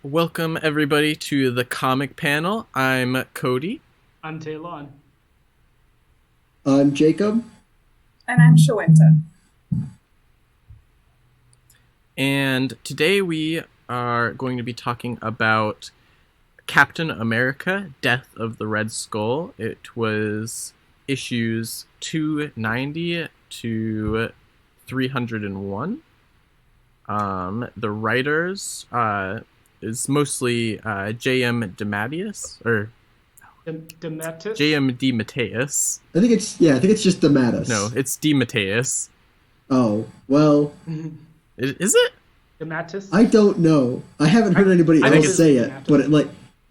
Welcome, everybody, to the comic panel. I'm Cody. I'm Taylon. I'm Jacob. And I'm Shawenta. And today we are going to be talking about Captain America, Death of the Red Skull. It was issues 290 to 301. The writers is mostly J.M Dematteis, or Demetis? J.M Dematteis. I think it's just No, Dematteis. it's Dematteis. Oh, well, Is it? Demattis? I don't know. I haven't heard I, anybody I think else it's say it, but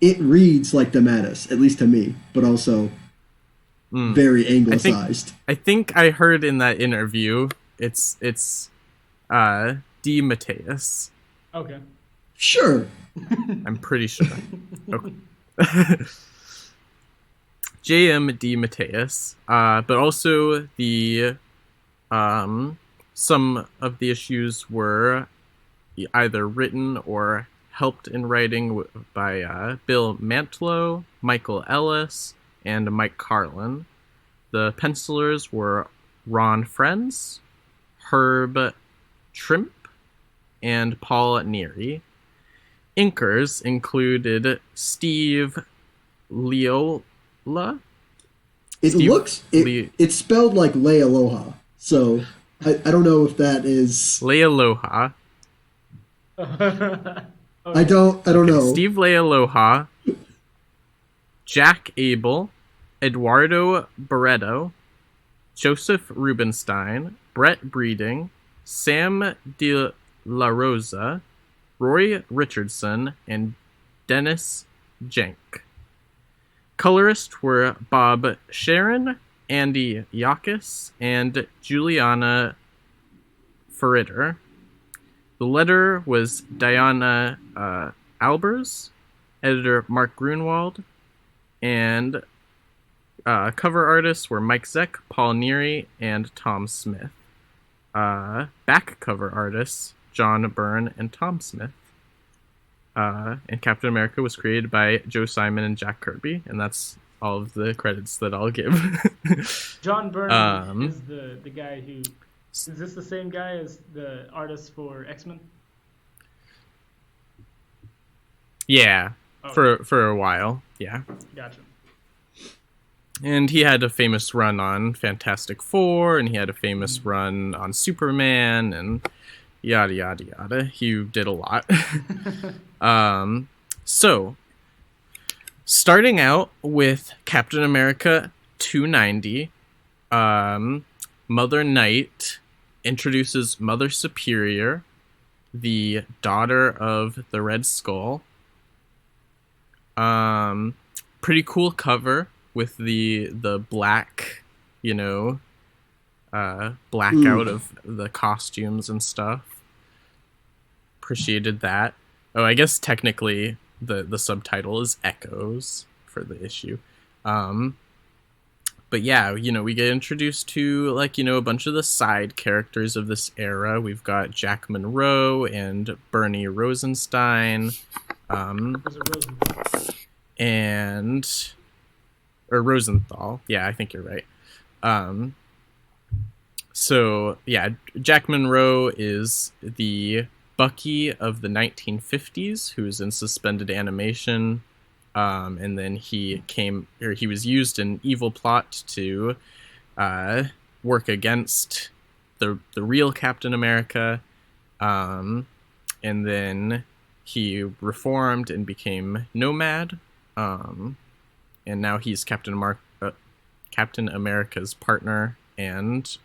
it reads like Dematteis, at least to me, but also Mm. very I think anglicized. I think I heard in that interview it's D Mateus. Okay. Sure. I'm pretty sure. Okay. J.M. Dematteis. But also the some of the issues were either written or helped in writing by Bill Mantlo, Michael Ellis, and Mike Carlin. The pencilers were Ron Friends, Herb Trimp, and Paul Neary. Inkers included Steve Leola. It Steve looks it's spelled like Lay Aloha. So I don't know if that is Lealoha. Okay. I don't Okay, know. Steve Lealoha, Jack Abel, Eduardo Barreto, Joseph Rubenstein, Brett Breeding, Sam De La Rosa, Roy Richardson, and Dennis Jenk. Colorists were Bob Sharon, Andy Yakis, and Juliana Ferritter. The letter was Diana Albers, editor Mark Grunwald, and cover artists were Mike Zeck, Paul Neary, and Tom Smith. Back cover artists John Byrne and Tom Smith. And Captain America was created by Joe Simon and Jack Kirby, and that's all of the credits that I'll give. John Byrne um, is the guy who. Is this the same guy as the artist for X-Men? yeah, Okay. for a while, yeah. Gotcha. And he had a famous run on Fantastic Four, and he had a famous run on Superman, and yada yada yada. He did a lot. So, starting out with Captain America 290, Mother Night introduces Mother Superior, the daughter of the Red Skull. Pretty cool cover with the black, you know, blackout Mm. of the costumes and stuff. Appreciated that. Oh, I guess technically the subtitle is Echoes for the issue. But yeah, we get introduced to, like, a bunch of the side characters of this era. We've got Jack Monroe and Bernie Rosenstein, Was it Rosenthal? and or Rosenthal. Yeah, I think you're right. So yeah, Jack Monroe is the Bucky of the 1950s, who's in suspended animation. And then he was used in Evil Plot to work against the real Captain America. And then he reformed and became Nomad. And now he's Captain America's partner and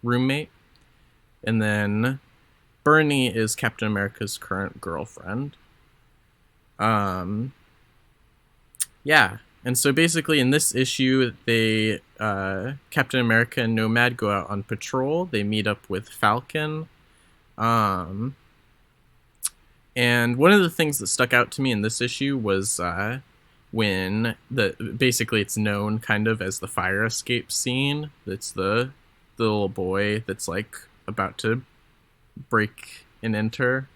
roommate. And then Bernie is Captain America's current girlfriend. Yeah. And so basically in this issue, they Captain America and Nomad go out on patrol. They meet up with Falcon. And one of the things that stuck out to me in this issue was when basically it's known kind of as the fire escape scene. It's the little boy that's like about to break and enter,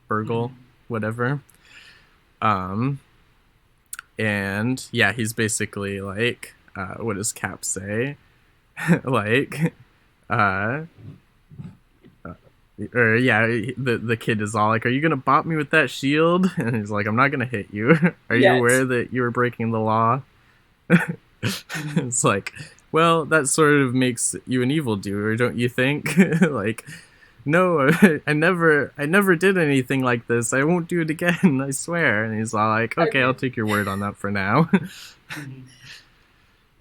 burgle. Mhm. whatever. And yeah, he's basically like, what does Cap say? Like, or yeah, the kid is all like, "Are you gonna bop me with that shield?" And he's like, "I'm not gonna hit you. Are you aware that you were breaking the law?" It's like, well, that sort of makes you an evildoer, don't you think? Like, no, I never did anything like this. I won't do it again. I swear. And he's all like, "Okay, I'll take your word on that for now."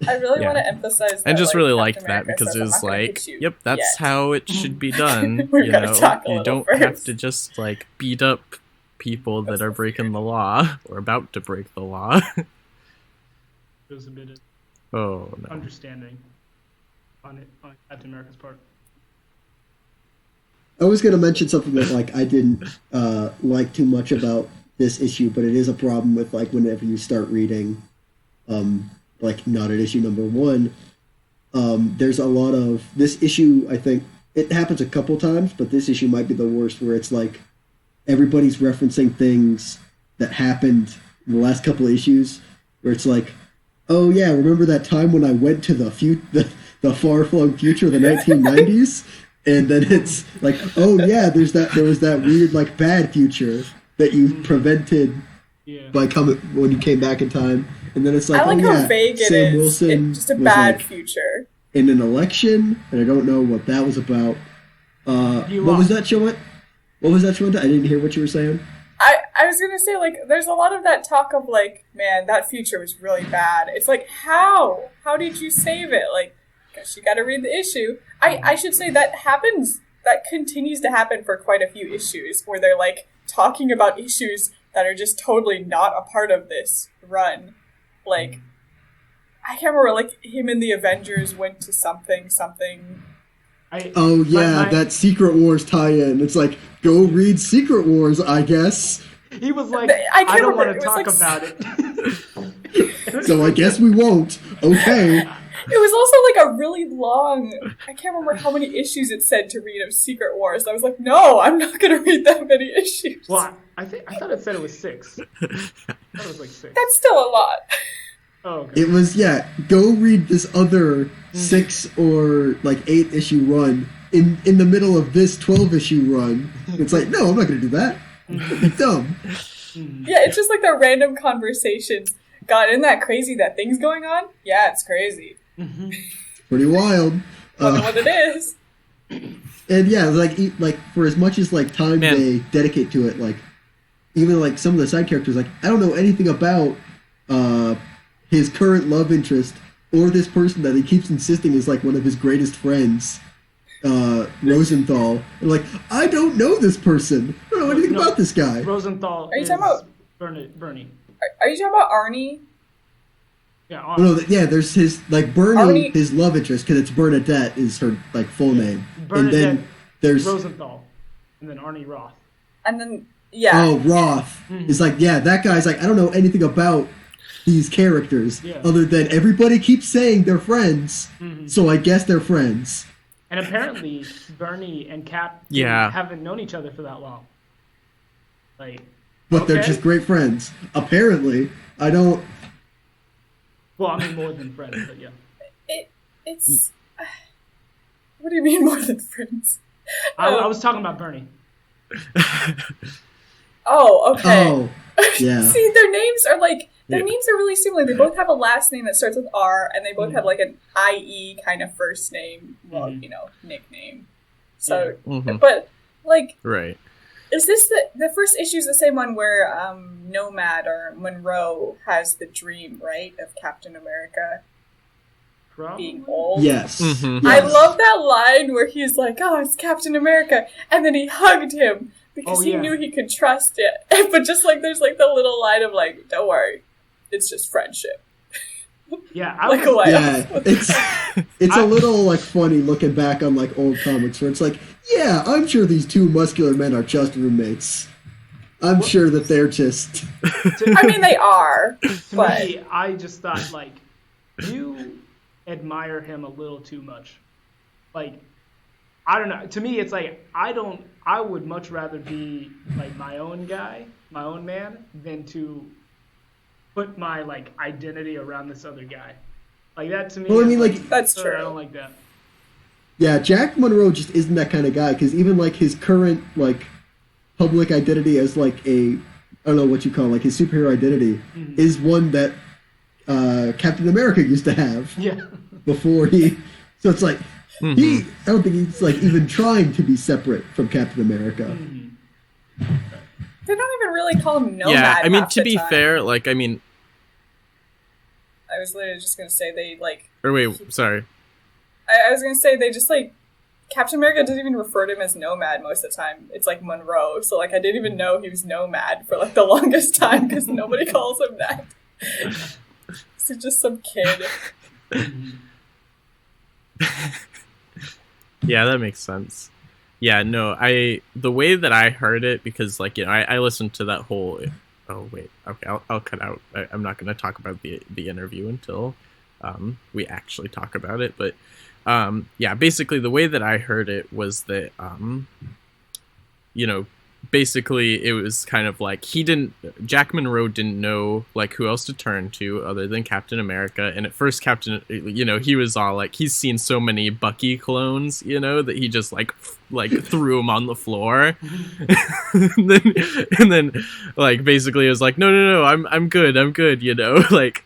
I really want to emphasize that. I just like, really Captain liked that America because says, it "I'm was not gonna like, hit you yep, that's yet." how it should be done. We've You gotta know, talk a you little don't have first. to just like beat up people that are breaking the law or about to break the law. There's a bit of Oh no. understanding on Captain America's part. I was going to mention something that like I didn't like too much about this issue, but it is a problem with like whenever you start reading, like not at issue number 1. There's a lot of this issue. I think it happens a couple times, but this issue might be the worst, where it's like everybody's referencing things that happened in the last couple of issues, where it's like, oh yeah, remember that time when I went to the far-flung future of the 1990s? And then it's like, oh yeah, there was that weird like bad future that you prevented by coming when you came back in time. And then it's like, I like oh how yeah, vague it Sam is. Wilson It's just a was bad like future. in an election, and I don't know what that was about. What was that, Chillette? What was that, Chillette? I didn't hear what you were saying. I was gonna say, like, there's a lot of that talk of like, man, that future was really bad. It's like, how did you save it? Like, guess you got to read the issue. I should say that continues to happen for quite a few issues, where they're like talking about issues that are just totally not a part of this run. Like, I can't remember, like, him and the Avengers went to something. That Secret Wars tie-in. It's like, go read Secret Wars, I guess. He was like, I don't want to talk about it. So I guess we won't. Okay. It was also like a really long, I can't remember how many issues it said to read of Secret Wars. I was like, no, I'm not going to read that many issues. Well, I thought it said it was 6. I thought it was like 6. That's still a lot. Oh, okay. It was, go read this other 6 or like 8 issue run in the middle of this 12 issue run. It's like, no, I'm not going to do that. It's dumb. Yeah, it's just like the random conversations. God, isn't that crazy, that thing's going on? Yeah, it's crazy. Pretty wild. Wonder what it is. And yeah, like for as much as like time they dedicate to it, like even like some of the side characters, like I don't know anything about his current love interest or this person that he keeps insisting is like one of his greatest friends, Rosenthal. And like, I don't know this person. I don't know anything about this guy. Rosenthal. Are you talking about Bernie? Are you talking about Arnie? Yeah, Arnie. No, there's his like Bernie, Arnie. His love interest, because it's Bernadette is her like full name, Bernadette, and then there's Rosenthal, and then Arnie Roth. And then Roth is like that guy's like I don't know anything about these characters other than everybody keeps saying they're friends, so I guess they're friends. And apparently Bernie and Cap haven't known each other for that long. Like, but they're just great friends. Apparently, I don't. Well, I mean more than friends, but yeah. It's. What do you mean more than friends? I was talking about Bernie. Oh, okay. Oh, yeah. See, their names are like their names are really similar. They both have a last name that starts with R, and they both have like an IE kind of first name, well, nickname. So, but like, right. Is this the first issue is the same one where Nomad or Monroe has the dream, right, of Captain America being old? Yes. Mm-hmm. I love that line where he's like, "Oh, it's Captain America," and then he hugged him because he knew he could trust it. But just like there's like the little line of like, "Don't worry, it's just friendship." Yeah, it's a little like funny looking back on like old comics where it's like, yeah, I'm sure these two muscular men are just roommates. I'm sure that they're just. I mean, they are. To me, I just thought like, you admire him a little too much. Like, I don't know. To me, it's like I would much rather be like my own guy, my own man, than to put my like identity around this other guy. Like that to me. Well, I mean, like that's true. I don't like that. Yeah, Jack Monroe just isn't that kind of guy, because even like his current like public identity as like a, I don't know what you call it, like his superhero identity is one that Captain America used to have. Yeah. Before he, so it's like I don't think he's like even trying to be separate from Captain America. They don't even really call him Nomad. Yeah, I mean, half to the be time. fair, like, I mean, I was literally just gonna say they like. or wait, sorry. I was gonna say they just like Captain America doesn't even refer to him as Nomad most of the time. It's like Monroe. So like I didn't even know he was Nomad for like the longest time because nobody calls him that. He's just some kid. Yeah, that makes sense. Yeah, no, the way that I heard it, because like, you know, I listened to that whole. Oh wait, okay, I'll cut out. I'm not going to talk about the interview until we actually talk about it. But yeah, basically the way that I heard it was that you know, basically it was kind of like Jack Monroe didn't know like who else to turn to other than Captain America. And at first you know, he was all like, he's seen so many Bucky clones, you know, that he just like threw him on the floor. and then like basically it was like, no, I'm good, you know, like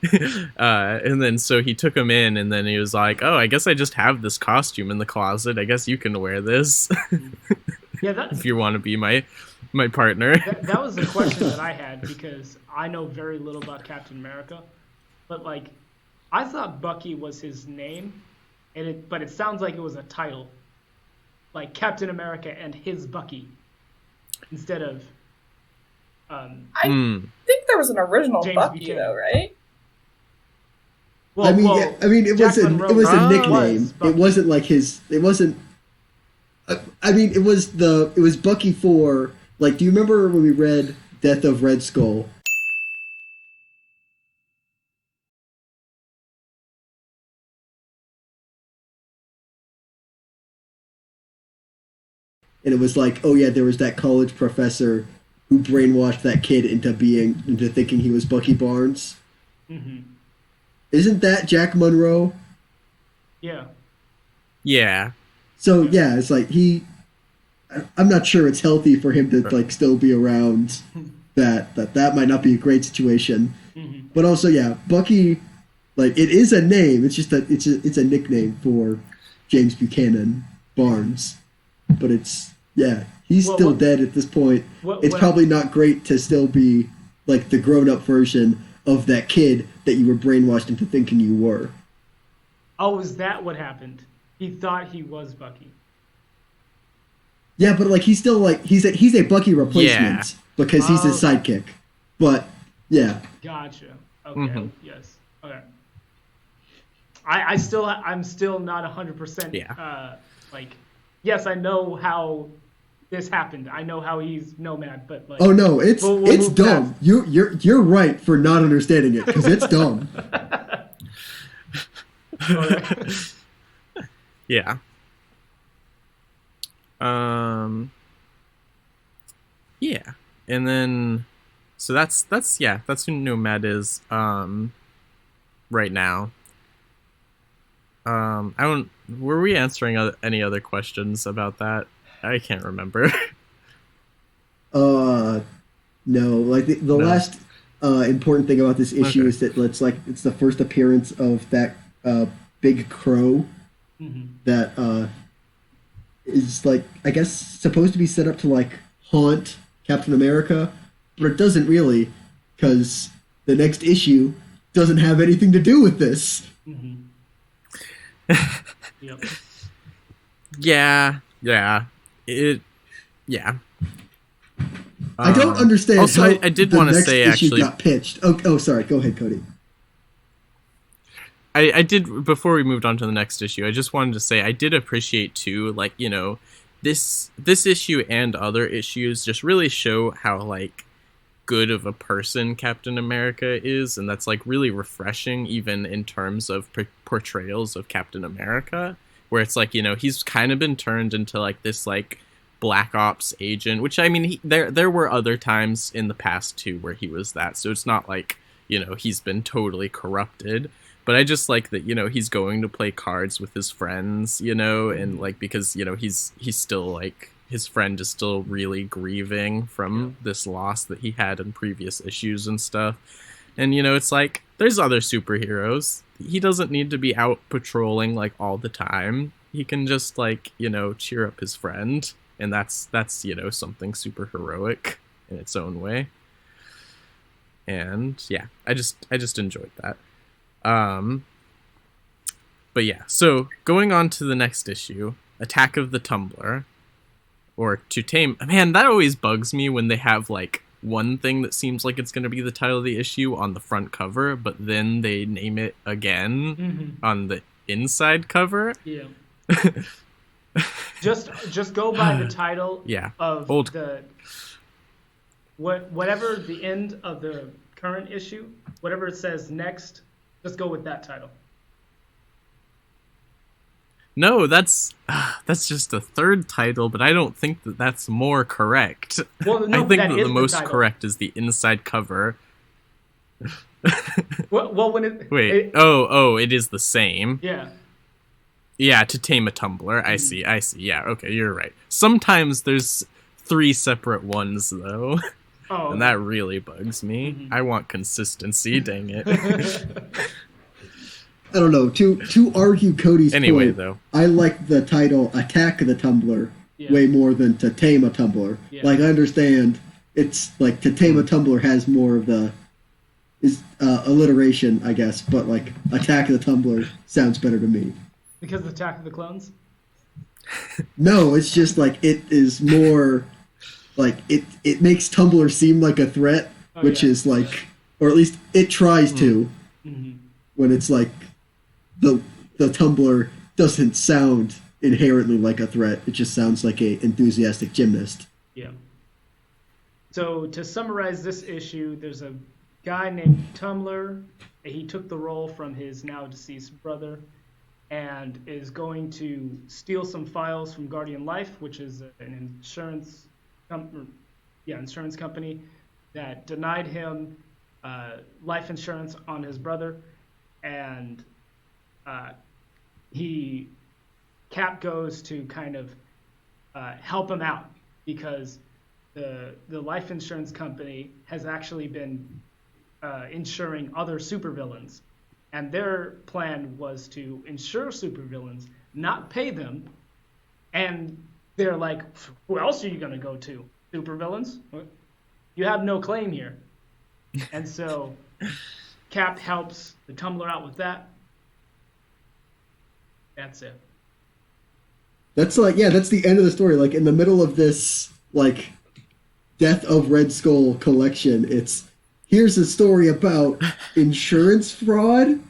and then so he took him in, and then he was like, oh, I guess I just have this costume in the closet, I guess you can wear this. Yeah, if you want to be my partner. That was the question that I had, because I know very little about Captain America, but like I thought Bucky was his name, but it sounds like it was a title, like Captain America and his Bucky, instead of. I think there was an original James Bucky Buchanan. though, right? Well, I mean, it was Jack a Monroe nickname. It wasn't like his. It wasn't. I mean, it was Bucky for, like, do you remember when we read Death of Red Skull? And it was like, oh yeah, there was that college professor who brainwashed that kid into thinking he was Bucky Barnes. Mm-hmm. Isn't that Jack Monroe? Yeah. Yeah. So yeah, it's like I'm not sure it's healthy for him to like still be around. That might not be a great situation. Mm-hmm. But also, yeah, Bucky, like, it is a name. It's just that it's a nickname for James Buchanan Barnes. But he's still dead at this point. It's probably not great to still be like the grown-up version of that kid that you were brainwashed into thinking you were. Oh, is that what happened? He thought he was Bucky. Yeah, but like he's still like he's a Bucky replacement because he's his sidekick. But yeah. Gotcha. Okay. Yes. Okay. I'm still not 100%. Like, yes, I know how this happened. I know how he's Nomad, but like. Oh no, it's we'll dumb. You're right for not understanding it, because it's dumb. Yeah. Yeah. And then so that's who Nomad is right now. Were we answering any other questions about that? I can't remember. No, like the last important thing about this issue is that it's the first appearance of that big crow that is like, I guess, supposed to be set up to like haunt Captain America, but it doesn't really, because the next issue doesn't have anything to do with this. Yep. Yeah. I don't understand. Also, how I did want to say, actually, got pitched. Oh, sorry. Go ahead, Cody. I did, before we moved on to the next issue, I just wanted to say I did appreciate too, like, you know, this issue and other issues just really show how like good of a person Captain America is, and that's like really refreshing, even in terms of portrayals of Captain America. where it's like, he's kind of been turned into like this like black ops agent, which I mean, there were other times in the past too where he was that, so it's not like, he's been totally corrupted. But I just like that, he's going to play cards with his friends, and like, because, he's still like, his friend is still really grieving from this loss that he had in previous issues and stuff. And, it's like, there's other superheroes. He doesn't need to be out patrolling like all the time. He can just like, cheer up his friend. And that's something super heroic in its own way. And yeah, I just enjoyed that. But yeah, so going on to the next issue, Attack of the Tumbler, or To Tame. Man, that always bugs me when they have like one thing that seems like it's going to be the title of the issue on the front cover, but then they name it again on the inside cover. Yeah. just go by the title of whatever the end of the current issue, whatever it says next, just go with that title. No, that's just a third title, but I don't think that that's more correct. Well, no, I think that the most title. correct is the inside cover. well, when it it is the same. Yeah. Yeah, To Tame a Tumbler. I see. Yeah, okay, you're right. Sometimes there's 3 separate ones though. Oh. And that really bugs me. Mm-hmm. I want consistency, dang it. I don't know. To argue Cody's point, though, I like the title Attack the Tumbler way more than To Tame a Tumbler. Yeah. Like, I understand it's like To Tame a Tumbler has more of the alliteration, I guess, but like Attack the Tumbler sounds better to me. Because of Attack of the Clones? No, it's just like it is more like it makes Tumblr seem like a threat, which is like, or at least it tries to, when it's like the Tumblr doesn't sound inherently like a threat. It just sounds like a enthusiastic gymnast. Yeah. So to summarize this issue, there's a guy named Tumblr. He took the role from his now deceased brother and is going to steal some files from Guardian Life, which is an insurance company that denied him life insurance on his brother, and Cap goes to kind of help him out because the life insurance company has actually been insuring other supervillains, and their plan was to insure supervillains, not pay them, and they're like, who else are you going to go to? Supervillains? You have no claim here. And so Cap helps the Tumblr out with that. That's it. That's like, that's the end of the story. Like, in the middle of this, like, Death of Red Skull collection, here's a story about insurance fraud.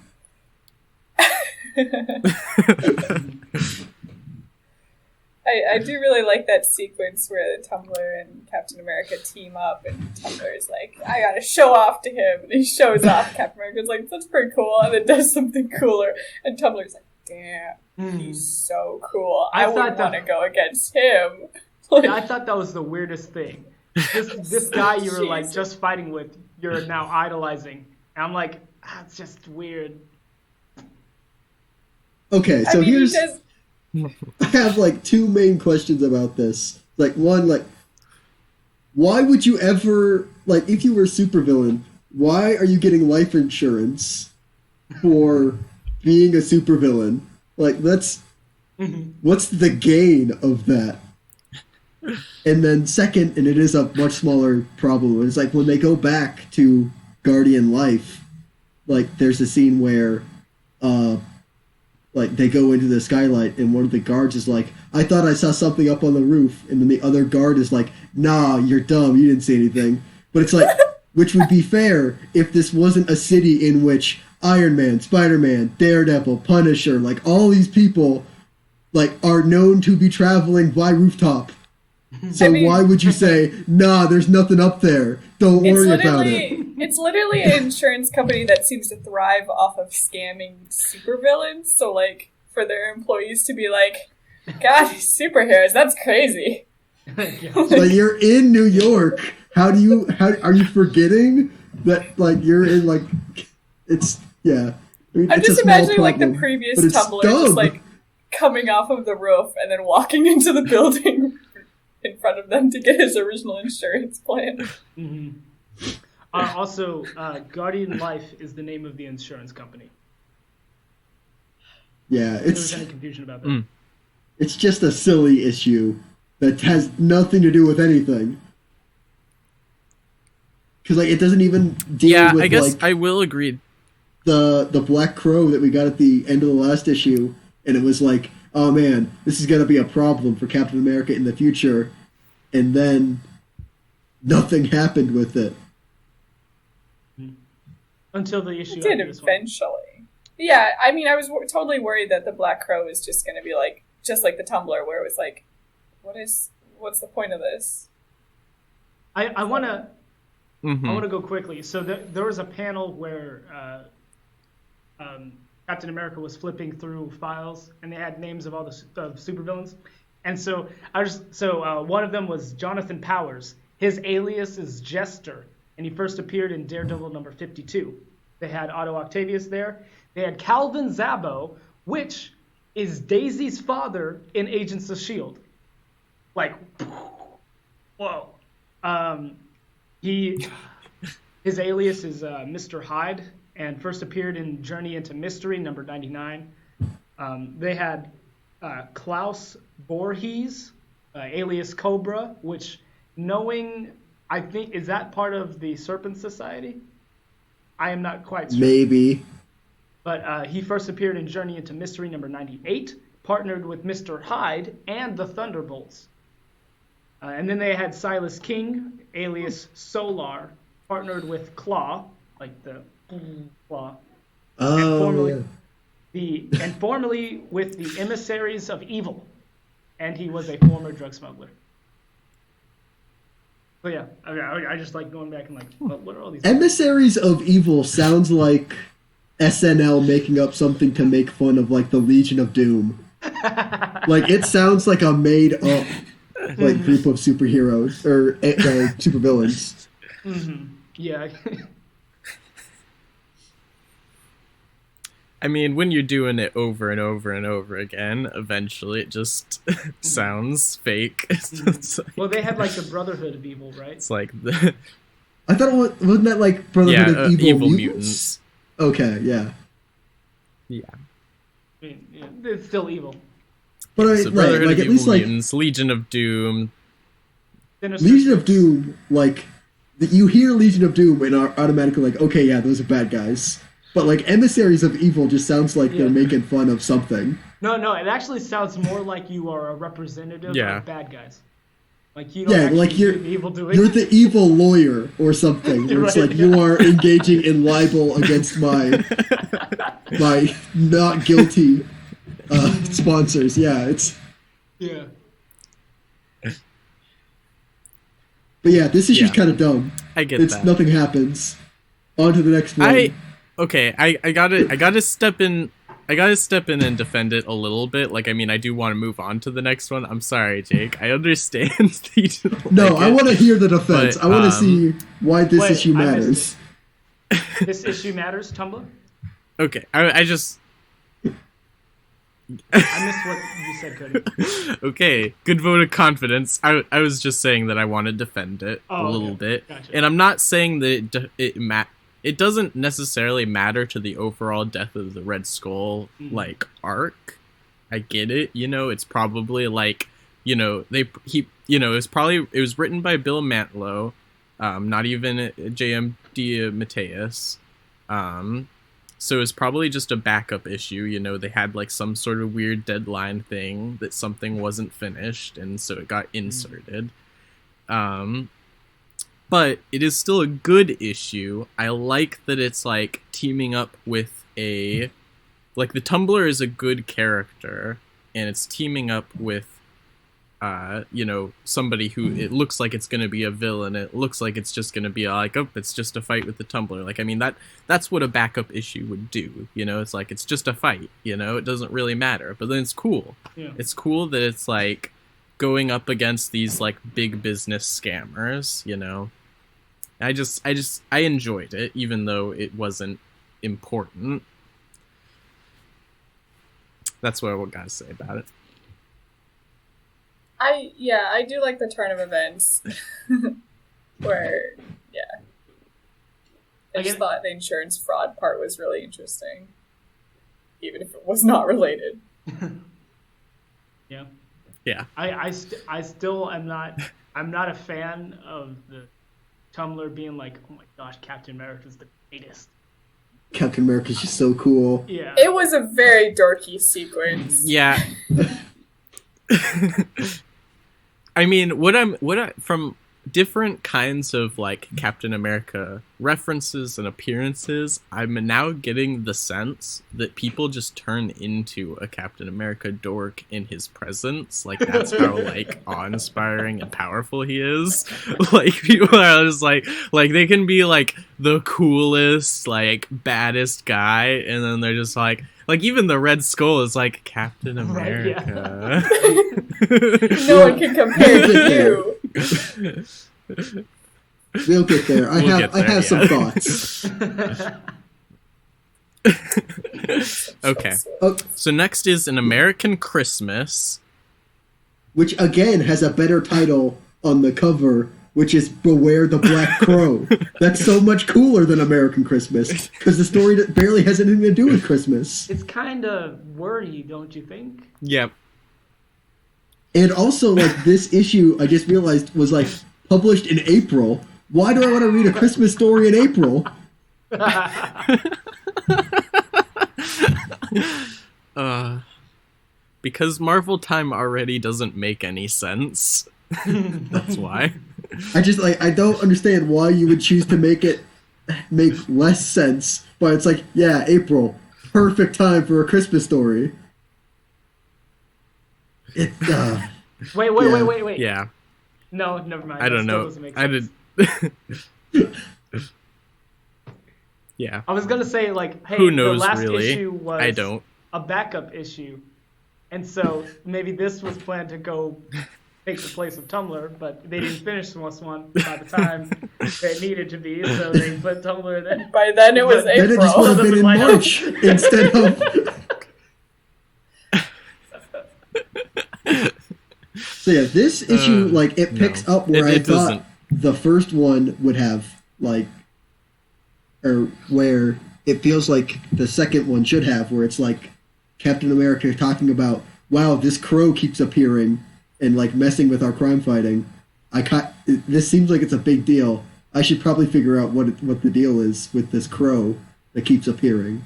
I do really like that sequence where the Tumblr and Captain America team up, and Tumblr's like, I gotta show off to him, and he shows off. Captain America's like, that's pretty cool, and then does something cooler, and Tumblr's like, damn, he's so cool. I wouldn't want to go against him. Like, I thought that was the weirdest thing. This guy you were like just fighting with, you're now idolizing. And I'm like, it's just weird. Okay, so I have like 2 main questions about this. Like, one, like, why would you ever, like, if you were a supervillain, why are you getting life insurance for being a supervillain? Like, what's the gain of that? And then second, and it is a much smaller problem, it's like when they go back to Guardian Life, like, there's a scene where like, they go into the skylight, and one of the guards is like, I thought I saw something up on the roof, and then the other guard is like, nah, you're dumb, you didn't see anything. But it's like, which would be fair if this wasn't a city in which Iron Man, Spider-Man, Daredevil, Punisher, like, all these people, like, are known to be traveling by rooftop. So why would you say, nah, there's nothing up there, don't worry about it? It's literally an insurance company that seems to thrive off of scamming supervillains. So, like, for their employees to be like, God, these superheroes, that's crazy. Yeah. Like, you're in New York. How are you forgetting that, like, you're in, like, it's, yeah. I mean, I'm it's a just small imagining like the problem, previous but it's Tumblr just dumb. like coming off of the roof and then walking into the building in front of them to get his original insurance plan. Mm-hmm. Also, Guardian Life is the name of the insurance company. Yeah, If there's any confusion about that. it's just a silly issue that has nothing to do with anything. Because, like, it doesn't even deal with, I guess like, I will agree. the Black Crow that we got at the end of the last issue, and it was like, oh man, this is gonna be a problem for Captain America in the future, and then nothing happened with it. Until the issue It did after this one. eventually. Yeah, I mean, I was totally worried that the Black Crow is just going to be like, just like the Tumblr, where it was like, what's the point of this? I want to Mhm. I want to go quickly. So there was a panel where Captain America was flipping through files, and they had names of all the supervillains. And so one of them was Jonathan Powers. His alias is Jester, and he first appeared in Daredevil number 52. They had Otto Octavius there. They had Calvin Zabo, which is Daisy's father in Agents of S.H.I.E.L.D. Like, whoa. His alias is Mr. Hyde, and first appeared in Journey into Mystery, number 99. They had Klaus Voorhees, alias Cobra, which, I think, is that part of the Serpent Society? I am not quite sure. Maybe. But he first appeared in Journey into Mystery, number 98, partnered with Mr. Hyde and the Thunderbolts. And then they had Silas King, alias Solar, partnered with Claw, like the Claw. Oh, And formerly with the Emissaries of Evil. And he was a former drug smuggler. So yeah, I just like going back and like, what are all these? Emissaries of Evil sounds like SNL making up something to make fun of, like, the Legion of Doom. Like, it sounds like a made-up, like, group of superheroes or supervillains. Mm-hmm. Yeah. I mean, when you're doing it over and over and over again, eventually it just sounds fake. It's like, Well, they had like the Brotherhood of Evil, right? it's like the I thought wasn't that like Brotherhood of Evil Mutants? Okay, yeah. Yeah. I mean, yeah, it's still evil. But So Brotherhood like of at least Evil like Mutants, Legion of Doom. Sinister Legion of Six. Doom, like you hear Legion of Doom and are automatically like, okay, yeah, those are bad guys. But like Emissaries of Evil just sounds like they're making fun of something. No, it actually sounds more like you are a representative of bad guys. Like you don't actually like do the evil doing. you're the evil lawyer or something. Where it's Right, like you are engaging in libel against my not guilty sponsors. Yeah, it's. Yeah. But yeah, this issue's kind of dumb. I get that. Nothing happens. On to the next one. I gotta step in. I gotta step in and defend it a little bit. Like, I mean, I do want to move on to the next one. I'm sorry, Jake. I understand that you don't No, like I it, want to hear the defense. but, I want to see why this issue I matters. missed This issue matters, Tumblr? Okay, I just. I missed what you said, Cody. Okay, good vote of confidence. I was just saying that I want to defend it a little bit, Gotcha. and I'm not saying that it doesn't necessarily matter to the overall death of the Red Skull like arc. I get it, it's probably like, it was written by Bill Mantlo, not even J.M Dematteis. So it's probably just a backup issue. They had like some sort of weird deadline thing that something wasn't finished, and so it got inserted. But it is still a good issue. I like that it's like teaming up with the Tumbler is a good character, and it's teaming up with somebody who it looks like it's going to be a villain. It looks like it's just going to be like, oh, it's just a fight with the Tumbler. Like, I mean, that's what a backup issue would do. It's like, it's just a fight, it doesn't really matter. But then it's cool. Yeah. It's cool that it's like going up against these like big business scammers, I enjoyed it, even though it wasn't important. That's what I gotta say about it. I do like the turn of events where, I just thought the insurance fraud part was really interesting, even if it was not related. Yeah. Yeah. I still am not. I'm not a fan of the Tumblr being like, oh my gosh, Captain America's the greatest. Captain America's just so cool. Yeah. It was a very dorky sequence. Yeah. I mean, from different kinds of like Captain America references and appearances, I'm now getting the sense that people just turn into a Captain America dork in his presence. Like, that's how like awe-inspiring and powerful he is. Like, people are just like they can be like the coolest, like baddest guy, and then they're just like even the Red Skull is like Captain America. Right, yeah. No one can compare to you. We'll get there. I have some thoughts. Okay. Oh, So next is An American Christmas. which again has a better title on the cover, which is Beware the Black Crow. That's so much cooler than American Christmas, because the story barely has anything to do with Christmas. It's kind of wordy, don't you think? Yep. And also, like, this issue, I just realized, was, like, published in April. Why do I want to read a Christmas story in April? Because Marvel time already doesn't make any sense. That's why. I don't understand why you would choose to make it make less sense, but it's like, yeah, April, perfect time for a Christmas story. Wait. Yeah. No, never mind. I don't That still know. doesn't make I sense. did. Yeah. I was gonna say, like, hey, Who knows, the last really? issue was I don't. a backup issue, and so maybe this was planned to go take the place of Tumblr, but they didn't finish this one by the time it needed to be, so they put Tumblr then. By then it was Then April. it just would have been in March instead of... So yeah, this issue, like, it picks up where I thought doesn't. the first one would have, like, or where it feels like the second one should have, where it's like Captain America talking about, wow, this crow keeps appearing and, like, messing with our crime fighting. This seems like it's a big deal. I should probably figure out what the deal is with this crow that keeps appearing.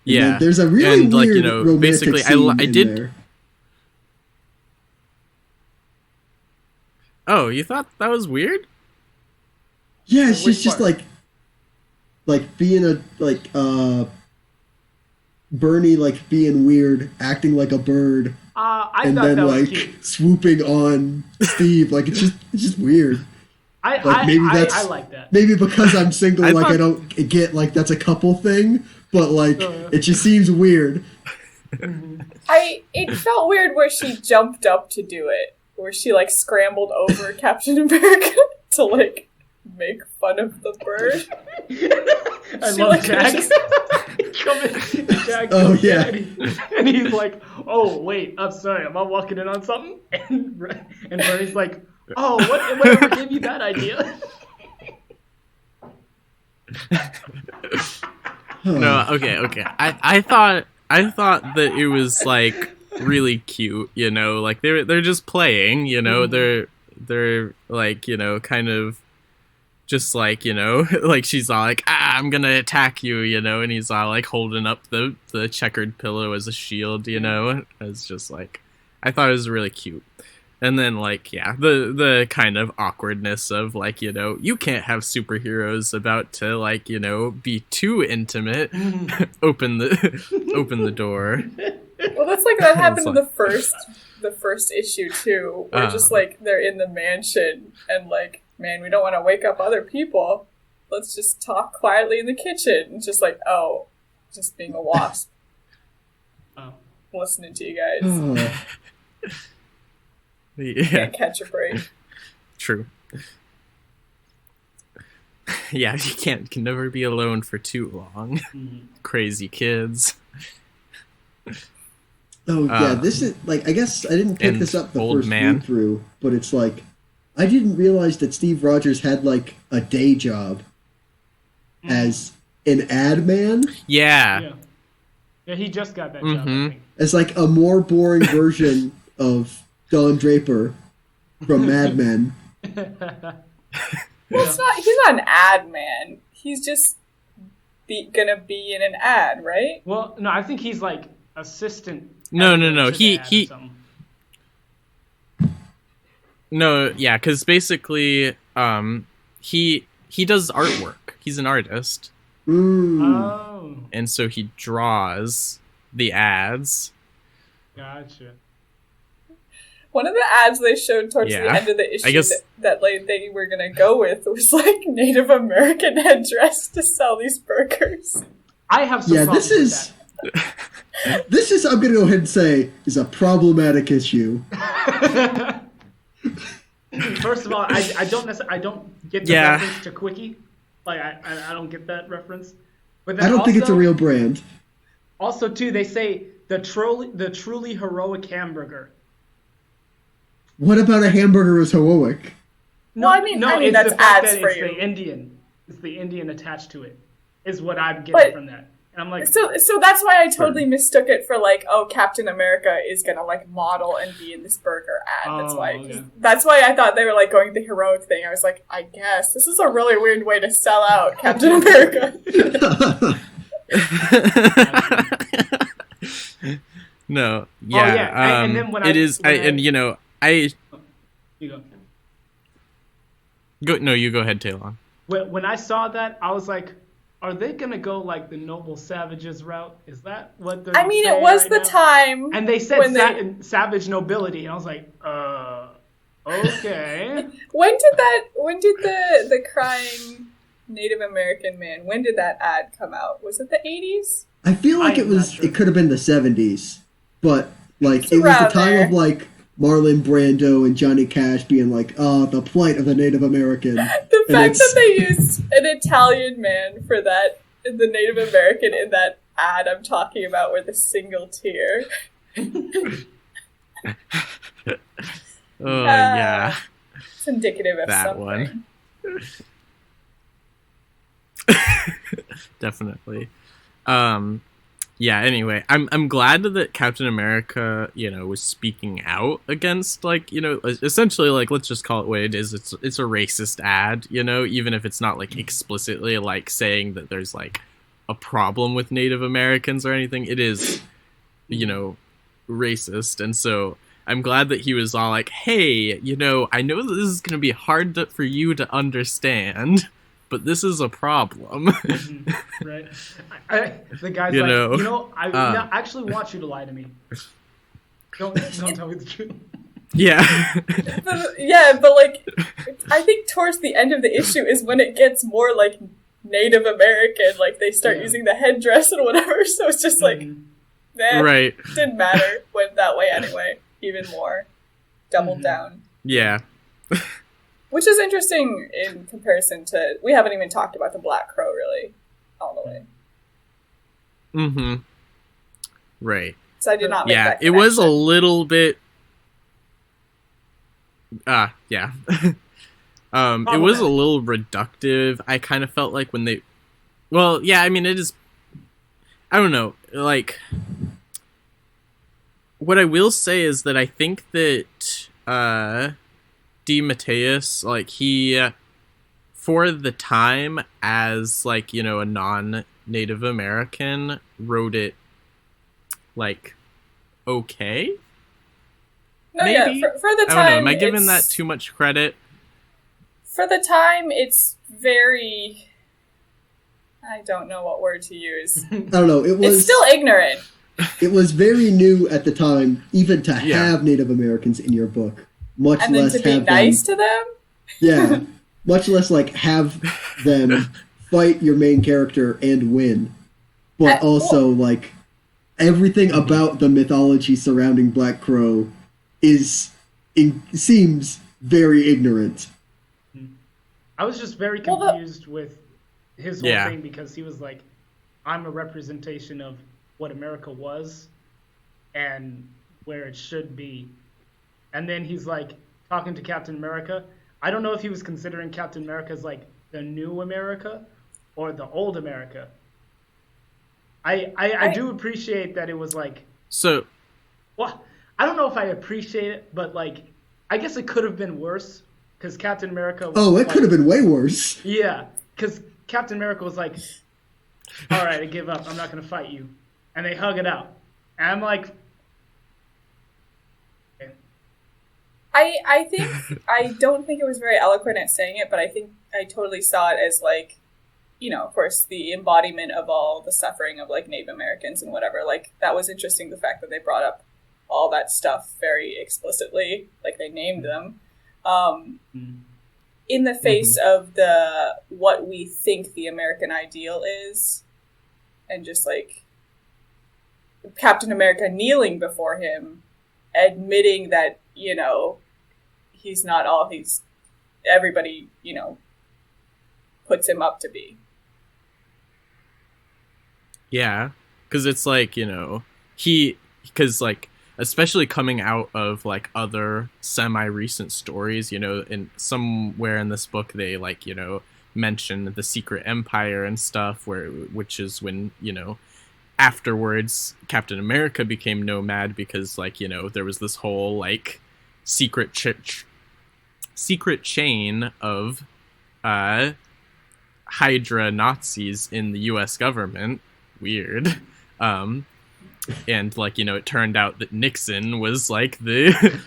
Yeah. There's a really and, weird like, romantic basically, scene I in did. there. Oh, you thought that was weird? Yeah, she's Which just part? like being Bernie, like, being weird, acting like a bird, I and thought then, that was like, cute. swooping on Steve. Like, it's just weird. I like that. Maybe because I'm single, I like, thought- I don't get, like, that's a couple thing, but, like, Yeah. it just seems weird. It felt weird where she jumped up to do it, where she like scrambled over Captain America to like make fun of the bird. I She, love like, Jack. just- Jack Oh, comes in yeah. and he's like, "Oh wait, I'm sorry, am I walking in on something?" And Bernie's like, "Oh, whatever gave you that idea?" No, okay. I thought that it was like really cute, like they're just playing, they're like, kind of just like, like she's all like, I'm gonna attack you, and he's all like holding up the checkered pillow as a shield, It's just like, I thought it was really cute. And then, like, yeah, the kind of awkwardness of, like, you can't have superheroes about to, like, be too intimate. Open the door. Well, that's like that happened in like- the first issue too, where just like they're in the mansion and like, man, we don't want to wake up other people. Let's just talk quietly in the kitchen. It's just like, oh, just being a wasp. Oh. Listening to you guys. Yeah, Can't catch a break. true. Yeah, you can never be alone for too long. Crazy kids. Oh yeah, this is like I guess I didn't pick and this up the old first man. read through, but it's like I didn't realize that Steve Rogers had like a day job as an ad man, Yeah. Yeah, he just got that job, I think. as like a more boring version of Don Draper from Mad Men. Well, it's not. He's not an ad man. He's just gonna be in an ad, right? Well, no, I think he's like assistant. No. editor to the He ad or something. No, yeah, because basically, he does artwork. He's an artist, Oh, and so he draws the ads. gotcha. One of the ads they showed towards the Yeah. end of the issue I guess- that like they were gonna go with was like Native American headdress to sell these burgers. I have some Yeah, problems this with is this is I'm gonna go ahead and say is a problematic issue. that. First of all, I don't get the Yeah. reference to Quickie. Like I don't get that reference. But then I don't think it's a also- real brand. Also, too, they say the truly heroic hamburger. What about a hamburger is heroic? No, Well, I mean, it's that's the fact ads that for it's you. the Indian. It's the Indian attached to it, is what I'm getting But- from that. And I'm like, So that's why I totally mistook it for like, oh, Captain America is gonna like model and be in this burger ad. That's Oh, why. okay. That's why I thought they were like going the heroic thing. I was like, I guess this is a really weird way to sell out Captain America. No, yeah, yeah. and then when it I- is, when I- and you know, I you go. go. No, you go ahead, Talon. When I saw that, I was like, are they gonna go like the Noble Savages route? Is that what they're? I mean, it saying was right the now? time, And they said when they- savage nobility, and I was like, okay. When did the crying Native American man? When did that ad come out? Was it the 80s? I feel like I'm it was not sure. it could have been the 70s, but like It's it was the around time there. of like Marlon Brando and Johnny Cash being like, "Oh, the plight of the Native American." The And fact it's- that they used an Italian man for that, the Native American in that ad I'm talking about with a single tear. Oh yeah, It's indicative of that something. one. Definitely. Yeah, anyway, I'm glad that Captain America, you know, was speaking out against, like, you know, essentially, like, let's just call it what it is. It's a racist ad, you know, even if it's not like explicitly like saying that there's like a problem with Native Americans or anything. It is, you know, racist. And so I'm glad that he was all like, hey, you know, I know that this is going to be hard for you to understand, but this is a problem. Right. The guy's You like, know, I actually want you to lie to me. Don't tell me the truth. Yeah. But like, I think towards the end of the issue is when it gets more like Native American, like they start Yeah. using the headdress and whatever, so it's just like, nah, Right. didn't matter, went that way anyway, even more, doubled down. Yeah. Which is interesting in comparison to, we haven't even talked about the Black Crow really, all the way. Mm-hmm. Right. So I did not make Yeah, that it was a connection. little bit. Yeah. It was a little reductive. I kind of felt like when they. Well, yeah, I mean, it is. I don't know. Like. What I will say is that I think that Dematteis, like, he. For the time, as, like, you know, a non-Native American, wrote it, like, okay? No, maybe? yeah, for the I time. don't know. Am I giving it's- that too much credit? For the time, it's very. I don't know what word to use. I don't know. It was It's still ignorant. it was very new at the time, even to Yeah. have Native Americans in your book, much And then less to be have nice them. to them? Yeah, much less like have them fight your main character and win, but also like everything about the mythology surrounding Black Crow seems very ignorant. I was just very Well, confused with his whole Yeah. thing because he was like, I'm a representation of what America was and where it should be. And then he's like talking to Captain America. I don't know if he was considering Captain America as like the new America or the old America. I do appreciate that it was like, So well, I don't know if I appreciate it, but like, I guess it could have been worse because Captain America. Oh, it like, could have been way worse. Yeah, because Captain America was like, all right, I give up. I'm not going to fight you. And they hug it out. And I'm like, okay. I think I don't think it was very eloquent at saying it, but I think I totally saw it as like, you know, of course, the embodiment of all the suffering of like Native Americans and whatever. Like that was interesting. The fact that they brought up all that stuff very explicitly, like they named them, in the face of the what we think the American ideal is, and just like Captain America kneeling before him, admitting that, you know, he's not all everybody, you know, puts him up to be. yeah, because it's like, you know, because like, especially coming out of like other semi-recent stories, you know, in somewhere in this book they like, you know, mention the Secret Empire and stuff, which is when, you know, afterwards Captain America became nomad because like, you know, there was this whole like secret chain of Hydra Nazis in the US government. Weird. And like, you know, it turned out that Nixon was like the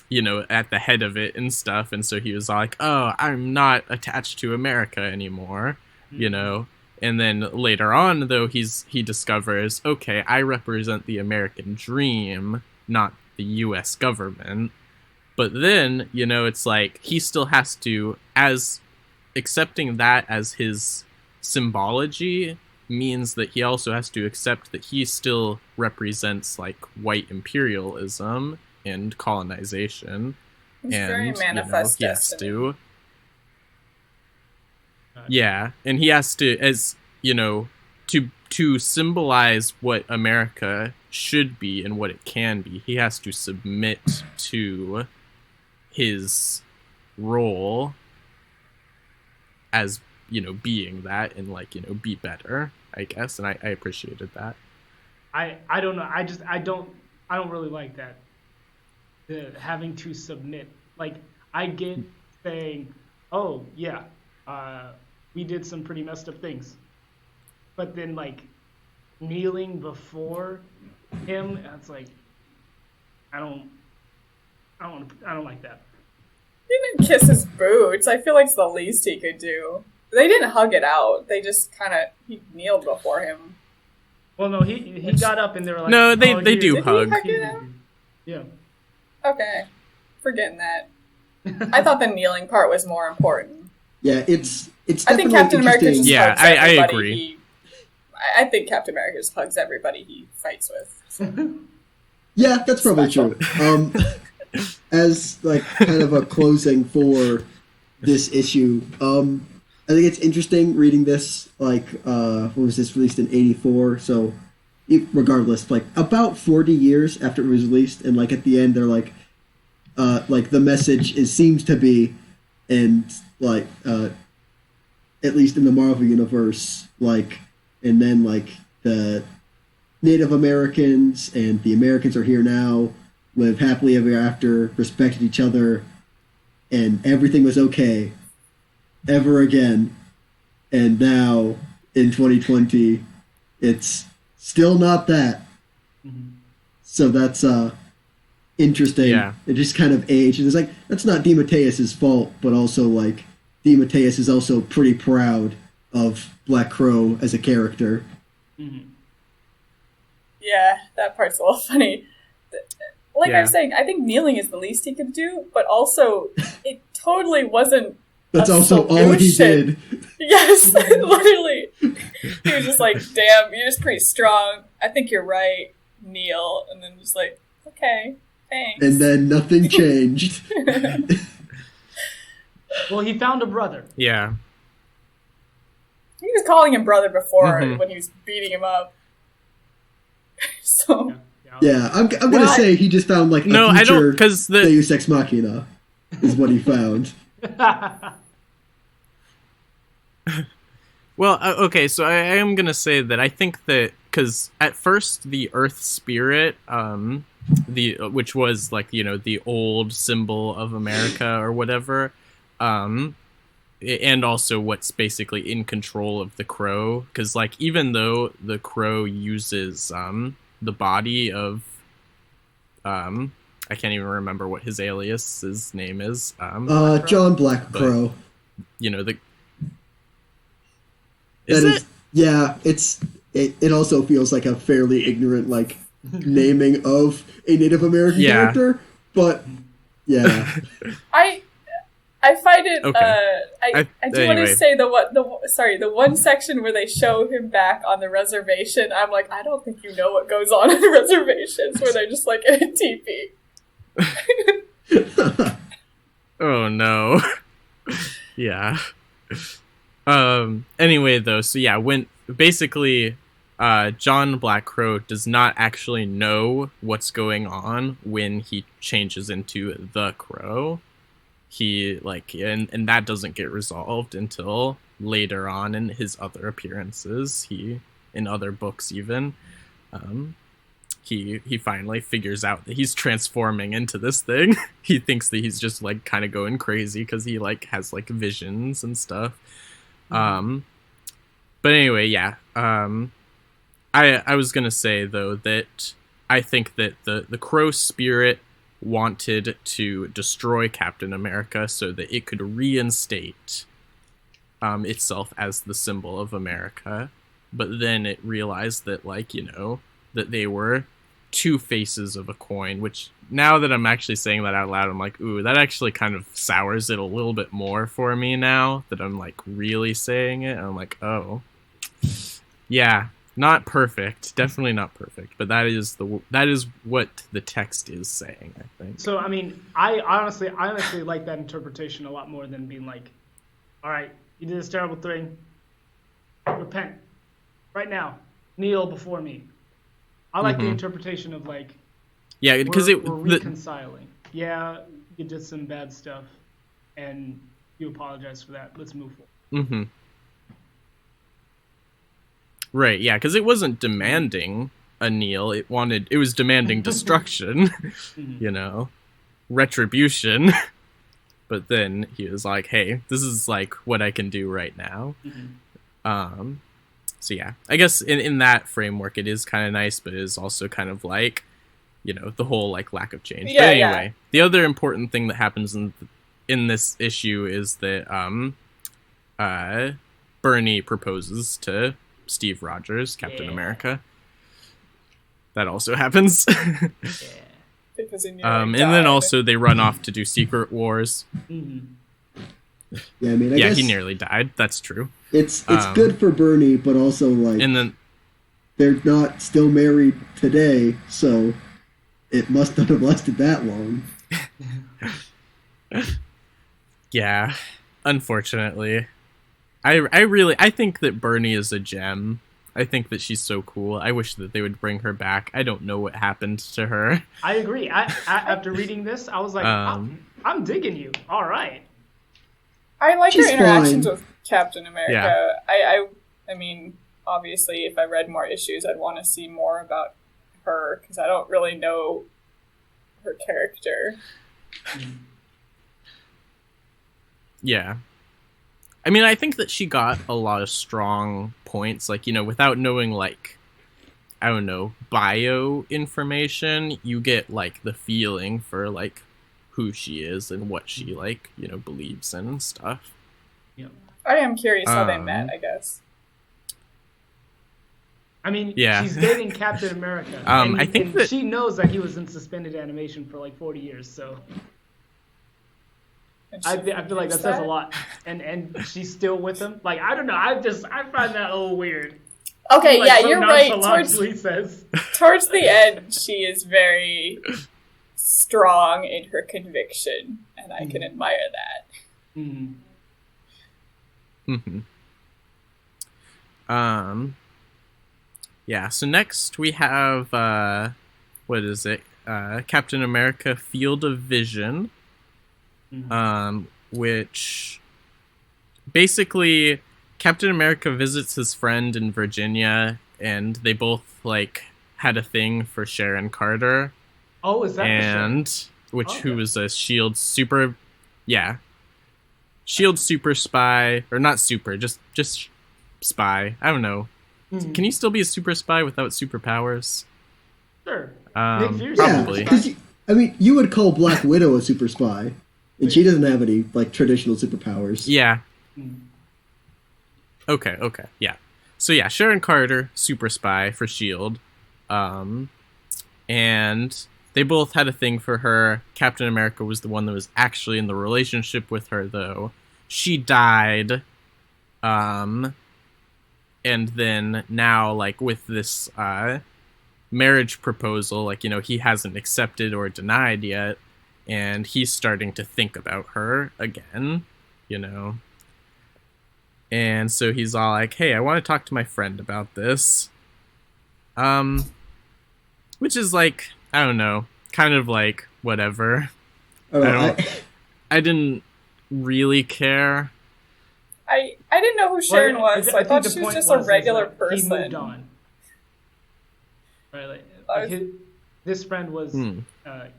you know, at the head of it and stuff, and so he was like, oh, I'm not attached to America anymore, you know. And then later on though, he discovers, okay, I represent the American dream, not the US government. But then, you know, it's like he still has to, as accepting that as his symbology means that he also has to accept that he still represents like white imperialism and colonization. It's and very manifest he has destiny. to and he has to, as you know, to symbolize what America should be and what it can be, he has to submit to his role as, you know, being that and like, you know, be better, I guess. And I appreciated that. I don't know. I don't really like that. The having to submit. Like I get saying, oh yeah, we did some pretty messed up things, but then like kneeling before him, it's like I don't like that. He didn't kiss his boots. I feel like it's the least he could do. They didn't hug it out. They just he kneeled before him. Well, no, he got up and they were like, No, they oh, do Did hug. he hug it out? Yeah. Okay. Forgetting that. I thought the kneeling part was more important. Yeah, it's I think definitely Captain America interesting. just Yeah, hugs I everybody. agree. I think Captain America just hugs everybody he fights with. Yeah, that's probably Special. true. As like kind of a closing for this issue, I think it's interesting reading this. Like, what was this released in '84? So, regardless, like about 40 years after it was released, and like at the end, they're like the message seems to be, and like at least in the Marvel universe, like, and then like the Native Americans and the Americans are here now, live happily ever after, respected each other, and everything was okay ever again. And now in 2020, it's still not that. So that's interesting. Yeah. It just kind of aged. And it's like, that's not Dematteis' fault, but also like Dematteis is also pretty proud of Black Crow as a character. Yeah, that part's a little funny. Like I Yeah. was saying, I think kneeling is the least he could do, but also it totally wasn't That's a also all he solution. did. Yes, literally. He was just like, damn, you're just pretty strong. I think you're right. Kneel. And then just like, okay, thanks. And then nothing changed. Well, he found a brother. Yeah. He was calling him brother before Mhm. when he was beating him up. So, Yeah, I'm gonna Well, say he just found like a No, I don't, future because Deus Ex Machina is what he found. Well, okay, so I am gonna say that I think that because at first the Earth Spirit, which was like the old symbol of America or whatever, um, and also what's basically in control of the Crow, because like even though the Crow uses the body of I can't even remember what his alias's name is, John Black Crow. the That is it? yeah, it also feels like a fairly ignorant like naming of a Native American Yeah. character, but yeah. I find it. Okay. I do want to say the one section where they show him back on the reservation. I'm like, I don't think you know what goes on the reservations where they're just like in a teepee. Oh no. Yeah. Anyway though, so yeah, when basically John Black Crow does not actually know what's going on when he changes into the Crow. He and that doesn't get resolved until later on in his other appearances. In other books even. He finally figures out that he's transforming into this thing. He thinks that he's just like kind of going crazy because he like has like visions and stuff. But anyway, yeah. I was gonna say though that I think that the Crow spirit wanted to destroy Captain America so that it could reinstate itself as the symbol of America, but then it realized that that they were two faces of a coin, which now that I'm actually saying that out loud, I'm like, ooh, that actually kind of sours it a little bit more for me now that I'm like really saying it. I'm like, oh, yeah, not perfect, definitely not perfect, but that is what the text is saying, I think. So I mean, I honestly like that interpretation a lot more than being like, all right, you did this terrible thing. Repent right now. Kneel before me. I like the interpretation of like, yeah, because we're reconciling. Yeah, you did some bad stuff, and you apologize for that. Let's move forward. Mm-hmm. Right, yeah, because it wasn't demanding a kneel. It was demanding destruction, retribution. But then he was like, hey, this is like what I can do right now. So yeah, I guess in that framework, it is kind of nice, but it is also kind of like, the whole like lack of change. Yeah, but anyway, the other important thing that happens in this issue is that Bernie proposes to Steve Rogers, Captain America. That also happens. because and then also they run off to do Secret Wars. Yeah, I mean, I guess he nearly died. That's true. It's good for Bernie, but also like, and then they're not still married today, so it must not have lasted that long. Yeah, unfortunately. I think that Bernie is a gem. I think that she's so cool. I wish that they would bring her back. I don't know what happened to her. I agree. After reading this, I was like, I'm digging you. All right. I like her interactions fine with Captain America. Yeah. I mean, obviously, if I read more issues, I'd want to see more about her because I don't really know her character. Yeah. I mean, I think that she got a lot of strong points, like, without knowing, like, I don't know, bio information, you get, like, the feeling for, like, who she is and what she, like, believes in and stuff. Yeah. I am curious how they met, I guess. I mean, Yeah. she's dating Captain America, I think and that- she knows that he was in suspended animation for like 40 years. So I feel like that says a lot. And she's still with him. Like, I don't know. I find that a little weird. Okay, Like, yeah, so you're right. nonchalantly says. Towards the end, she is very strong in her conviction, and I can admire that. Mm. Yeah, so next we have what is it? Captain America Field of Vision. Which basically Captain America visits his friend in Virginia, and they both like had a thing for Sharon Carter. Oh, is that and who was a Shield super Shield super spy, or not super, just spy. I don't know. Can you still be a super spy without superpowers? Sure. Probably. Yeah, I mean, you would call Black Widow a super spy, and she doesn't have any like traditional superpowers. Yeah. Okay, yeah. So yeah, Sharon Carter, super spy for Shield. And they both had a thing for her. Captain America was the one that was actually in the relationship with her, though. She died. And then now, like, with this marriage proposal, like, he hasn't accepted or denied yet, and he's starting to think about her again, And so he's all like, hey, I want to talk to my friend about this. Which is like, I don't know, kind of like, whatever. I didn't really care. I didn't know who Sharon was, so I thought she was just a regular person. He moved on. Right, this friend was in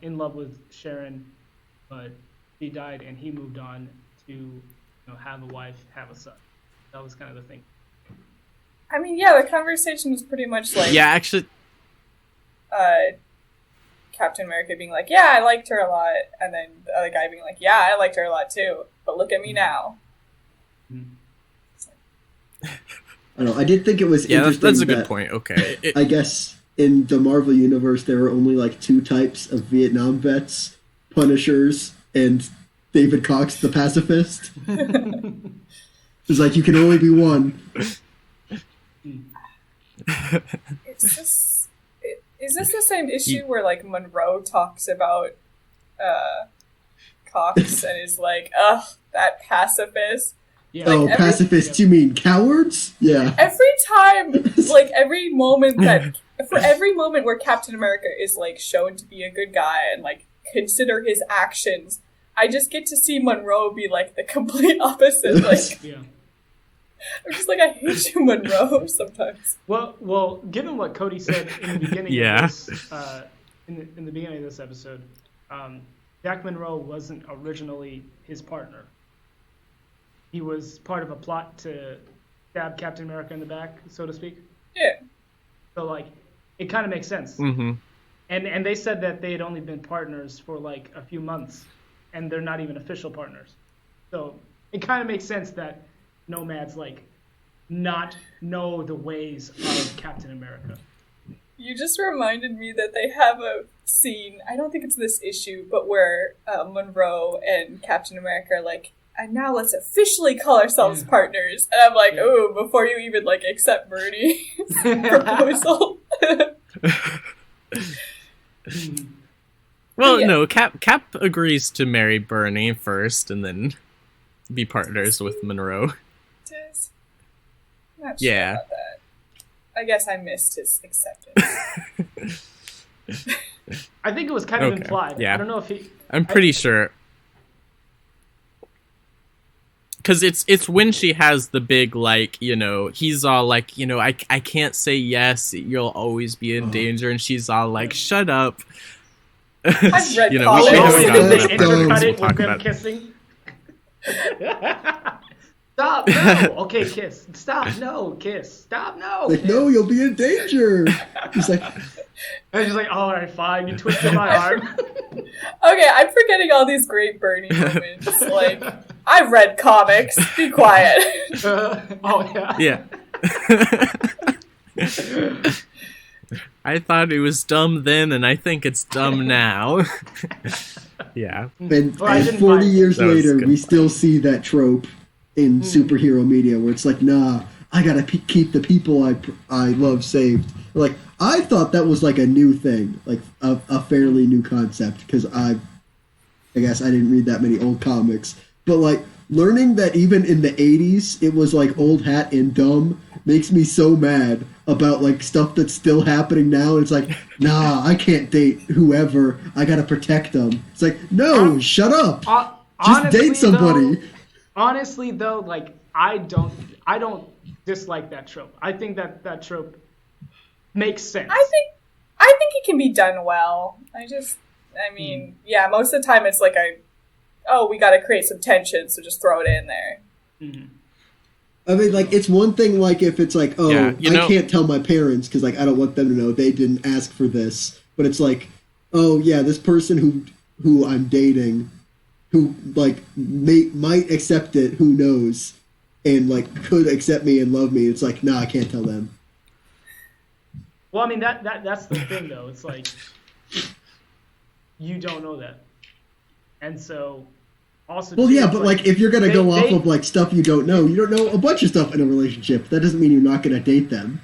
love with Sharon, but she died, and he moved on to have a wife, have a son. That was kind of the thing. I mean, yeah, the conversation was pretty much like... Yeah, actually... Captain America being like, yeah, I liked her a lot, and then the other guy being like, yeah, I liked her a lot too, but look at me now. I don't know. I did think it was interesting. That's a good point. Okay. I guess in the Marvel universe, there were only like two types of Vietnam vets: Punishers and David Cox, the pacifist. It's like you can only be one. Is this the same issue where like Monroe talks about Cox and is like, ugh, that pacifist? Yeah. Oh, like pacifists? You mean cowards? Yeah. Every time, like every moment where Captain America is like shown to be a good guy and like consider his actions, I just get to see Monroe be like the complete opposite. Like, I'm just like, I hate you, Monroe, sometimes. Well, given what Cody said in the beginning of this, in the beginning of this episode, Jack Monroe wasn't originally his partner. He was part of a plot to stab Captain America in the back, so to speak. Yeah. So, like, it kind of makes sense. Mm-hmm. And they said that they had only been partners for, like, a few months, and they're not even official partners. So it kind of makes sense that Nomad's, like, not know the ways of Captain America. You just reminded me that they have a scene, I don't think it's this issue, but where Monroe and Captain America are like, and now let's officially call ourselves partners. And I'm like, ooh, before you even like accept Bernie's proposal. Well, no, Cap agrees to marry Bernie first and then be partners with Monroe. Not sure about that. I guess I missed his acceptance. I think it was kind of implied. Yeah. I don't know if he... I'm pretty sure. Because it's when she has the big, like, he's all like, I can't say yes, you'll always be in danger, and she's all like, shut up. I've read we comics. They intercut it with them kissing. Stop, no! Okay, kiss. Stop, no, kiss. Stop, no! Like, no, you'll be in danger! He's like... And she's like, alright, fine, you twisted my arm. Okay, I'm forgetting all these great Bernie moments. Like, I've read comics. Be quiet. Oh, yeah. Yeah. I thought it was dumb then, and I think it's dumb now. Yeah. And, Well, I and didn't 40 buy it. years That was later, good. we still see that trope in superhero media where it's like, nah, I gotta keep the people I love saved. Like, I thought that was like a new thing, like a fairly new concept, because I guess I didn't read that many old comics. But like, learning that even in the 80s, it was like old hat and dumb makes me so mad about like stuff that's still happening now. It's like, nah, I can't date whoever. I gotta protect them. It's like, no, shut up. Just date somebody. Honestly, though, like I don't dislike that trope. I think that trope makes sense. I think it can be done well. I mean, yeah, most of the time it's like we got to create some tension, so just throw it in there. Mm-hmm. I mean, like, it's one thing, like, if it's like, oh, Yeah, I can't tell my parents because, like, I don't want them to know they didn't ask for this. But it's like, oh, yeah, this person who I'm dating, who, like, might accept it, who knows, and, like, could accept me and love me. It's like, nah, I can't tell them. Well, I mean, that's the thing, though. It's like, you don't know that. And so... Also, well, too, yeah, but like if you're gonna go off of like stuff you don't know a bunch of stuff in a relationship. That doesn't mean you're not gonna date them.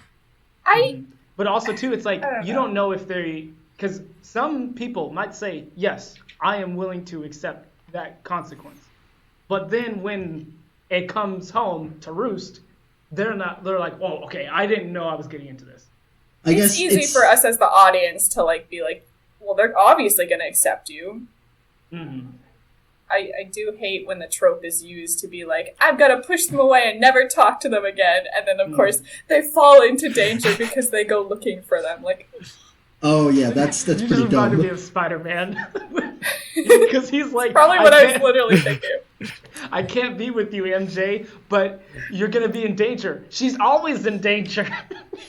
But also too, it's like you don't know if because some people might say, yes, I am willing to accept that consequence. But then when it comes home to roost, they're like, oh, okay, I didn't know I was getting into this. I guess it's easy for us as the audience to like be like, well, they're obviously gonna accept you. Mm-hmm. I do hate when the trope is used to be like, I've got to push them away and never talk to them again. And then, of course, they fall into danger because they go looking for them. Like, oh, yeah, that's you pretty just reminded dumb. me of Spider-Man. Because he's like... Probably what I was literally thinking. I can't be with you, MJ, but you're going to be in danger. She's always in danger.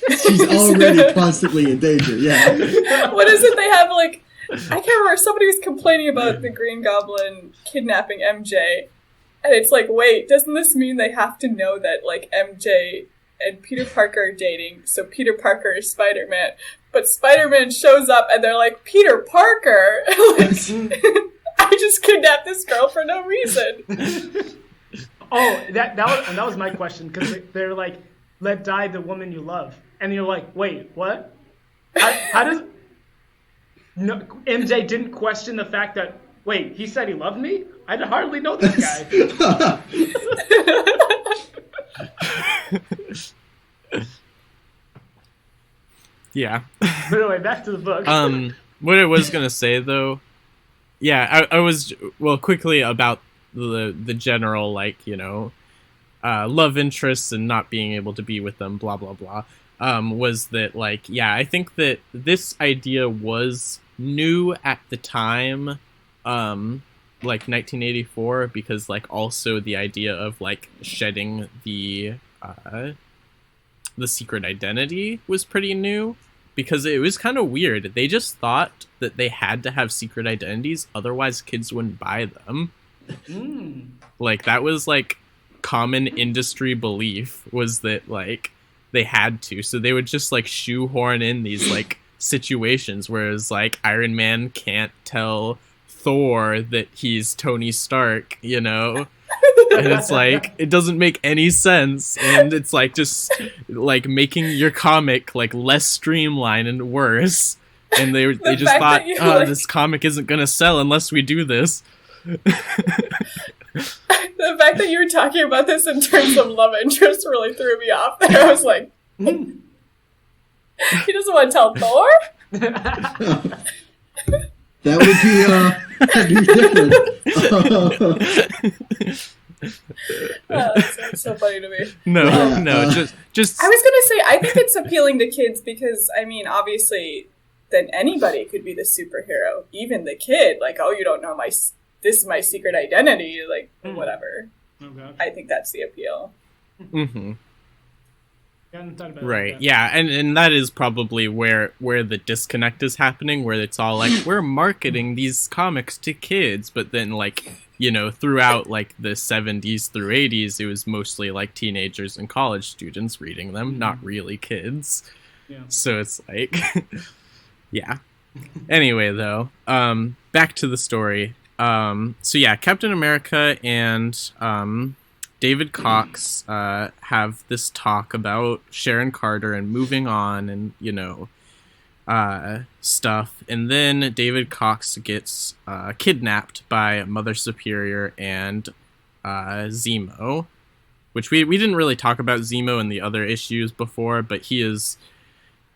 She's already constantly in danger, yeah. What is it they have, like... I can't remember. Somebody was complaining about the Green Goblin kidnapping MJ. And it's like, wait, doesn't this mean they have to know that, like, MJ and Peter Parker are dating, so Peter Parker is Spider-Man. But Spider-Man shows up and they're like, Peter Parker? Like, I just kidnapped this girl for no reason. Oh, that was my question, because they're like, let die the woman you love. And you're like, wait, what? How does... No, MJ didn't question the fact that, wait, he said he loved me? I hardly know this guy. Yeah. But anyway, back to the book. What I was gonna say though, yeah, I was quickly about the general, like, love interests and not being able to be with them, blah blah blah. Was that, like, yeah, I think that this idea was new at the time, like 1984, because like also the idea of like shedding the secret identity was pretty new, because it was kind of weird. They just thought that they had to have secret identities, otherwise kids wouldn't buy them. Like that was like common industry belief, was that like they had to, so they would just like shoehorn in these like situations, whereas like Iron Man can't tell Thor that he's Tony Stark, and it's like it doesn't make any sense, and it's like just like making your comic like less streamlined and worse, and they just thought, oh, this comic isn't gonna sell unless we do this. The fact that you were talking about this in terms of love interest really threw me off there. I was like, he doesn't want to tell Thor? That would be different. That's so funny to me. Just. I was gonna say, I think it's appealing to kids because, I mean, obviously, then anybody could be the superhero, even the kid. Like, oh, you don't know this is my secret identity, like, whatever. Okay. I think that's the appeal. Mm-hmm. Right, yeah, and that is probably where the disconnect is happening, where it's all like, we're marketing these comics to kids, but then like throughout like the 70s through 80s, it was mostly like teenagers and college students reading them, not really kids. Yeah. So it's like, yeah. Anyway, though, back to the story. So yeah, Captain America and David Cox have this talk about Sharon Carter and moving on and, stuff. And then David Cox gets kidnapped by Mother Superior and Zemo, which we didn't really talk about Zemo in the other issues before, but he is,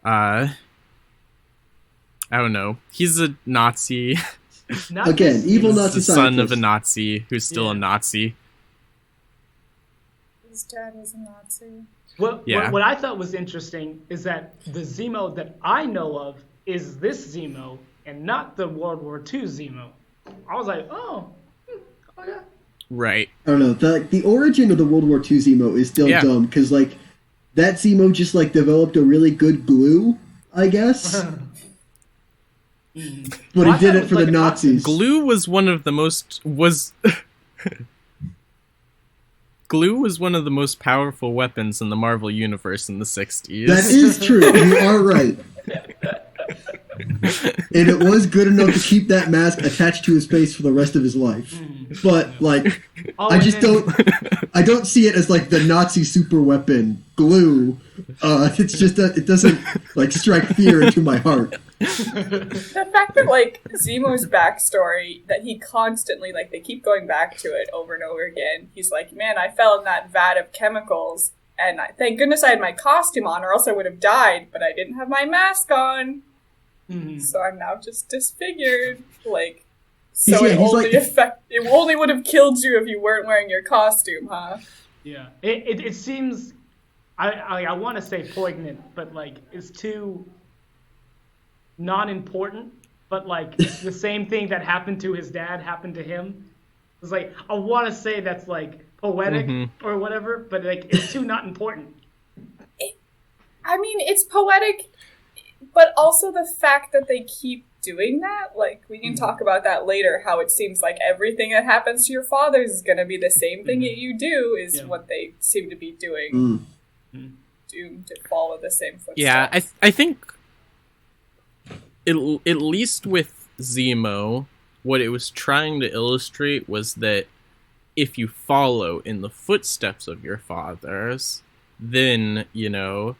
I don't know, he's a Nazi. Again, evil He's Nazi the son scientist. of a Nazi who's still a Nazi. His dad was a Nazi. What I thought was interesting is that the Zemo that I know of is this Zemo and not the World War II Zemo. I was like, oh yeah. Right. I don't know. The origin of the World War II Zemo is still dumb because like that Zemo just like developed a really good glue, I guess. But he did it for the Nazis. Glue was one of the most Glue was one of the most powerful weapons in the Marvel Universe in the 60s. That is true. You are right. And it was good enough to keep that mask attached to his face for the rest of his life. But like, I don't see it as like the Nazi super weapon, glue. It's just that it doesn't like strike fear into my heart. The fact that like Zemo's backstory, that he constantly like they keep going back to it over and over again. He's like, man, I fell in that vat of chemicals, and thank goodness I had my costume on, or else I would have died. But I didn't have my mask on, so I'm now just disfigured. Like, so it only would have killed you if you weren't wearing your costume, huh? Yeah, it seems I want to say poignant, but like it's too non-important, but like the same thing that happened to his dad happened to him. It's like I want to say that's like poetic or whatever, but like it's too not important. I mean, it's poetic, but also the fact that they keep doing that, like we can talk about that later, how it seems like everything that happens to your fathers is going to be the same thing that you do is what they seem to be doing. Doomed to follow the same footsteps. Yeah, I think at least with Zemo, what it was trying to illustrate was that if you follow in the footsteps of your fathers, then, you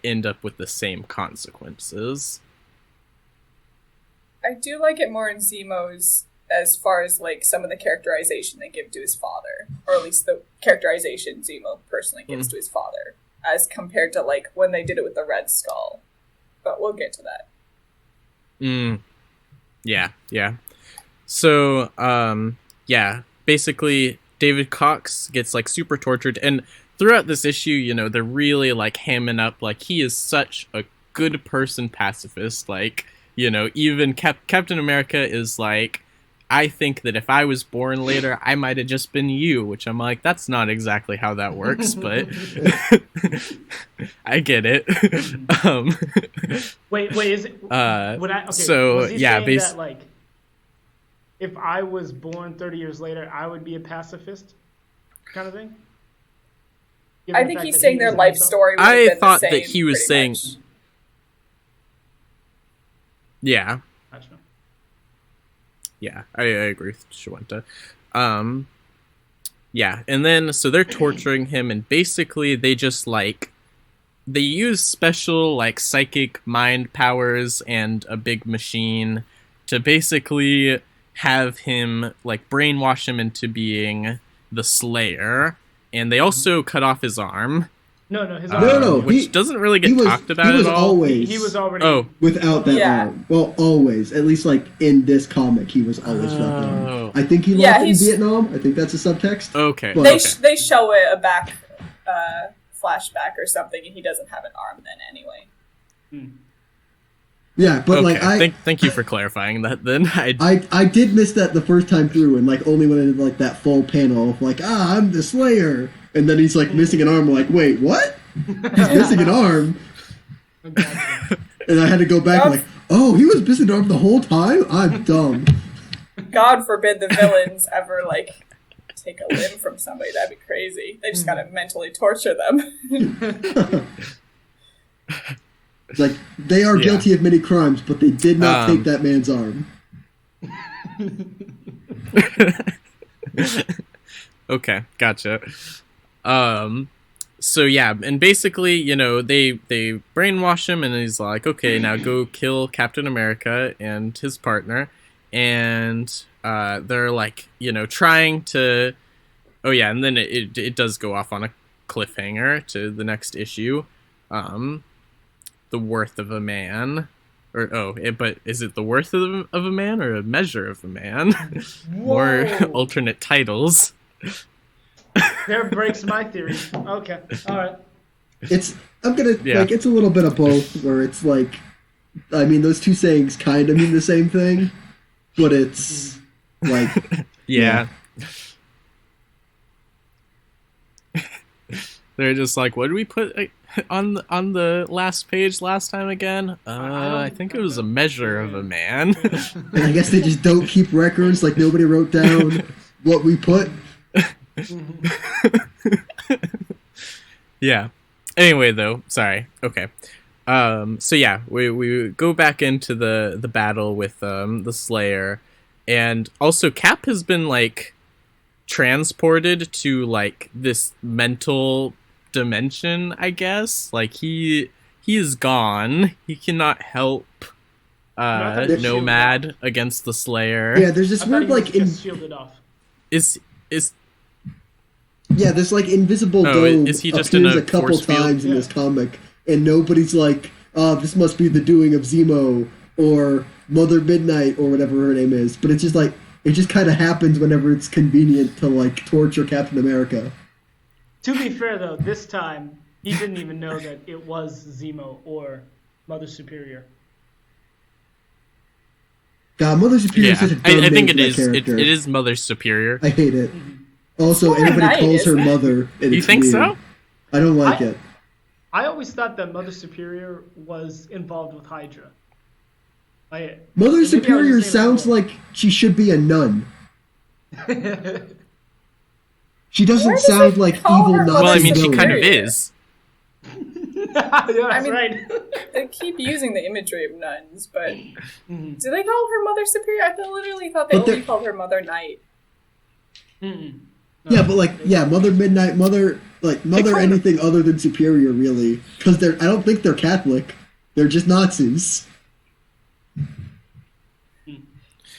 end up with the same consequences. I do like it more in Zemo's as far as like some of the characterization they give to his father, or at least the characterization Zemo personally gives to his father, as compared to like when they did it with the Red Skull. But we'll get to that. Yeah. So, basically David Cox gets like super tortured, and throughout this issue, they're really like hamming up like he is such a good person pacifist, like, even Captain America is like, I think that if I was born later, I might have just been you, which I'm like, that's not exactly how that works, but I get it. Wait, is it? So was he yeah, saying that like, if I was born 30 years later, I would be a pacifist, kind of thing. I think he's saying their life story. I thought that he was saying, yeah. Gotcha. Yeah, I agree with Shawenta. Yeah, and then, so they're torturing him, and basically they just, like, they use special, like, psychic mind powers and a big machine to basically have him, like, brainwash him into being the Slayer, and they also cut off his arm. No, his arm. Which doesn't really get talked about at all. He was already without that arm. Well, always. At least like in this comic, he was always without the arm. I think he lost in Vietnam. I think that's a subtext. Okay. But, they show a back flashback or something, and he doesn't have an arm then anyway. Yeah, but like thank you for clarifying that. Then I did miss that the first time through, and like only when I did like that full panel of like I'm the Slayer. And then he's like missing an arm. I'm like, wait, what? He's missing an arm. And I had to go back and like, oh, he was missing an arm the whole time? I'm dumb. God forbid the villains ever like take a limb from somebody. That'd be crazy. They just gotta mentally torture them. It's like they are guilty of many crimes, but they did not take that man's arm. Okay, gotcha. So yeah, and basically, you know, they brainwash him, and he's like, okay, now go kill Captain America and his partner, and they're like, you know, trying to. Oh yeah, and then it does go off on a cliffhanger to the next issue. The worth of a man, but is it the worth of a man or a measure of a man? More alternate titles. There breaks my theory. Okay, all right. It's it's a little bit of both, where it's like, I mean, those two sayings kind of mean the same thing, but it's like, yeah. They're just like, what did we put on the last page last time again? I think it was a measure of a man. And I guess they just don't keep records, like nobody wrote down what we put. Yeah. Anyway, though, sorry. Okay. So yeah, we go back into the battle with the Slayer, and also Cap has been like transported to like this mental dimension, I guess. Like he is gone. He cannot help Nomad against the Slayer. Yeah, there's this weird like shielded off. Is yeah, this like invisible dome is he just appears in a couple force field? times in this comic, and nobody's like, this must be the doing of Zemo or Mother Midnight or whatever her name is. But it's just like, it just kind of happens whenever it's convenient to like torture Captain America. To be fair, though, this time he didn't even know that it was Zemo or Mother Superior. God, Mother Superior is such a dumb I think name it for is. that character. It is Mother Superior. I hate it. Also, It's everybody nice, calls her isn't it? mother. And You it's think weird. so? I don't like it. I always thought that Mother Superior was involved with Hydra. Mother Superior sounds like she should be a nun. She doesn't Where does sound it like call evil her Nazi Well, I Mother mean, she villain. kind of Superior? is. Yeah, I mean, right. they keep using the imagery of nuns, but do they call her Mother Superior? I literally thought they But only called her Mother Knight. Yeah, but like, yeah, Mother Midnight, Mother anything other than Superior, really. Because I don't think they're Catholic. They're just Nazis.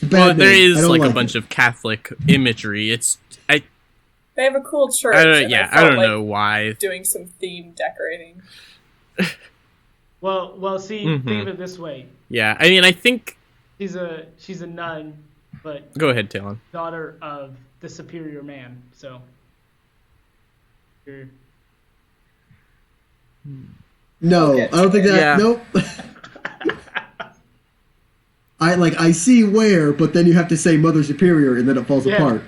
Well, there name. I is don't like a it. bunch of Catholic imagery. They have a cool church. I and don't felt like know why. doing some theme decorating. Well, see, think of it this way: Yeah, I mean, I think. she's a nun, but Go ahead, Talon. daughter of the superior man. So, No, Okay. I don't think that. Yeah. Nope. I see where, but then you have to say Mother Superior, and then it falls apart.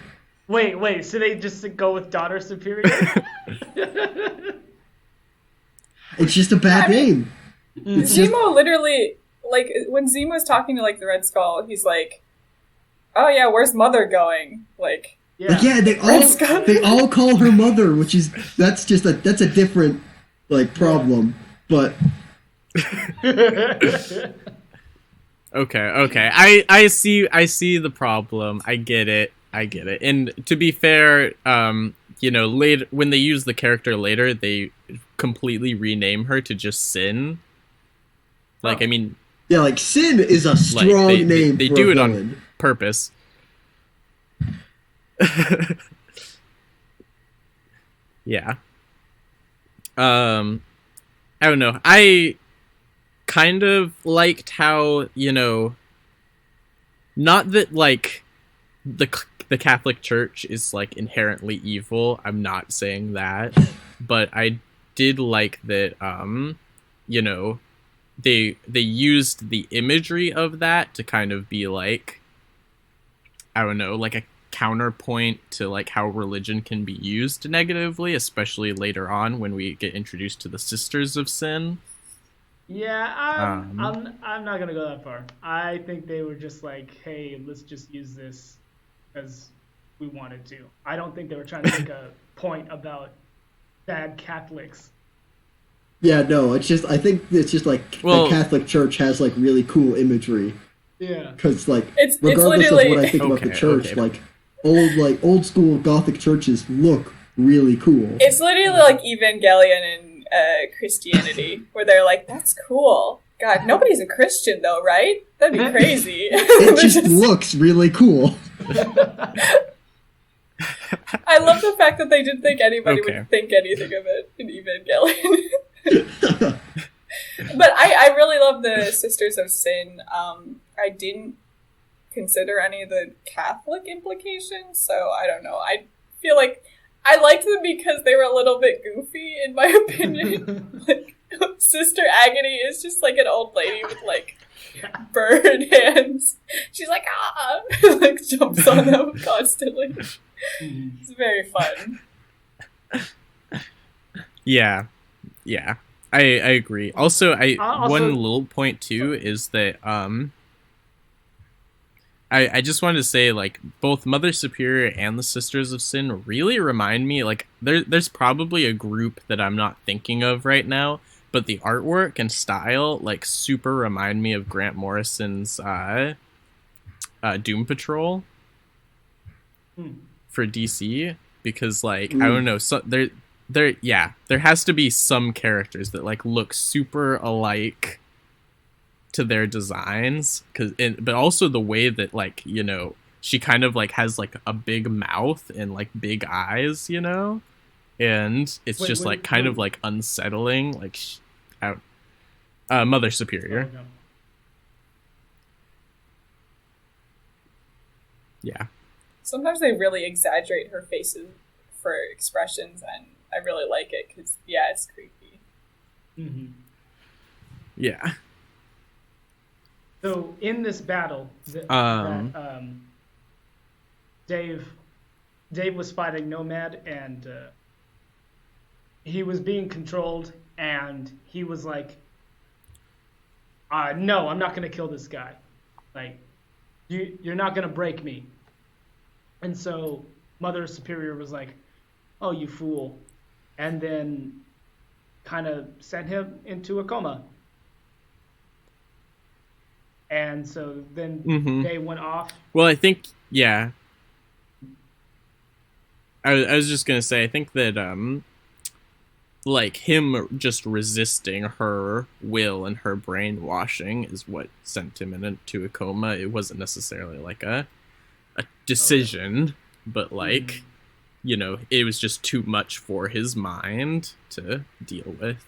Wait. So they just go with daughter superior? It's just a bad name. It's just, Zemo literally, like, when Zemo's talking to, like, the Red Skull, he's like, oh yeah, where's Mother going? Like, they all call her Mother, which is that's a different like problem, but. Okay. I see the problem. I get it. And to be fair, you know, later when they use the character later, they completely rename her to just Sin. Like, I mean, yeah, like Sin is a strong name. They for do a it villain. on purpose. Yeah. I don't know. I kind of liked how, you know, not that like the Catholic Church is like inherently evil. I'm not saying that, but I did like that you know, they used the imagery of that to kind of be like, I don't know, like a counterpoint to like how religion can be used negatively, especially later on when we get introduced to the Sisters of Sin. Yeah, Um, I'm not gonna go that far. I think they were just like, hey, let's just use this because we wanted to. I don't think they were trying to make a point about bad Catholics. Yeah, no, it's just I think it's just like the well, Catholic Church has like really cool imagery Yeah. because like It's regardless of what literally I think about the okay, church, okay. like old school Gothic churches look really cool. it's literally like Evangelion and Christianity, where they're like, "That's cool." God, nobody's a Christian though, right? That'd be crazy. It They're just just- looks really cool. I love the fact that they didn't think anybody Okay. would think anything of it in Evangelion. But I really love the Sisters of Sin. I didn't consider any of the Catholic implications, so I don't know. I feel like I liked them because they were a little bit goofy, in my opinion. Like, Sister Agony is just like an old lady with like bird hands. She's like, ah, like jumps on them constantly. It's very fun. Yeah, yeah, I agree. Also, one Also, little point too is that I just wanted to say like both Mother Superior and the Sisters of Sin really remind me like there's probably a group that I'm not thinking of right now, but the artwork and style like super remind me of Grant Morrison's Doom Patrol for DC because like I don't know, so there has to be some characters that like look super alike to their designs but also the way that like she kind of like has like a big mouth and like big eyes, and it's wait, just like wait, kind of wait. like unsettling like Mother Superior. Oh, no. Yeah. Sometimes they really exaggerate her faces for expressions, and I really like it because, yeah, it's creepy. Mhm. Yeah. So in this battle, Dave was fighting Nomad, and he was being controlled, and he was like, "No, I'm not gonna kill this guy. Like, you're not gonna break me." And so Mother Superior was like, "Oh, you fool," and then kind of sent him into a coma. And so then they went off. Well, I think yeah. I was just gonna say I think that like him just resisting her will and her brainwashing is what sent him into a coma. It wasn't necessarily like a decision, but like it was just too much for his mind to deal with.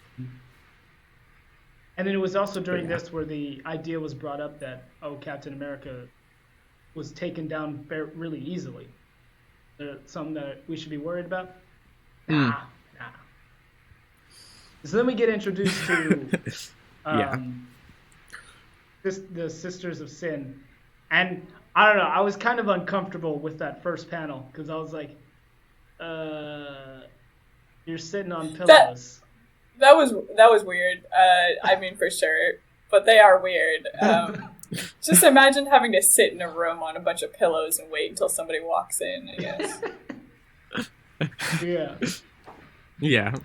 And then it was also during this where the idea was brought up that, Captain America was taken down really easily. There something that we should be worried about? Nah. So then we get introduced to the Sisters of Sin. And I don't know, I was kind of uncomfortable with that first panel because I was like, you're sitting on pillows. That was weird. I mean, for sure, but they are weird. Just imagine having to sit in a room on a bunch of pillows and wait until somebody walks in. I guess. Yeah. Yeah.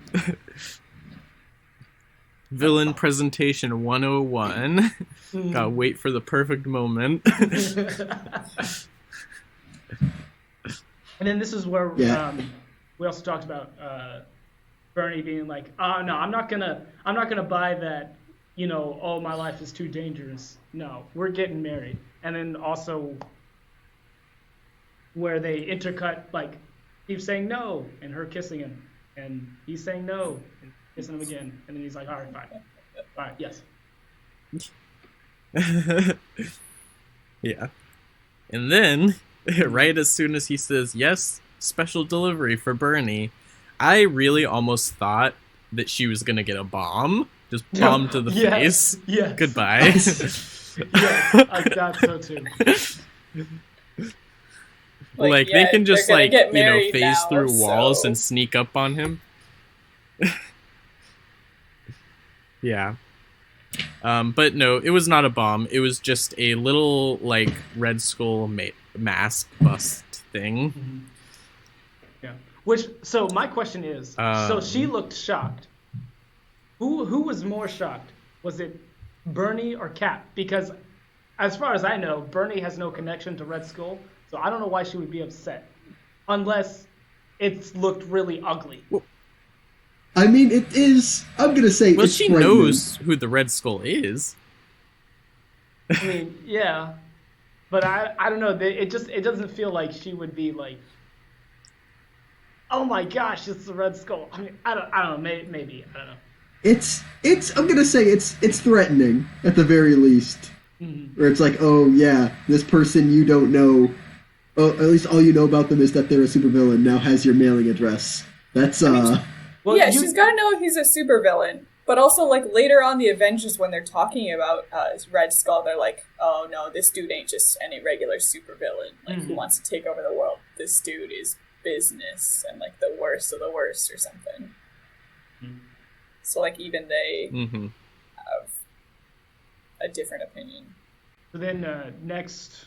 Villain presentation 101. Gotta wait for the perfect moment. And then this is where we also talked about Bernie being like, "Oh no, I'm not gonna buy that. My life is too dangerous. No, we're getting married." And then also where they intercut, like he's saying no and her kissing him, and he's saying no and kissing him again, and then he's like, "All right, fine, all right, yes." Yeah. And then, right as soon as he says yes, special delivery for Bernie, I really almost thought that she was gonna get a bomb. Just bomb to the face. Yes. Goodbye. Yes, I thought so too. Like they can just like phase now, through walls so. and sneak up on him. Yeah. But no, it was not a bomb. It was just a little like Red Skull mask bust thing. Mm-hmm. Yeah. So my question is, so she looked shocked. Who was more shocked? Was it Bernie or Cap? Because as far as I know, Bernie has no connection to Red Skull, so I don't know why she would be upset, unless it's looked really ugly. Well, I mean, it is. I'm gonna say. Well, it's she knows who the Red Skull is. I mean, yeah, but I don't know. It doesn't feel like she would be like, oh my gosh, it's the Red Skull. I mean, I don't know. Maybe I don't know. It's. I'm gonna say it's threatening at the very least. Mm-hmm. Where it's like, oh yeah, this person you don't know. Oh, at least all you know about them is that they're a supervillain. Now has your mailing address. That's Well, yeah, she's got to know he's a supervillain. But also, like, later on the Avengers, when they're talking about Red Skull, they're like, oh, no, this dude ain't just any regular supervillain. Like, who wants to take over the world? This dude is business and, like, the worst of the worst or something. Mm-hmm. So, like, even they have a different opinion. So then next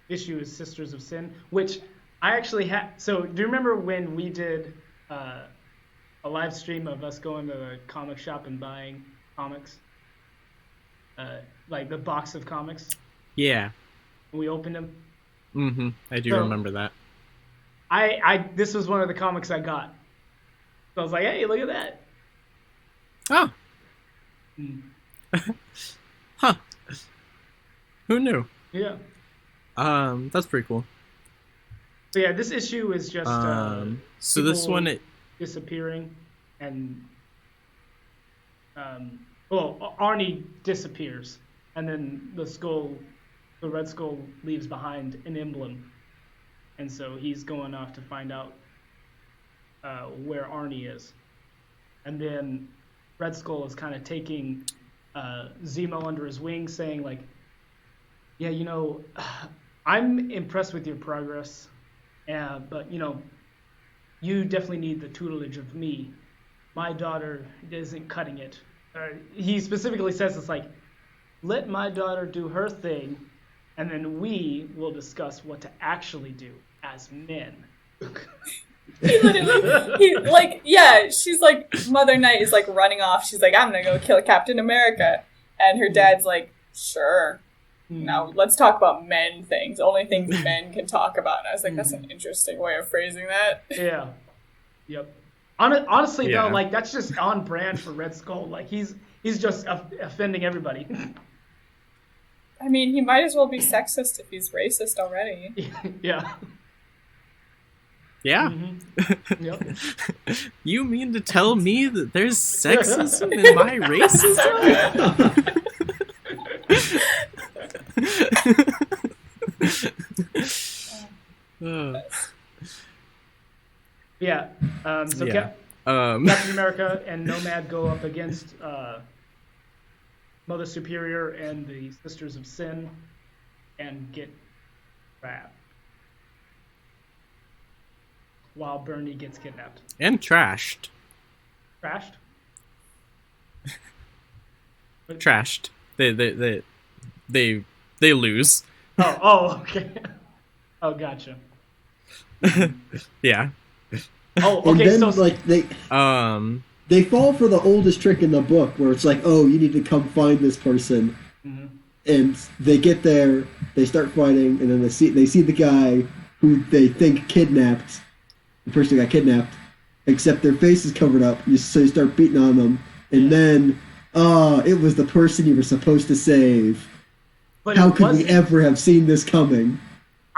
issue is Sisters of Sin, which I actually had... So, do you remember when we did... a live stream of us going to the comic shop and buying comics, like the box of comics. Yeah. And we opened them. Mm-hmm. I do remember that. This was one of the comics I got. So I was like, hey, look at that. Oh. Huh. Who knew? Yeah. That's pretty cool. So yeah, this issue is just. So this one. Disappearing and Arnie disappears and then the Red Skull leaves behind an emblem, and so he's going off to find out where Arnie is, and then Red Skull is kind of taking Zemo under his wing, saying like, yeah, you know, I'm impressed with your progress, but you know, you definitely need the tutelage of me. My daughter isn't cutting it. He specifically says it's like, let my daughter do her thing, and then we will discuss what to actually do as men. She's like, Mother Night is like running off. She's like, I'm gonna go kill Captain America. And her dad's like, sure. Now let's talk about men things. Only things men can talk about. And I was like, that's an interesting way of phrasing that. Yeah. Yep. Honestly, though, like that's just on brand for Red Skull. Like he's just offending everybody. I mean, he might as well be sexist if he's racist already. Yeah. Yeah. Mm-hmm. Yep. You mean to tell me that there's sexism in my racism? Yeah. Captain America and Nomad go up against Mother Superior and the Sisters of Sin and get trapped while Bernie gets kidnapped. And trashed. Trashed? Trashed. They lose. Oh, okay. Oh, gotcha. Yeah. Oh, okay. And then, so like they fall for the oldest trick in the book, where it's like, oh, you need to come find this person, and they get there, they start fighting, and then they see the guy who they think kidnapped the person who got kidnapped, except their face is covered up. So you start beating on them, and then it was the person you were supposed to save. But how could we ever have seen this coming?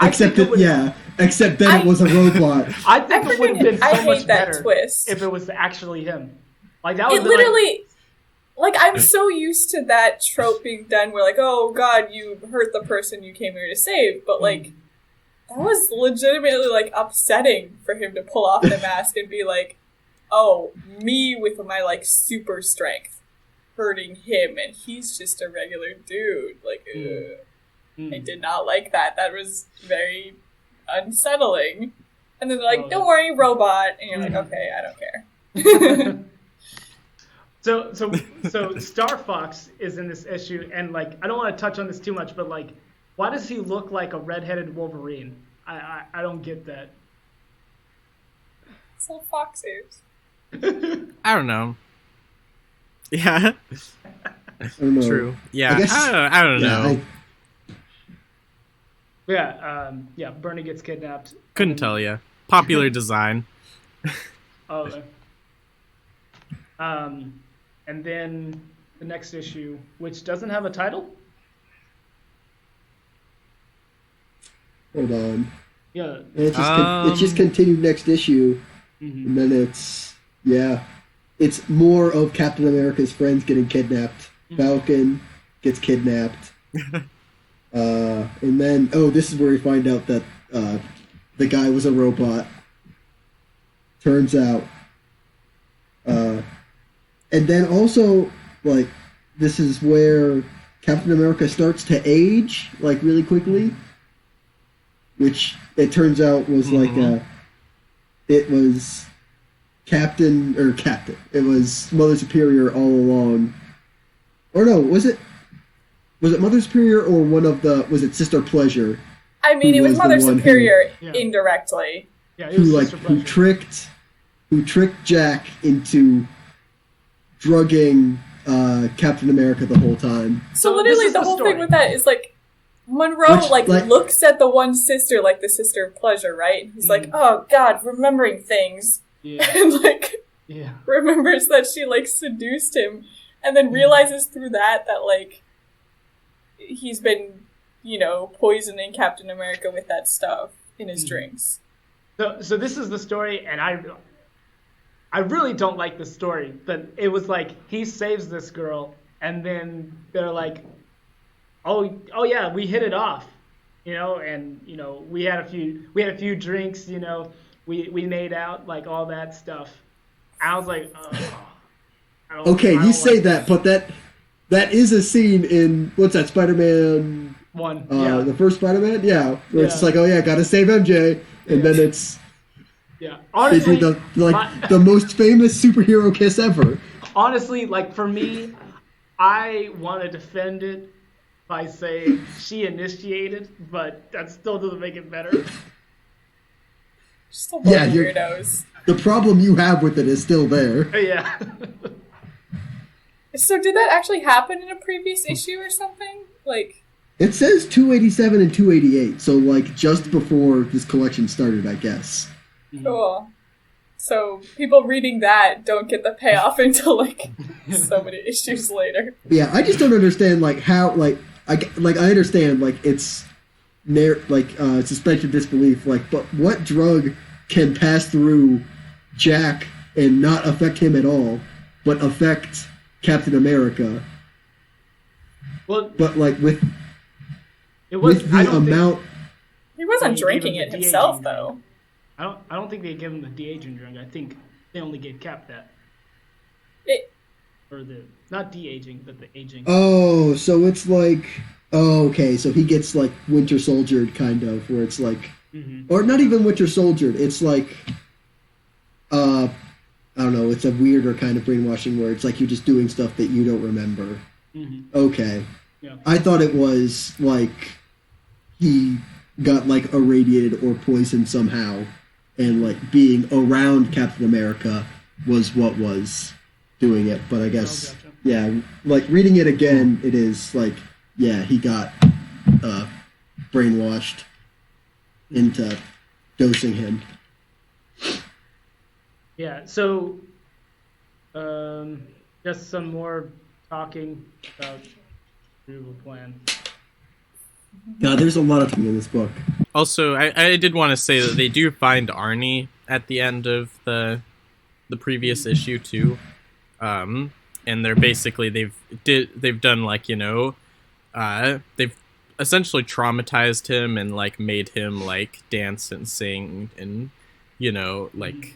Except then it was a robot. I think it would have been so much better twist. if it was actually him. Like that was literally. Like, I'm so used to that trope being done where, like, oh, God, you hurt the person you came here to save. But, like, that was legitimately, like, upsetting for him to pull off the mask and be like, oh, me with my, like, super strength hurting him, and he's just a regular dude. Like, I did not like that. That was very unsettling. And then they're like, don't worry, robot. And you're like, okay, I don't care. So Star Fox is in this issue, and like I don't want to touch on this too much, but like, why does he look like a redheaded Wolverine? I don't get that. So fox ears. I don't know. Yeah, I don't know. true. Yeah, I guess- I don't know. Yeah, Bernie gets kidnapped. Couldn't and then- tell you. Popular design. Oh. And then the next issue, which doesn't have a title. Hold on. Yeah. And it's just continued next issue, Mm-hmm. and then it's more of Captain America's friends getting kidnapped. Falcon gets kidnapped, and then this is where we find out that the guy was a robot. Turns out, and then also like this is where Captain America starts to age like really quickly, which it turns out was it was Captain. It was Mother Superior all along. Or no, was it Mother Superior or was it Sister Pleasure? I mean, Who it was was the Mother one Superior Yeah. indirectly. Yeah. It was Sister who Pleasure. tricked Jack into drugging Captain America the whole time. So So literally, this is the the whole story. thing with that is like Monroe Which, looks at the one sister like the sister of pleasure, right? And he's like, oh God, remembering things, Yeah. and like Yeah. remembers that she like seduced him, and then realizes through that like he's been, poisoning Captain America with that stuff in his drinks. So this is the story, and I really don't like the story, but it was like he saves this girl, and then they're like, oh yeah, we hit it off, and we had a few drinks, we made out, like all that stuff. I was like, Okay, I you don't say like that, but that is a scene in what's that Spider-Man? one. The first Spider-Man, where it's just Yeah. like, oh yeah, gotta save MJ, and then it's Yeah, they honestly, do the most famous superhero kiss ever. honestly, like for me, I want to defend it by saying she initiated, but that still doesn't make it better. Just a bunch of you're- weirdos. The problem you have with it is still there. Yeah. So did that actually happen in a previous issue or something? Like, It says 287 and 288, so like just before this collection started, I guess. cool. So people reading that don't get the payoff until like so many issues later. Yeah, I just don't understand like how I understand like it's suspension of disbelief, like, but what drug can pass through Jack and not affect him at all, but affect Captain America? Well, But like with it was. with the I don't amount, He wasn't They drinking gave him it the himself de-aging though. drink. I don't think they gave him the de-aging drink. I think they only gave Cap that, It, or the not de-aging, but the aging. so it's like, okay, so he gets like Winter Soldiered kind of, where it's like, or not even Winter Soldiered, it's like, I don't know, it's a weirder kind of brainwashing where it's like you're just doing stuff that you don't remember. Okay. Yeah. I thought it was like he got like irradiated or poisoned somehow, and like being around Captain America was what was doing it. But I guess, gotcha. yeah, like reading it again, it is like, yeah, he got brainwashed into dosing him. Yeah. So, just some more talking about removal plan. God, there's a lot of things in this book. Also, I did want to say that they do find Arnie at the end of the previous issue too, and they're basically they've done like they've essentially traumatized him and like made him like dance and sing and like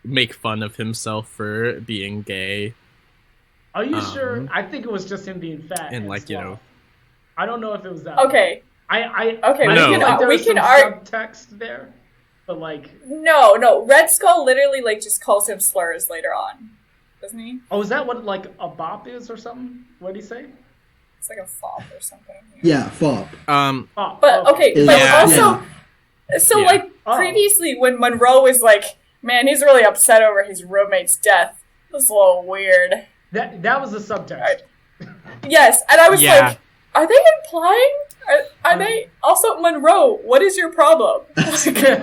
make fun of himself for being gay. Are you sure? I think it was just him being fat and and like sloth. I don't know if it was that. okay. I Okay, I No. feel like there we was can some subtext there, but like No, Red Skull literally like just calls him slurs later on. doesn't he? Oh, is that what like a bop is or something? What did he say? It's like a fop or something. Yeah, fop. Bop. But okay, Is- but Yeah. also, so Yeah. like Oh. previously when Monroe was like, man, he's really upset over his roommate's death. That's a little weird. That was the subtext. Yes, and I was Yeah. like, are they implying? Are they also Monroe? What is your problem? Okay.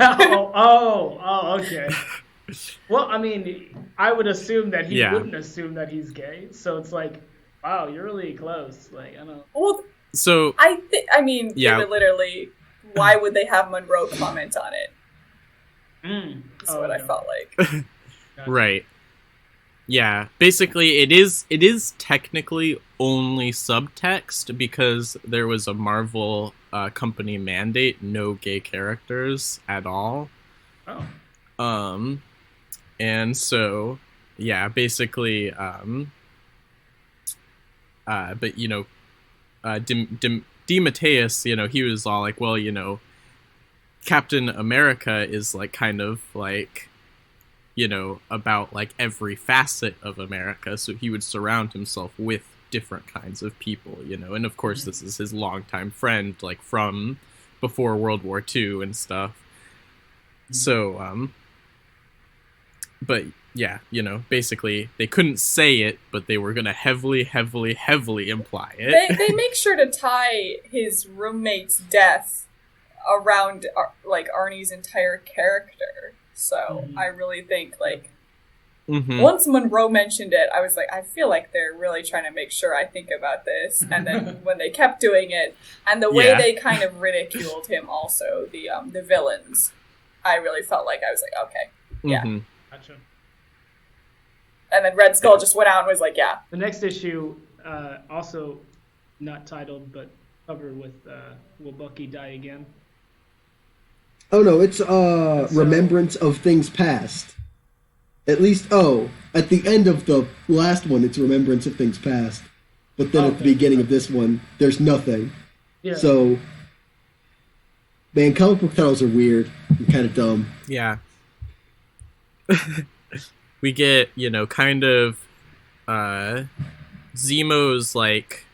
Well, I mean, I would assume that he Yeah. wouldn't assume that he's gay. So it's like, wow, you're really close. Like, I don't know. Well, So I mean, Yeah. they would literally. Why would they have Monroe comment on it? That's what I okay. felt like. Gotcha. right. Yeah, basically it is technically only subtext because there was a Marvel company mandate, no gay characters at all. Oh. And so yeah, basically but you know, Dematteis, you know, he was all like, well, you know, Captain America is like kind of like, you know, about like every facet of America, so he would surround himself with different kinds of people, you know, and of course this is his longtime friend, like from before World War II and stuff. So, but yeah, you know, basically they couldn't say it, but they were gonna heavily imply it. They make sure to tie his roommate's death around like Arnie's entire character. So I really think like Mhm. once Monroe mentioned it, I was like, I feel like they're really trying to make sure I think about this. And then when they kept doing it, and the way Yeah. they kind of ridiculed him, also the villains, I really felt like I was like, okay, yeah. Mhm. Gotcha. And then Red Skull just went out and was like, yeah. The next issue, also not titled, but covered with Will Bucky Die Again? Oh no, it's Remembrance of Things Past. At least, at the end of the last one, it's Remembrance of Things Past. But then at the Okay. beginning of this one, there's nothing. Yeah. So, man, comic book titles are weird and kind of dumb. Yeah. We get, you know, kind of Zemo's like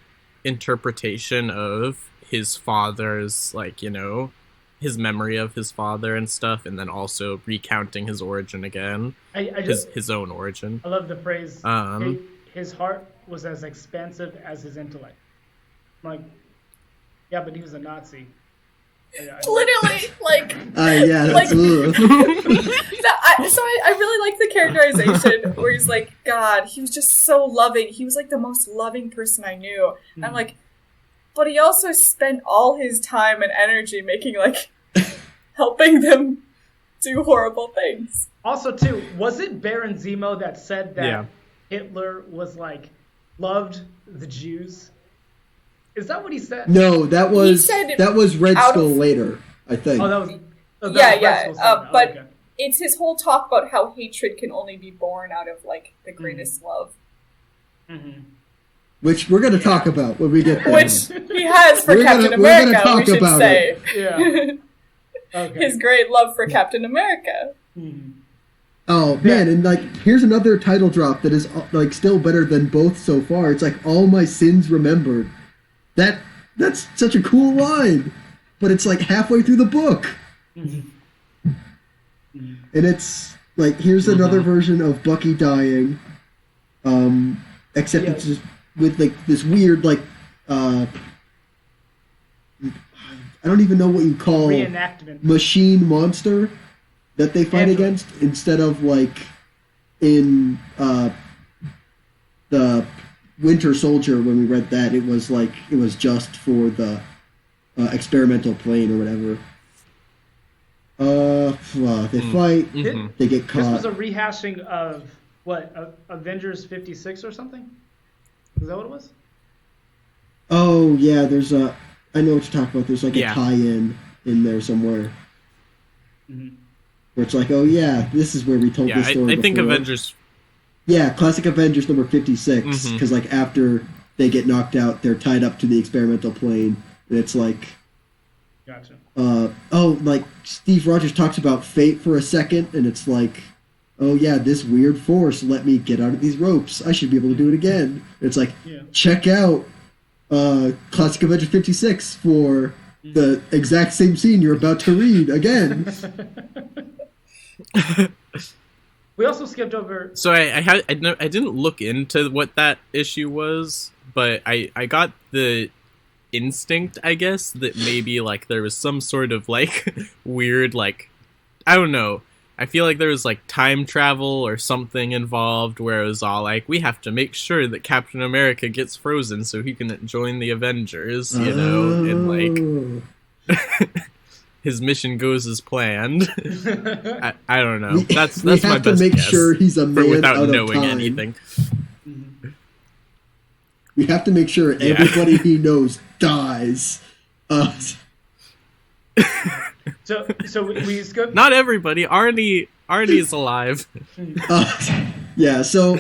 interpretation of his father's, like, you know, his memory of his father and stuff, and then also recounting his origin again, I just his own origin. I love the phrase. His heart was as expansive as his intellect. I'm like, yeah, but he was a Nazi. Literally, like... Yeah, that's... Like- So I really like the characterization where he's like, God, he was just so loving. He was like the most loving person I knew. And I'm like, but he also spent all his time and energy making like helping them do horrible things. Also, too, was it Baron Zemo that said that Yeah. Hitler was like loved the Jews? Is that what he said? No, that was said Red out Skull of- later, I think. Oh, that was. Oh, that Yeah, was yeah, Red Skull said that. but- Okay. It's his whole talk about how hatred can only be born out of like the greatest love, Which we're going to talk about when we get there. which he has for We're gonna- Captain we're gonna America. talk We should about say Yeah. Okay. his great love for Captain America. Oh man, and like here's another title drop that is like still better than both so far. It's like All My Sins Remembered. That's such a cool line, but it's like halfway through the book, and it's like here's another version of Bucky dying, except it's just with like this weird like I don't even know what you call Reenactment. machine monster that they fight Android. against instead of like in the Winter Soldier when we read that it was just for the experimental plane or whatever. They fight, they get This was caught. a rehashing of what Avengers 56 or something. Is that what it was? Oh yeah, there's a. I know what you're talking about. There's like Yeah. a tie-in in there somewhere. Where it's like, oh yeah, this is where we told Yeah, this story I think before. Avengers. Yeah, classic Avengers number 56. Because like after they get knocked out, they're tied up to the experimental plane, and it's like, Gotcha. like Steve Rogers talks about fate for a second, and it's like, oh yeah, this weird force let me get out of these ropes. I should be able to do it again. It's like, check out Classic Avenger 56 for the exact same scene you're about to read again. We also skipped over. So I didn't look into what that issue was, but I got the instinct, I guess, that maybe like there was some sort of like weird, like, I don't know. I feel like there was like time travel or something involved where it was all like, we have to make sure that Captain America gets frozen so he can join the Avengers, you know, and like his mission goes as planned. I don't know. That's we my have to best make guess sure he's a man without out of knowing time. anything. We have to make sure everybody he knows dies. So we skipped. Not everybody. Arnie is alive. Yeah, so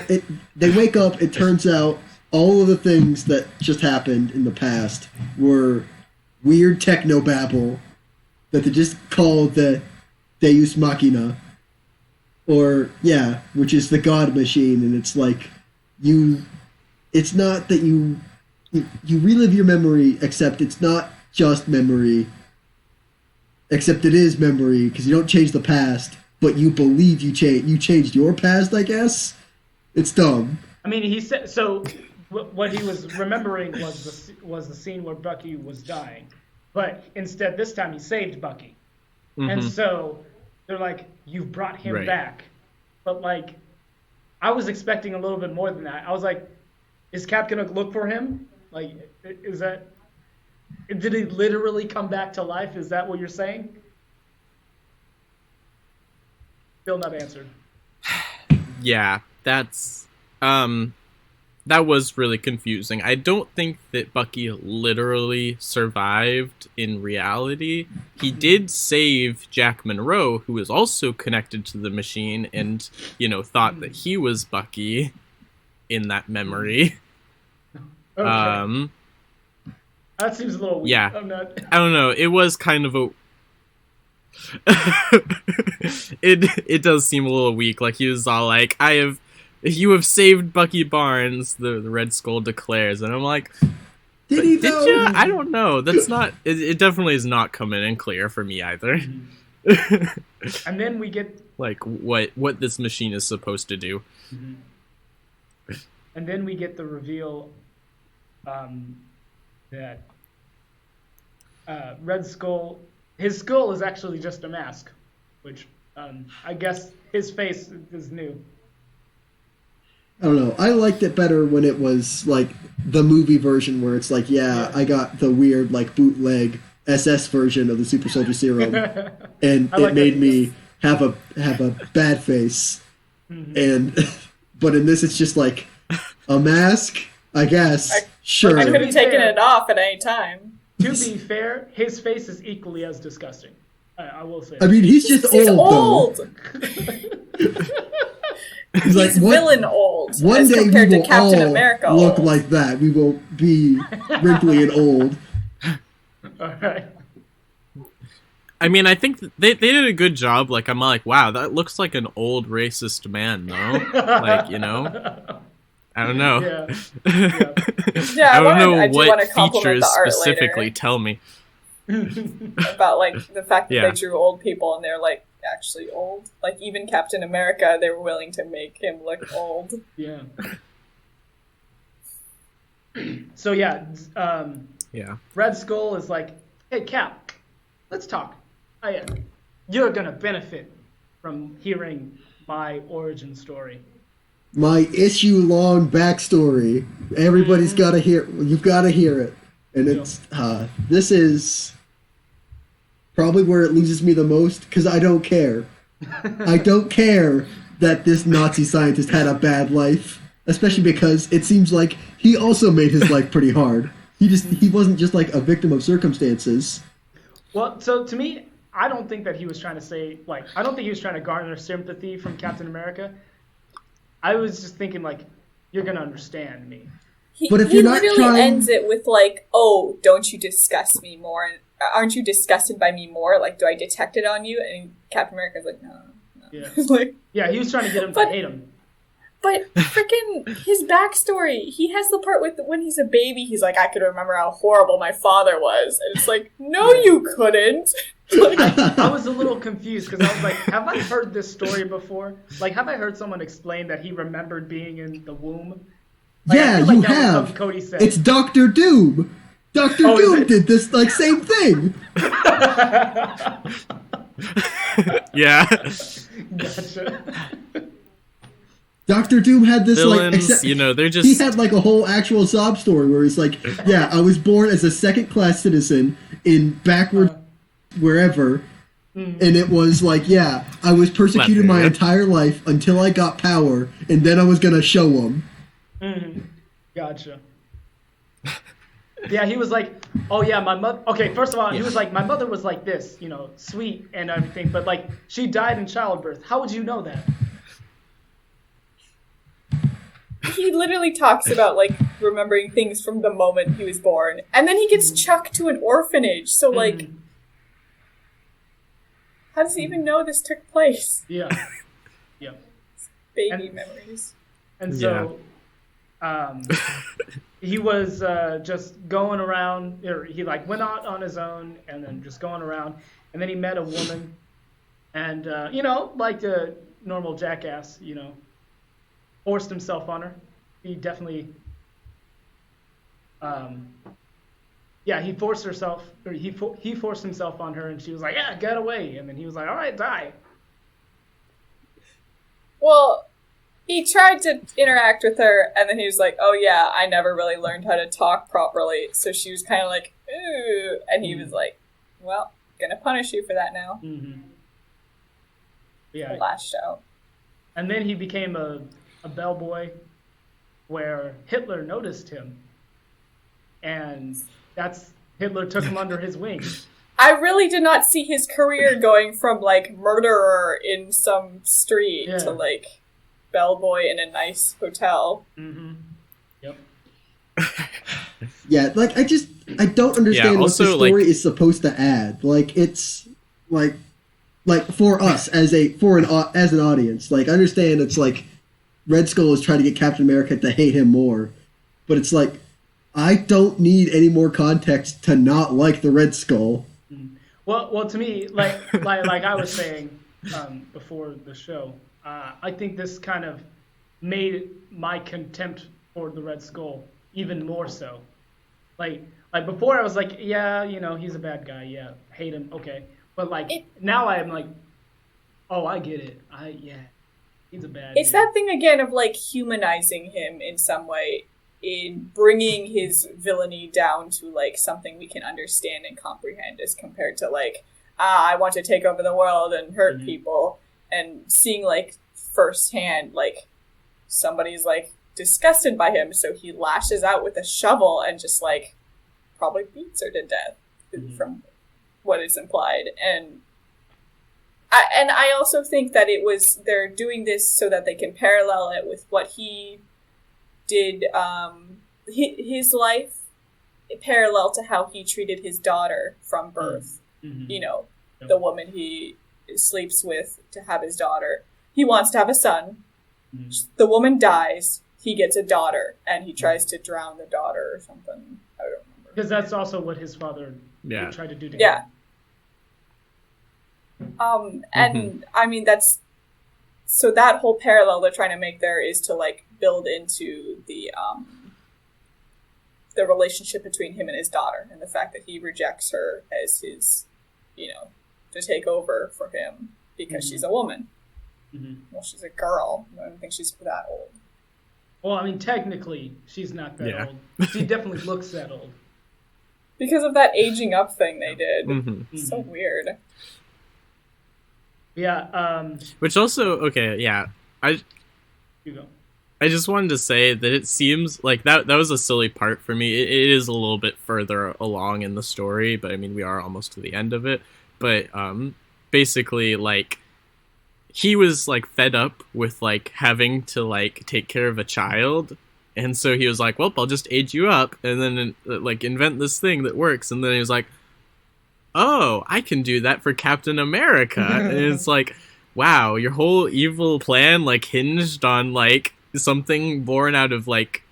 they wake up. It turns out all of the things that just happened in the past were weird technobabble that they just call the Deus Machina, or which is the God Machine, and it's like it's not that you relive your memory, except it's not just memory, except it is memory because you don't change the past, but you believe you changed your past. I guess it's dumb. I mean, he said so. What he was remembering was the scene where Bucky was dying, but instead this time he saved Bucky, and so they're like, "You've brought him back," but like, I was expecting a little bit more than that. I was like, "Is Cap gonna look for him? Like, is that? Did he literally come back to life? Is that what you're saying?" Still not answered. Yeah, that was really confusing. I don't think that Bucky literally survived in reality. He did save Jack Monroe, who was also connected to the machine and, you know, thought that he was Bucky in that memory. Okay. That seems a little weak. Yeah. I don't know. It was kind of a it does seem a little weak. Like he was all like, you have saved Bucky Barnes, the Red Skull declares, and I'm like, did he? Did you? I don't know. That's not. It definitely is not coming in clear for me either. And then we get like what this machine is supposed to do. And then we get the reveal that Red Skull, his skull is actually just a mask, which I guess his face is new. I don't know. I liked it better when it was like the movie version where it's like, I got the weird like bootleg SS version of the Super Soldier Serum, and it made me have a bad face. And but in this, it's just like a mask, I guess. Sure. I could have taken it off at any time. To be fair, his face is equally as disgusting. I will say. I mean, he's just old. He's like, villain old. One day compared we will to Captain all America look old. like that. We will be wrinkly and old. All right. I mean, I think they did a good job. Like, I'm like, wow, that looks like an old racist man, though. Like, you know, I don't know. Yeah. I don't know I what features specifically tell me about like the fact that they drew old people and they're like actually old. Like even Captain America, they were willing to make him look old. Yeah. So yeah. Red Skull is like, hey Cap, let's talk. You're gonna benefit from hearing my origin story. My issue-long backstory. Everybody's got to hear. You've got to hear it, and it's this is probably where it loses me the most because I don't care. I don't care that this Nazi scientist had a bad life, especially because it seems like he also made his life pretty hard. He wasn't just like a victim of circumstances. Well, so to me, I don't think that he was trying to say I don't think he was trying to garner sympathy from Captain America. I was just thinking you're gonna understand me. But if he you're not literally trying... ends it with oh, don't you disgust me more? And aren't you disgusted by me more? Like, do I detect it on you? And Captain America's like, no. Yeah. Like, Yeah, he was trying to get him to But- hate him. but freaking his backstory, he has the part with when he's a baby, he's like, I could remember how horrible my father was. And it's like, no, you couldn't. Like, I was a little confused because I was like, have I heard this story before? Like, have I heard someone explain that he remembered being in the womb? Like, I Yeah, feel like you that was have. something Cody said. It's Doctor Doom. Doctor Oh, is Doom it? did this like same thing. Yeah. Gotcha. Doctor Doom had this Villains, like except you know, they're he just had like a whole actual sob story where he's like, yeah, I was born as a second class citizen in backward wherever. And it was like, yeah, I was persecuted my Latveria. entire life until I got power, and then I was gonna show them. Gotcha. Yeah, he was like, oh yeah, my mother. Okay, first of all, he was like, my mother was like this, you know, sweet and everything, but like she died in childbirth. How would you know that? he literally talks about like remembering things from the moment he was born, and then he gets chucked to an orphanage. So like, how does he even know this took place? Yeah. Yeah. Baby And- memories. And so, he was just going around, or he like went out on his own and then just going around, and then he met a woman, and you know, like a normal jackass, you know, forced himself on her. He definitely, he forced herself, or he forced himself on her, and she was like, yeah, get away, and then he was like, all right, die. Well, he tried to interact with her, and then he was like, oh yeah, I never really learned how to talk properly. So she was kind of like, ooh. And he was like, well, gonna punish you for that now. Yeah. Lashed out. And then he became a bellboy where Hitler noticed him. And Hitler took him under his wing. I really did not see his career going from, like, murderer in some street to, like, bellboy in a nice hotel. Yep. Yeah, like I don't understand what also, the story like- is supposed to add. Like it's like for us as an audience. Like I understand it's like Red Skull is trying to get Captain America to hate him more, but it's like I don't need any more context to not like the Red Skull. Well, to me, like I was saying before the show, I think this kind of made my contempt for the Red Skull even more so. Like before, I was like, yeah, you know, he's a bad guy, yeah, hate him, okay. But now I'm like, oh, I get it. He's a bad. It's guy. that thing again of, like, humanizing him in some way, in bringing his villainy down to, like, something we can understand and comprehend as compared to, like, I want to take over the world and hurt people, and seeing, like, firsthand, like, somebody's, like, disgusted by him, so he lashes out with a shovel and just, like, probably beats her to death from what is implied. And I also think that they're doing this so that they can parallel it with what he did, his life, parallel to how he treated his daughter from birth. You know, the woman he sleeps with to have his daughter. He wants to have a son. The woman dies. He gets a daughter, and he tries to drown the daughter or something. I don't remember. Because that's also what his father tried to do to him. Yeah. And I mean, so that whole parallel they're trying to make there is to, like, build into the relationship between him and his daughter, and the fact that he rejects her as his, you know, to take over for him because she's a woman. Well, she's a girl. I don't think she's that old. Well, I mean, technically, she's not that old. She definitely looks that old. Because of that aging up thing they did. So weird. Yeah. Which also, you go. I just wanted to say that it seems like that was a silly part for me. It is a little bit further along in the story, but I mean, we are almost to the end of it. But basically, like, he was, like, fed up with, like, having to, like, take care of a child. And so he was like, well, I'll just age you up and then, like, invent this thing that works. And then he was like, oh, I can do that for Captain America. And it's like, wow, your whole evil plan like hinged on like something born out of like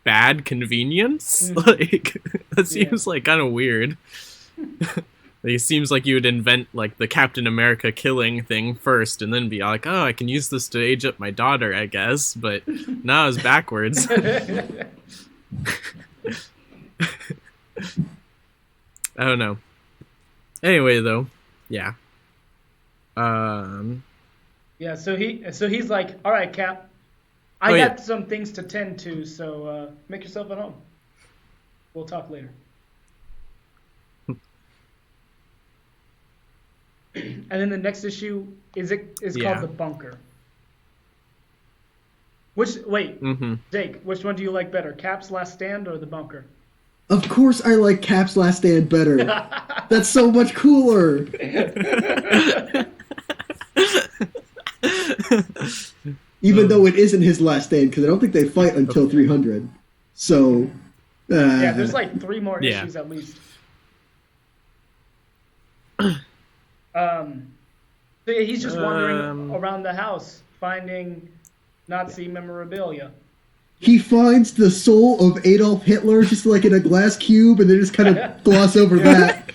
bad convenience. Like that seems like kind of weird. It seems like you would invent like the Captain America killing thing first, and then be like, "Oh, I can use this to age up my daughter, I guess." But now it's backwards. I don't know. Anyway, though, yeah. Yeah, so he's like, all right, Cap, I got some things to tend to, so make yourself at home. We'll talk later. And then the next issue is called The Bunker. Jake, which one do you like better, Cap's Last Stand or The Bunker? Of course I like Cap's Last Stand better. That's so much cooler. Even though it isn't his last stand, because I don't think they fight until 300. So... yeah, there's like 3 more issues at least. So he's just wandering around the house, finding Nazi memorabilia. He finds the soul of Adolf Hitler just like in a glass cube, and they just kind of gloss over that.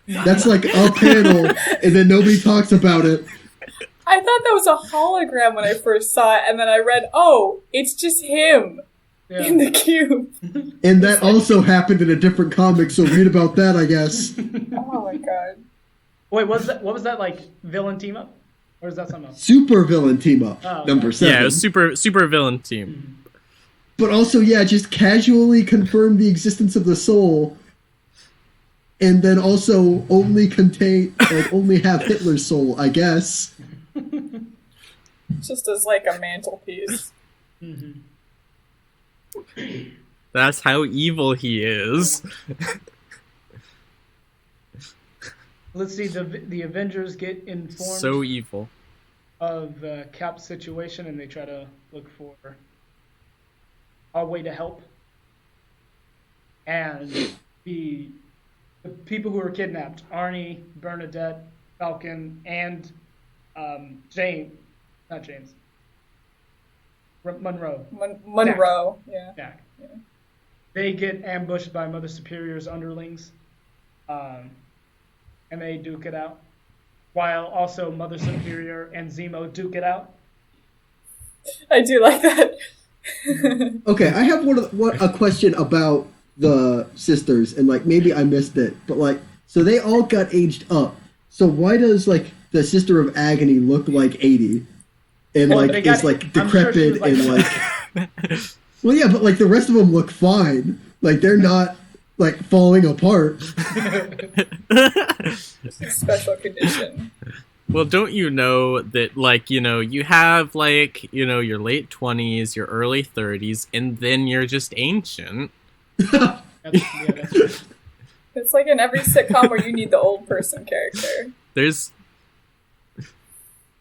That's like a panel, and then nobody talks about it. I thought that was a hologram when I first saw it, and then I read, oh, it's just him in the cube. And that also happened in a different comic, so read about that, I guess. Oh my god. Wait, what was that like, villain team up? Or is that something else? Super villain team up, number 7. Yeah, it was super villain team. But also, just casually confirm the existence of the soul, and then also only have Hitler's soul, I guess. Just as like a mantelpiece. That's how evil he is. Let's see, the Avengers get informed so evil of Cap's situation, and they try to look for a way to help. And the people who were kidnapped, Arnie, Bernadette, Falcon, and Monroe. Monroe, Jack. They get ambushed by Mother Superior's underlings, and they duke it out, while also Mother Superior and Zemo duke it out. I do like that. Okay, I have a question about the sisters, and like maybe I missed it, but like, so they all got aged up. So why does like the Sister of Agony look like 80, and is like decrepit sure and like? Well, yeah, but like the rest of them look fine. Like they're not like falling apart. Special condition. Well, don't you know that, like, you have, like, your late 20s, your early 30s, and then you're just ancient. That's right. It's like in every sitcom where you need the old person character. There's...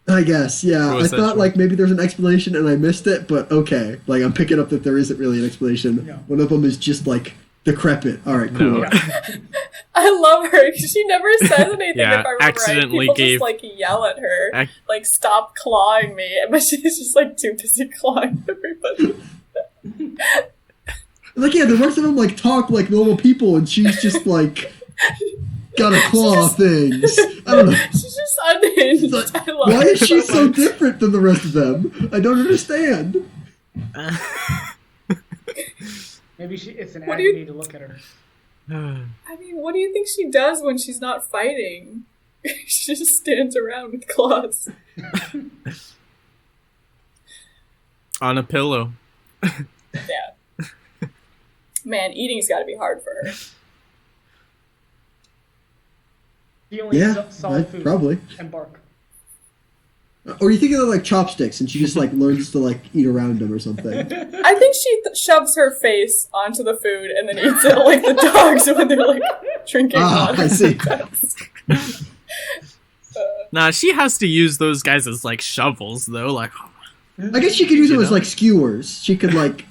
I guess, yeah. I thought, like, maybe there's an explanation and I missed it, but okay. Like, I'm picking up that there isn't really an explanation. No. One of them is just, like, decrepit. All right, cool. No. I love her because she never says anything. If I remember accidentally right, people just like yell at her, like "Stop clawing me!" But she's just like too busy clawing everybody. Like, yeah, the rest of them like talk like normal people, and she's just like gotta claw things. I don't know. She's just unhinged. Like, I love why her is she so different than the rest of them? I don't understand. Maybe it's an agony to look at her. I mean, what do you think she does when she's not fighting? She just stands around with claws. On a pillow. Yeah. Man, eating's got to be hard for her. She only solid food probably. And bark. Or you think of like chopsticks, and she just like learns to like eat around them or something. I think she shoves her face onto the food and then eats it like the dogs when they're like drinking water. I see. Nah, she has to use those guys as like shovels though. Like, I guess she could use them as like skewers. She could like,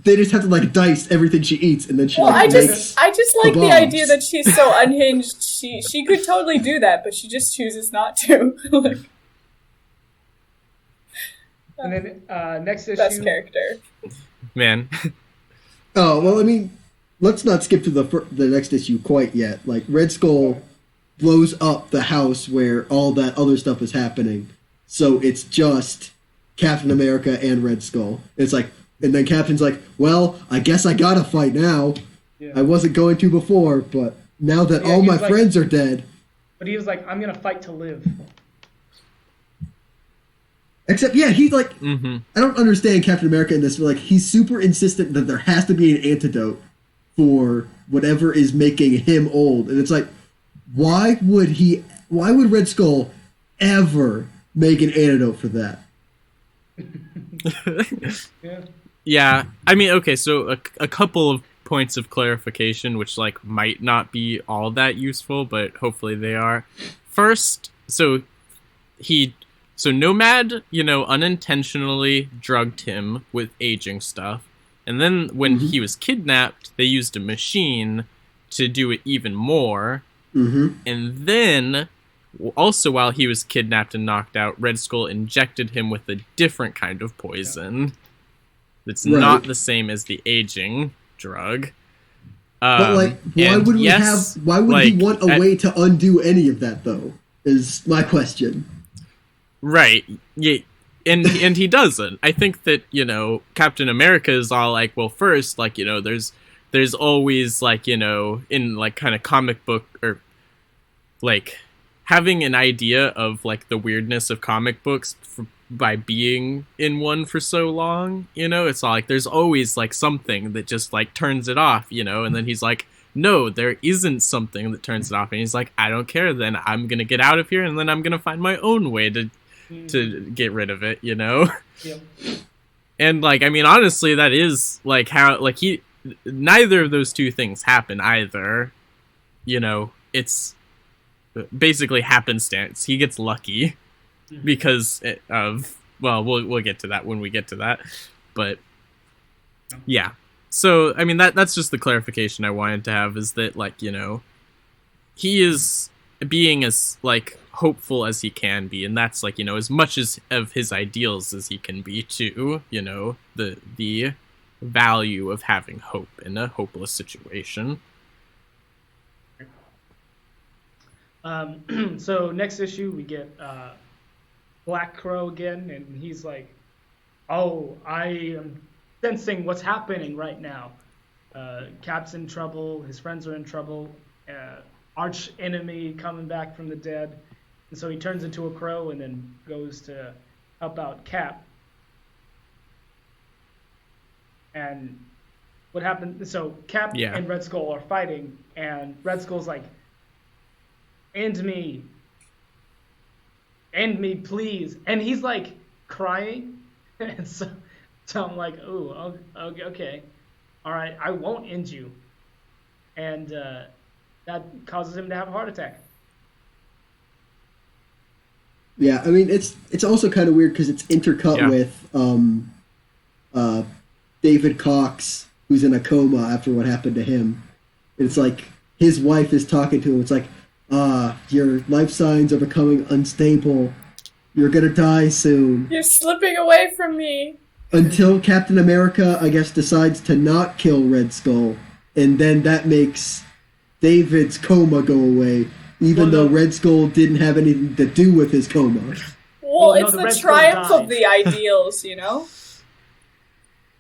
they just have to like dice everything she eats, and then she. Well, like, I just like the kebabs. idea that she's so unhinged. She could totally do that, but she just chooses not to. Like, And then next issue. Best character. Man. Oh well, I mean, let's not skip to the next issue quite yet. Like Red Skull blows up the house where all that other stuff is happening, so it's just Captain America and Red Skull. It's like, and then Captain's like, "Well, I guess I gotta fight now. Yeah. I wasn't going to before, but now that Yeah, all he my was like- friends are dead." But he was like, I'm gonna fight to live. Except, yeah, he's like, Mm-hmm. I don't understand Captain America in this, but like, he's super insistent that there has to be an antidote for whatever is making him old. And it's like, why would Red Skull ever make an antidote for that? Yeah. Yeah, I mean, okay, so a couple of points of clarification, which like might not be all that useful, but hopefully they are. First, so Nomad, unintentionally drugged him with aging stuff, and then when he was kidnapped, they used a machine to do it even more, and then also while he was kidnapped and knocked out, Red Skull injected him with a different kind of poison. That's not the same as the aging drug. But like, why would he want a way to undo any of that though? Is my question. Right. Yeah. And he doesn't. I think that, Captain America is all like, well, first, like, there's always like, in like kind of comic book or like having an idea of like the weirdness of comic books by being in one for so long, it's all like there's always like something that just like turns it off, and then he's like, no, there isn't something that turns it off, and he's like, I don't care, then I'm gonna get out of here, and then I'm gonna find my own way to get rid of it, Yep. And like, I mean, honestly, that is like how like neither of those two things happen either, it's basically happenstance. He gets lucky because of, well, we'll get to that when we get to that, but yeah. So I mean, that's just the clarification I wanted to have, is that like, he is being as like hopeful as he can be, and that's like, as much as of his ideals as he can be too, the value of having hope in a hopeless situation. So next issue we get Black Crow again, and he's like, oh, I am sensing what's happening right now. Cap's in trouble, his friends are in trouble, arch enemy coming back from the dead, and so he turns into a crow and then goes to help out Cap. And what happened, so Cap and Red Skull are fighting, and Red Skull's like, end me, please. And he's like crying. And so I'm like, oh, okay. All right, I won't end you. And that causes him to have a heart attack. Yeah, I mean, it's also kind of weird because it's intercut with David Cox, who's in a coma after what happened to him. And it's like his wife is talking to him. It's like, your life signs are becoming unstable. You're gonna die soon. You're slipping away from me. Until Captain America, I guess, decides to not kill Red Skull, and then that makes David's coma go away, even though Red Skull didn't have anything to do with his coma. Well, it's the triumph of the ideals,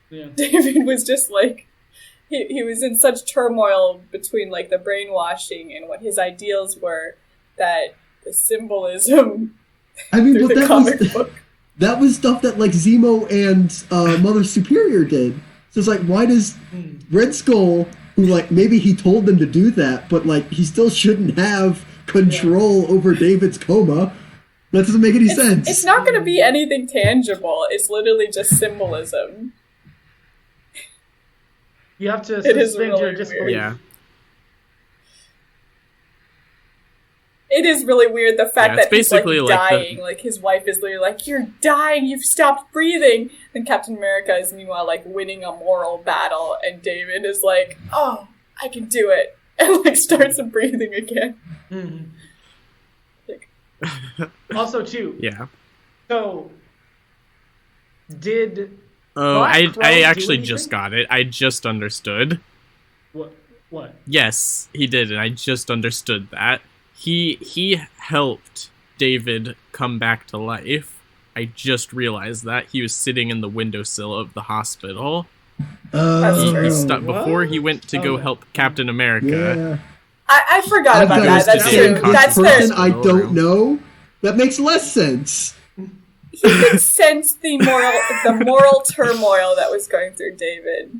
Yeah. David was just like, he was in such turmoil between like the brainwashing and what his ideals were, that the symbolism. I mean, but that was stuff that like Zemo and Mother Superior did. So it's like, why does Red Skull, who like maybe he told them to do that, but like he still shouldn't have control over David's coma? That doesn't make any sense. It's not going to be anything tangible. It's literally just symbolism. You have to suspend your disbelief. Yeah. It is really weird, the fact that he's like dying. Like his wife is literally like, you're dying, you've stopped breathing. And Captain America is meanwhile like winning a moral battle, and David is like, oh, I can do it. And like starts breathing again. Mm-hmm. Also too. Yeah. So Did Oh, Black Crow I do actually just anything? got it. I just understood. What? What? Yes, he did, and I just understood that. He helped David come back to life. I just realized that. He was sitting in the windowsill of the hospital. That's He true. stopped Oh, before he went to go Okay. help Captain America. yeah. I forgot I've about got He was that. the That's David true. Cox That's of the fair. person I hospital don't room. know. That makes less sense. He could sense the moral turmoil that was going through David.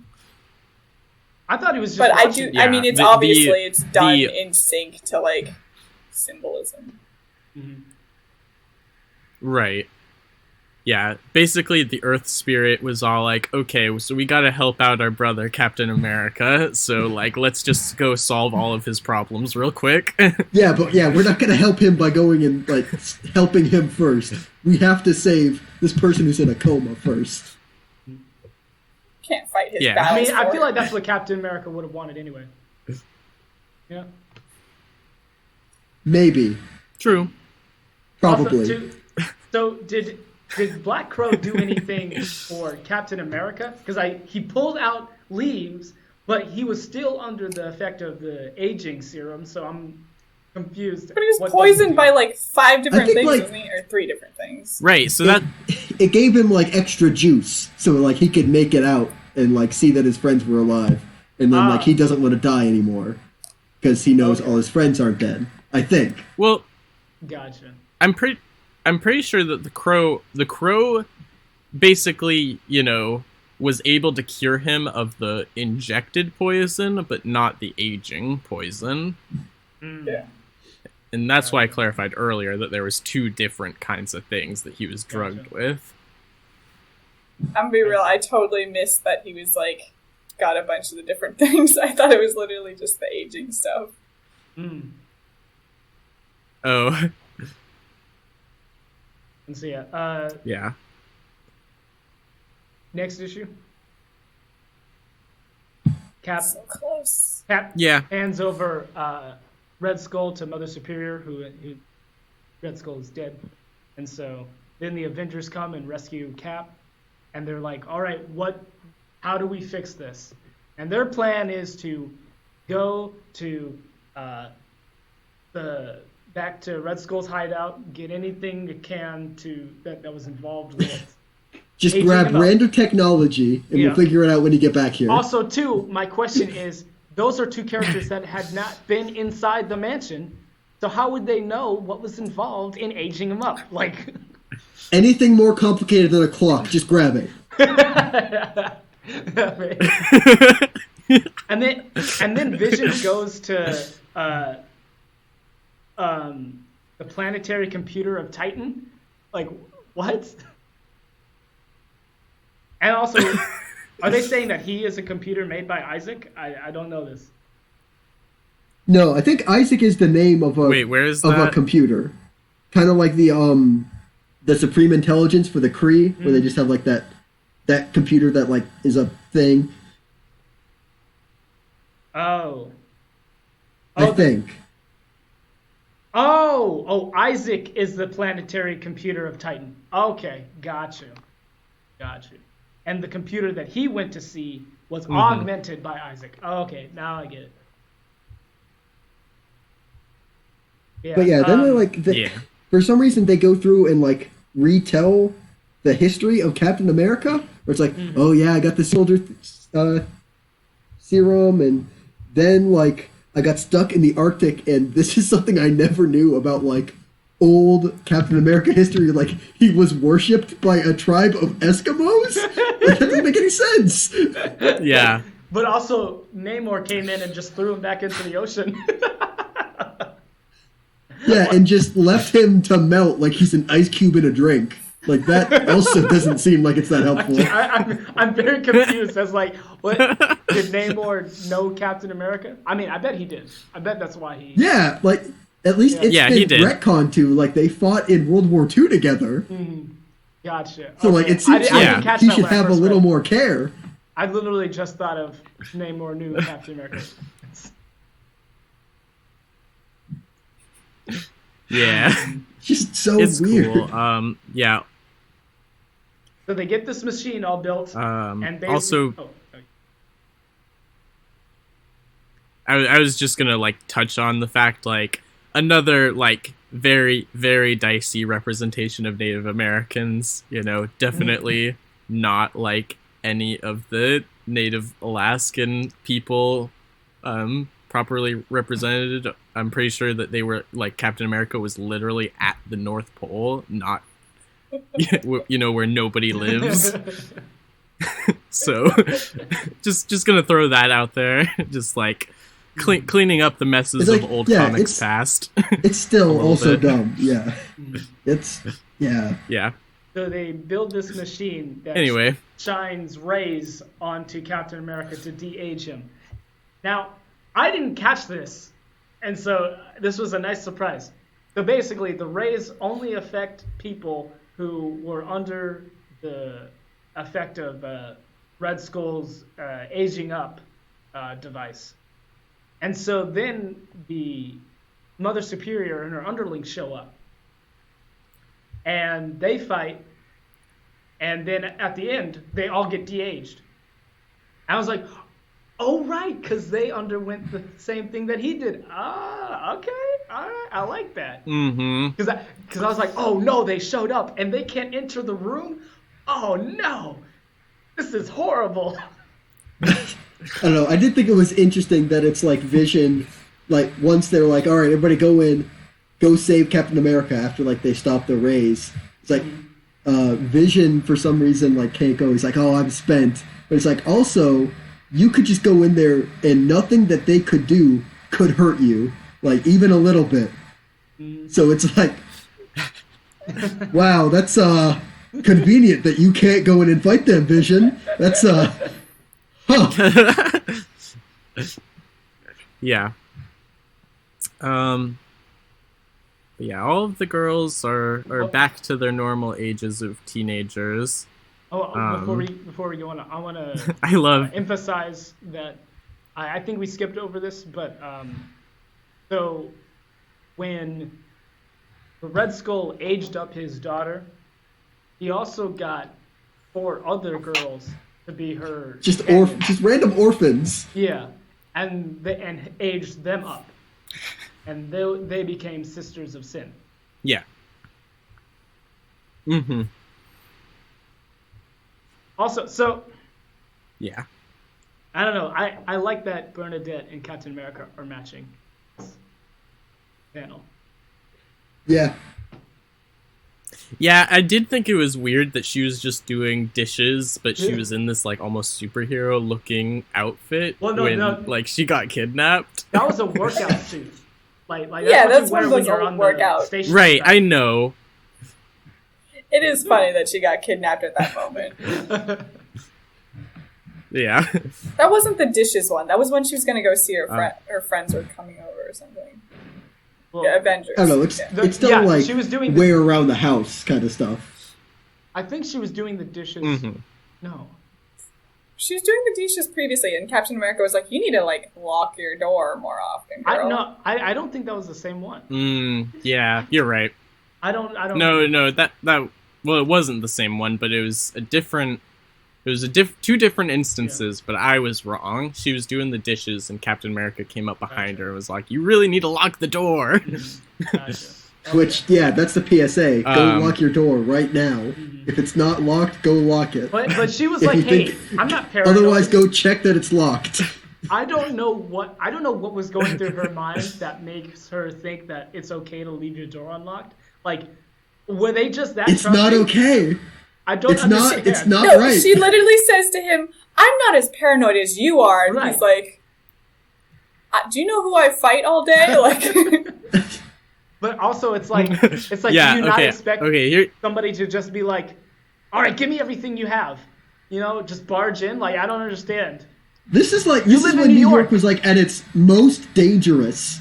I thought he was just. But I watching. do. I mean, Yeah, it's obviously it's done the in sync to like symbolism. Mhm. right. Yeah, basically the Earth Spirit was all like, okay, so we gotta help out our brother Captain America, so like let's just go solve all of his problems real quick. Yeah, but yeah, we're not gonna help him by going and like helping him first. We have to save this person who's in a coma first. Can't fight his Yeah. I battles. mean, I for feel it. like that's what Captain America would have wanted anyway. Yeah. Maybe, True. probably. Also, so did Black Crow do anything for Captain America? Because he pulled out leaves, but he was still under the effect of the aging serum. So I'm confused. But he was What does poisoned he do? by like 5 different think, things, like- wasn't he? Or 3 different things. Right, so that It gave him like extra juice, so like he could make it out and like see that his friends were alive, and then like he doesn't want to die anymore because he knows Okay. all his friends aren't dead. I think. well, Gotcha. I'm pretty sure that the crow basically, was able to cure him of the injected poison, but not the aging poison. Mm. Yeah. And that's why I clarified earlier that there was 2 different kinds of things that he was drugged Gotcha. with. I'm gonna be real. I totally missed that he was like got a bunch of the different things. I thought it was literally just the aging stuff. Mm. Oh, And so yeah. yeah. Next issue. Cap So close. Yeah. hands over Red Skull to Mother Superior, who Red Skull is dead, and so then the Avengers come and rescue Cap, and they're like, "All right, how do we fix this?" And their plan is to go to back to Red Skull's hideout, get anything they can that was involved with. Just Aging grab him up. random technology, and Yeah. we'll figure it out when you get back here. Also, too, my question is, those are 2 characters that had not been inside the mansion, so how would they know what was involved in aging him up? Like, Anything more complicated than a clock, just grab it. and then Vision goes to the planetary computer of Titan. Like, what? And also, are they saying that he is a computer made by Isaac? I don't know this. No, I think Isaac is the name of a Wait, where is of a that? computer, kind of like the Supreme Intelligence for the Kree, where they just have like that computer that like is a thing. Oh. I think. Oh, Isaac is the planetary computer of Titan. Okay, got you. And the computer that he went to see was augmented by Isaac. Okay, now I get it. Yeah, But yeah, then they Yeah. for some reason they go through and like retell the history of Captain America, where it's like, oh yeah, I got the soldier serum, and then like I got stuck in the Arctic, and this is something I never knew about like old Captain America history. Like he was worshipped by a tribe of Eskimos. Like, that doesn't make any sense. Yeah. But also, Namor came in and just threw him back into the ocean. Yeah, and just left him to melt like he's an ice cube in a drink. Like that also doesn't seem like it's that helpful. I'm very confused as like, what did Namor know Captain America? I mean, I bet he did. I bet that's why he. Yeah, like at least it's Yeah, he been did. retconned to like they fought in World War II together. Gotcha. So like Okay. it seems I like didn't catch he that should when I have a first little read it. more care. I literally just thought of Namor knew Captain America. Yeah. Just so It's weird. cool. Yeah. So they get this machine all built, and basically... Also, I was just gonna like touch on the fact like another like very very dicey representation of Native Americans. You know, definitely not like any of the Native Alaskan people properly represented. I'm pretty sure that they were like Captain America was literally at the North Pole, not you know where nobody lives. So just gonna throw that out there. Just like cleaning up the messes like, of old yeah, comics past. It's still also bit. dumb. Yeah. It's Yeah. So they build this machine that Anyway, shines rays onto Captain America to de-age him. Now, I didn't catch this, and so this was a nice surprise. So basically, the rays only affect people who were under the effect of Red Skull's aging up device. And so then the Mother Superior and her underlings show up. And they fight. And then at the end, they all get de-aged. I was like, oh, right, because they underwent the same thing that he did. Ah, okay, all right, I like that. mm-hmm. Because I was like, oh, no, they showed up, and they can't enter the room? Oh, no, this is horrible. I don't know. I did think it was interesting that it's like Vision, like once they're like, all right, everybody go in, go save Captain America after like they stop the rays. It's like Vision for some reason like can't go. He's like, oh, I'm spent. But it's like also you could just go in there and nothing that they could do could hurt you, like even a little bit. So it's like, wow, that's convenient that you can't go in and fight them, Vision. That's Yeah. But yeah, all of the girls are back to their normal ages of teenagers. Before we go on, I want to I love emphasize that I think we skipped over this, but so when the Red Skull aged up his daughter, he also got 4 other girls to be her just random orphans. Yeah, and aged them up, and they became Sisters of Sin. Yeah. Mm-hmm. Also, so yeah, I don't know. I like that Bernadette and Captain America are matching this panel. Yeah. Yeah, I did think it was weird that she was just doing dishes, but she was in this like almost superhero looking outfit when like she got kidnapped. That was a workout suit. Like yeah, that's one of those old workout. Right, I know. It is funny that she got kidnapped at that moment. Yeah. That wasn't the dishes one. That was when she was going to go see her friends were coming over or something. Well, yeah, Avengers. I don't know. It's still like she was doing way around the house kind of stuff. I think she was doing the dishes. Mm-hmm. No. She was doing the dishes previously, and Captain America was like, "You need to like lock your door more often, girl." I don't think that was the same one. Yeah, you're right. I don't. No, that well, it wasn't the same one, but it was a different. It was two different instances, but I was wrong. She was doing the dishes, and Captain America came up behind her and was like, "You really need to lock the door." Gotcha. Which, yeah, that's the PSA. Go lock your door right now. Mm-hmm. If it's not locked, go lock it. But she was like, "Hey, I'm not paranoid." Otherwise, go check that it's locked. I don't know what was going through her mind that makes her think that it's okay to leave your door unlocked. Like, were they just that? It's not okay. I don't understand. It's not no, right. She literally says to him, "I'm not as paranoid as you are," and he's like, "Do you know who I fight all day?" Like, but also it's like yeah, do you not expect somebody to just be like, "All right, give me everything you have," just barge in? Like, I don't understand. This is when New York was like at its most dangerous.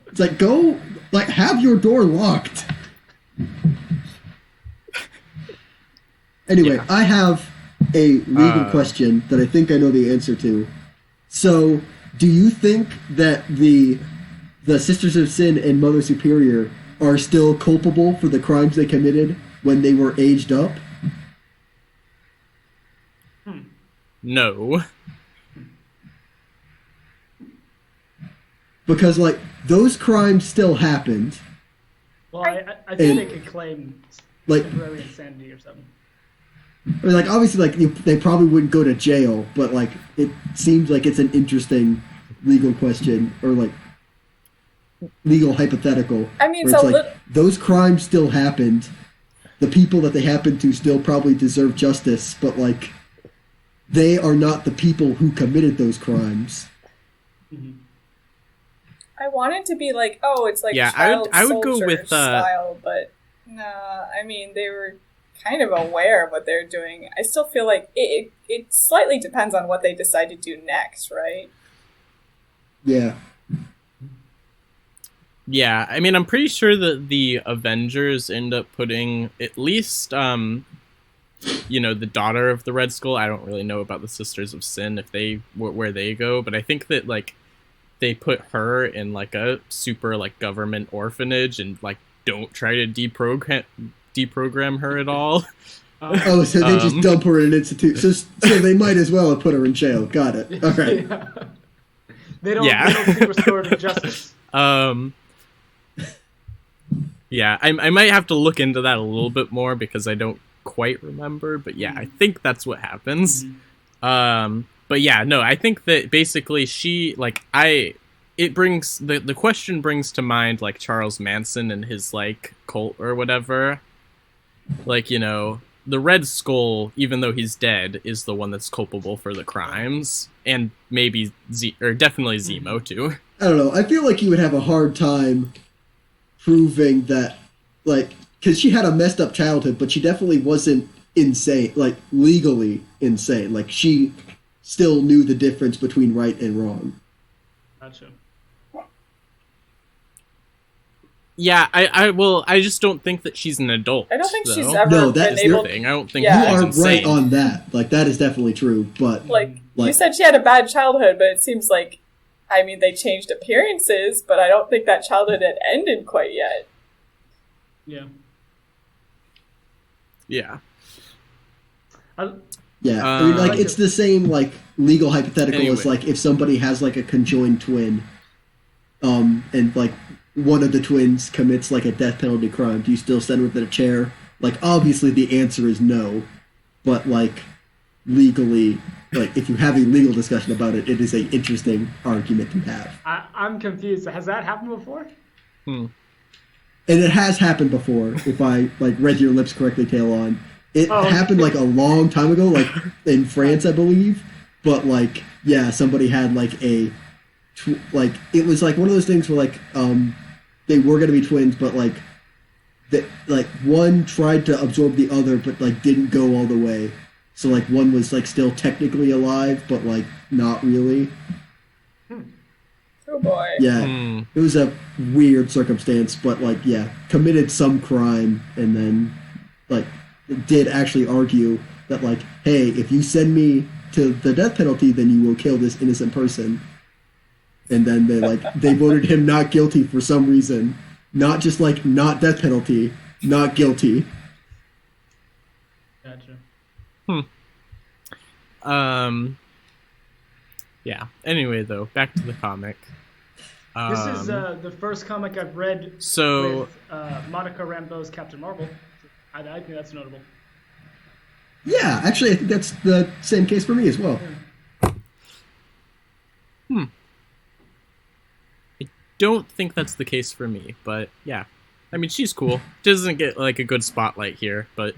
It's like have your door locked. Anyway, yeah. I have a legal question that I think I know the answer to. So, do you think that the Sisters of Sin and Mother Superior are still culpable for the crimes they committed when they were aged up? no. Because like those crimes still happened. Well, I think they could claim like temporary insanity or something. I mean, like obviously like they probably wouldn't go to jail, but like it seems like it's an interesting legal question or like legal hypothetical. I mean, where it's like those crimes still happened. The people that they happened to still probably deserve justice, but like they are not the people who committed those crimes. Mm-hmm. I wanted to be like, oh, it's like Yeah, child I would soldier go with style, but nah. I mean, they were kind of aware of what they're doing. I still feel like it slightly depends on what they decide to do next, right? Yeah. Yeah, I mean, I'm pretty sure that the Avengers end up putting at least, the daughter of the Red Skull. I don't really know about the Sisters of Sin if they where they go, but I think that like they put her in like a super like government orphanage and like don't try to deprogram her at all. Oh, so they just dump her in an institute. So they might as well have put her in jail. Got it. All right. Yeah. They don't seek restorative justice. Yeah, I might have to look into that a little bit more because I don't quite remember, but yeah, I think that's what happens. Mm-hmm. But yeah, no, I think that basically the question brings to mind like Charles Manson and his like cult or whatever. Like, the Red Skull, even though he's dead, is the one that's culpable for the crimes, and maybe definitely Zemo too. I don't know. I feel like you would have a hard time proving that, like, because she had a messed up childhood, but she definitely wasn't insane, like legally insane. Like she still knew the difference between right and wrong. Gotcha. Yeah, I just don't think that she's an adult. I don't think though. she's ever No, been that's able. the thing. I don't think You are insane. right on that. Like that is definitely true. But Like you said, she had a bad childhood, but it seems like, I mean, they changed appearances, but I don't think that childhood had ended quite yet. Yeah. Yeah. Yeah, I mean, like it's the same like legal hypothetical Anyway. as like if somebody has like a conjoined twin, and like one of the twins commits like a death penalty crime, do you still send them to the chair? Like obviously the answer is no, but like legally, like if you have a legal discussion about it, it is a interesting argument to have. I'm confused. Has that happened before? And it has happened before. If I like read your lips correctly, Tail on. It happened like a long time ago, like in France, I believe. But like, yeah, somebody had like like it was like one of those things where like they were gonna be twins, but like like one tried to absorb the other, but like didn't go all the way. So like one was like still technically alive, but like not really. Oh boy. Yeah, it was a weird circumstance, but like yeah, committed some crime and then like did actually argue that like, hey, if you send me to the death penalty, then you will kill this innocent person. And then they voted him not guilty for some reason, not just like not death penalty, not guilty. Gotcha. Yeah. Anyway, though, back to the comic. This is the first comic I've read So with Monica Rambeau's Captain Marvel. I think that's notable. Yeah, actually, I think that's the same case for me as well. I don't think that's the case for me, but yeah. I mean, she's cool. She doesn't get like a good spotlight here, but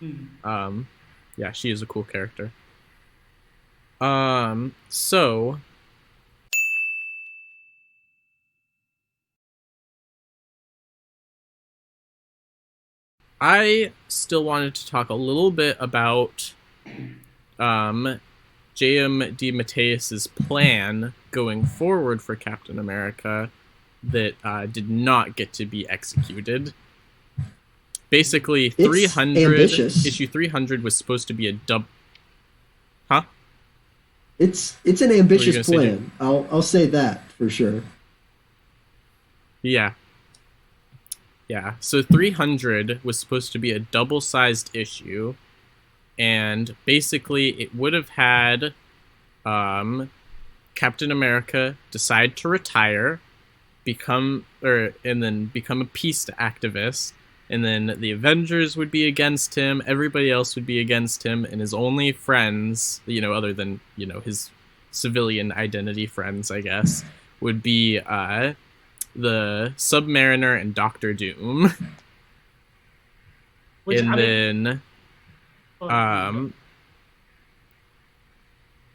yeah, she is a cool character. So I still wanted to talk a little bit about J.M. Dematteis' plan going forward for Captain America that did not get to be executed. Basically, It's 300 ambitious. issue 300 was supposed to be a dub. Huh? It's an ambitious What are you gonna plan. I'll say that for sure. Yeah. Yeah. So 300 was supposed to be a double-sized issue, and basically it would have had Captain America decide to retire, and then become a peace activist, and then the Avengers would be against him, everybody else would be against him, and his only friends, other than, his civilian identity friends, I guess, would be the Submariner and Doctor Doom. Which, and I then mean, oh,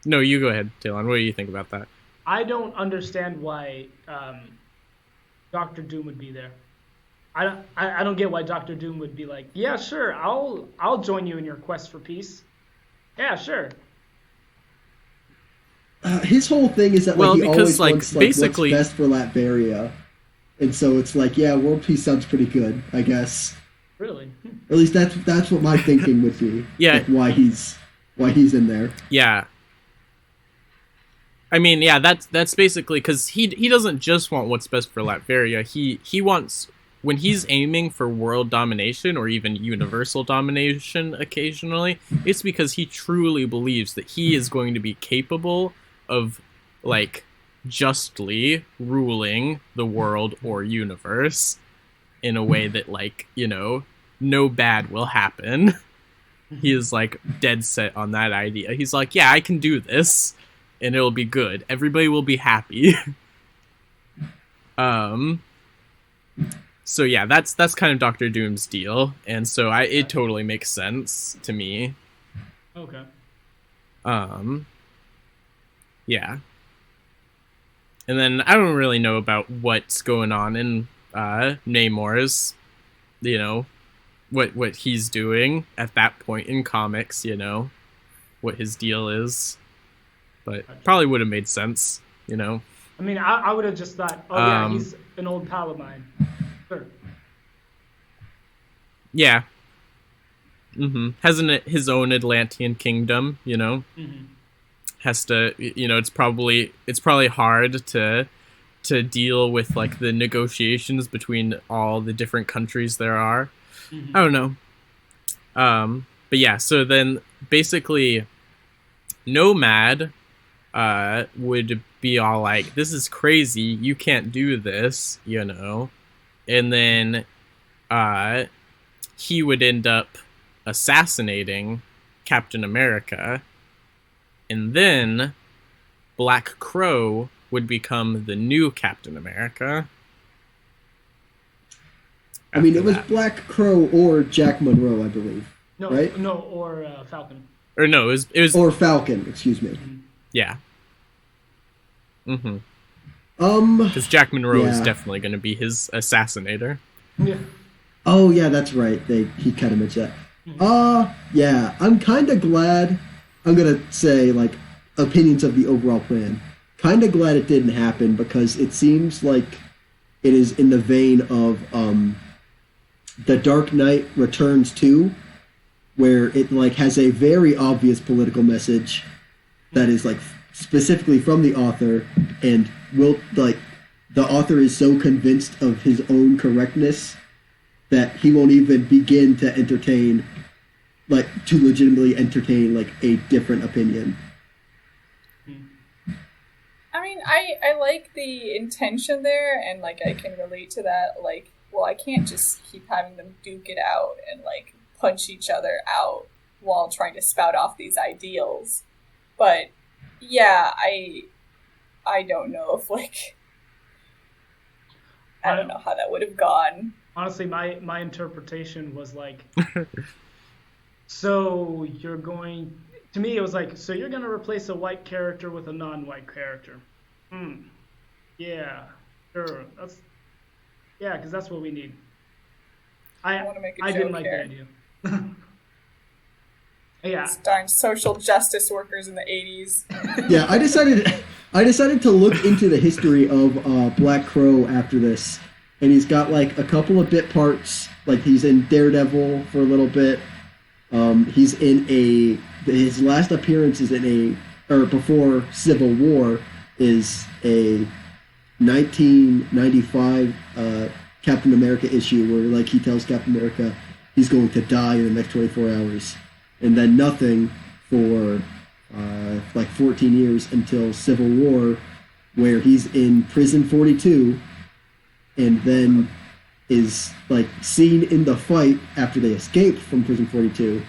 no, you go ahead, Talon. What do you think about that? I don't understand why Doctor Doom would be there. I don't get why Doctor Doom would be like, yeah, sure, I'll join you in your quest for peace. Yeah, sure. His whole thing is that Well, he because, always wants basically, what's best for Latveria, and so it's like, yeah, world peace sounds pretty good, I guess. Really? Or at least that's what my thinking would be. Yeah. Why he's in there. Yeah. I mean, yeah, that's basically because he doesn't just want what's best for Latveria. He wants, when he's aiming for world domination or even universal domination occasionally, it's because he truly believes that he is going to be capable of, justly ruling the world or universe in a way that, no bad will happen. He is, dead set on that idea. He's like, yeah, I can do this, and it'll be good. Everybody will be happy. So yeah, that's kind of Doctor Doom's deal, and so it totally makes sense to me. Okay. Yeah. And then I don't really know about what's going on in Namor's, what he's doing at that point in comics, what his deal is. But probably would have made sense, I mean, I would have just thought, yeah, he's an old pal of mine. Sure. Yeah. Hasn't it his own Atlantean kingdom, Mm-hmm. Has to, it's probably hard to deal with, the negotiations between all the different countries there are. Mm-hmm. I don't know. But yeah, so then basically Nomad would be all like, this is crazy, you can't do this, and then he would end up assassinating Captain America, and then Black Crow would become the new Captain America. I mean, it was Black Crow or Jack Monroe, I believe. No, right? No, or Falcon. Or no, it was or Falcon. Excuse me. Yeah. Because Jack Monroe is definitely going to be his assassinator. Yeah. Oh yeah, that's right. He kind of mentioned that. Yeah, I'm kind of glad. I'm gonna say opinions of the overall plan. Kind of glad it didn't happen because it seems like it is in the vein of The Dark Knight Returns 2, where it has a very obvious political message that is specifically from the author, and the author is so convinced of his own correctness that he won't even begin to entertain to legitimately entertain a different opinion. I mean, I like the intention there, and I can relate to that. Well, I can't just keep having them duke it out and punch each other out while trying to spout off these ideals. But yeah, I don't know if I don't know how that would have gone. Honestly, my interpretation was so you're going, to me it was so you're going to replace a white character with a non-white character. Yeah, sure. Because that's what we need. I want to make a I joke didn't like here. the idea. Yeah. These darn social justice workers in the 80s. Yeah, I decided to look into the history of Black Crow after this, and he's got a couple of bit parts. He's in Daredevil for a little bit. He's in his last appearance is before Civil War is a 1995 Captain America issue where he tells Captain America he's going to die in the next 24 hours. and then nothing for like 14 years until Civil War, where he's in prison 42, and then is like seen in the fight after they escaped from prison 42,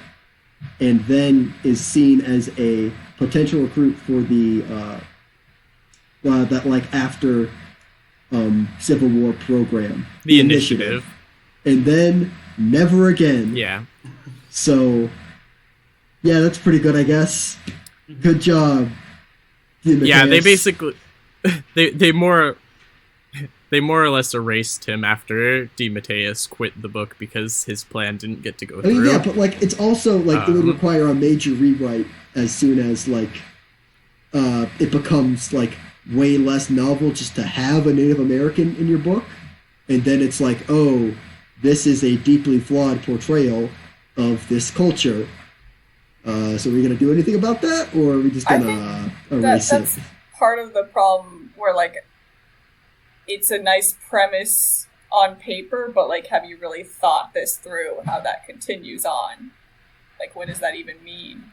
and then is seen as a potential recruit for the that like after Civil War program, the initiative, and then never again. Yeah. So yeah, that's pretty good, I guess. Good job. Dematteis. Yeah, they basically they more or less erased him after Dematteis quit the book because his plan didn't get to go through. Yeah, but like it's also like it would require a major rewrite as soon as like it becomes like way less novel just to have a Native American in your book, and then it's like, oh, this is a deeply flawed portrayal of this culture. So are we gonna do anything about that, or are we just gonna erase that's it? Part of the problem where like it's a nice premise on paper, but like have you really thought this through, how that continues on? Like what does that even mean?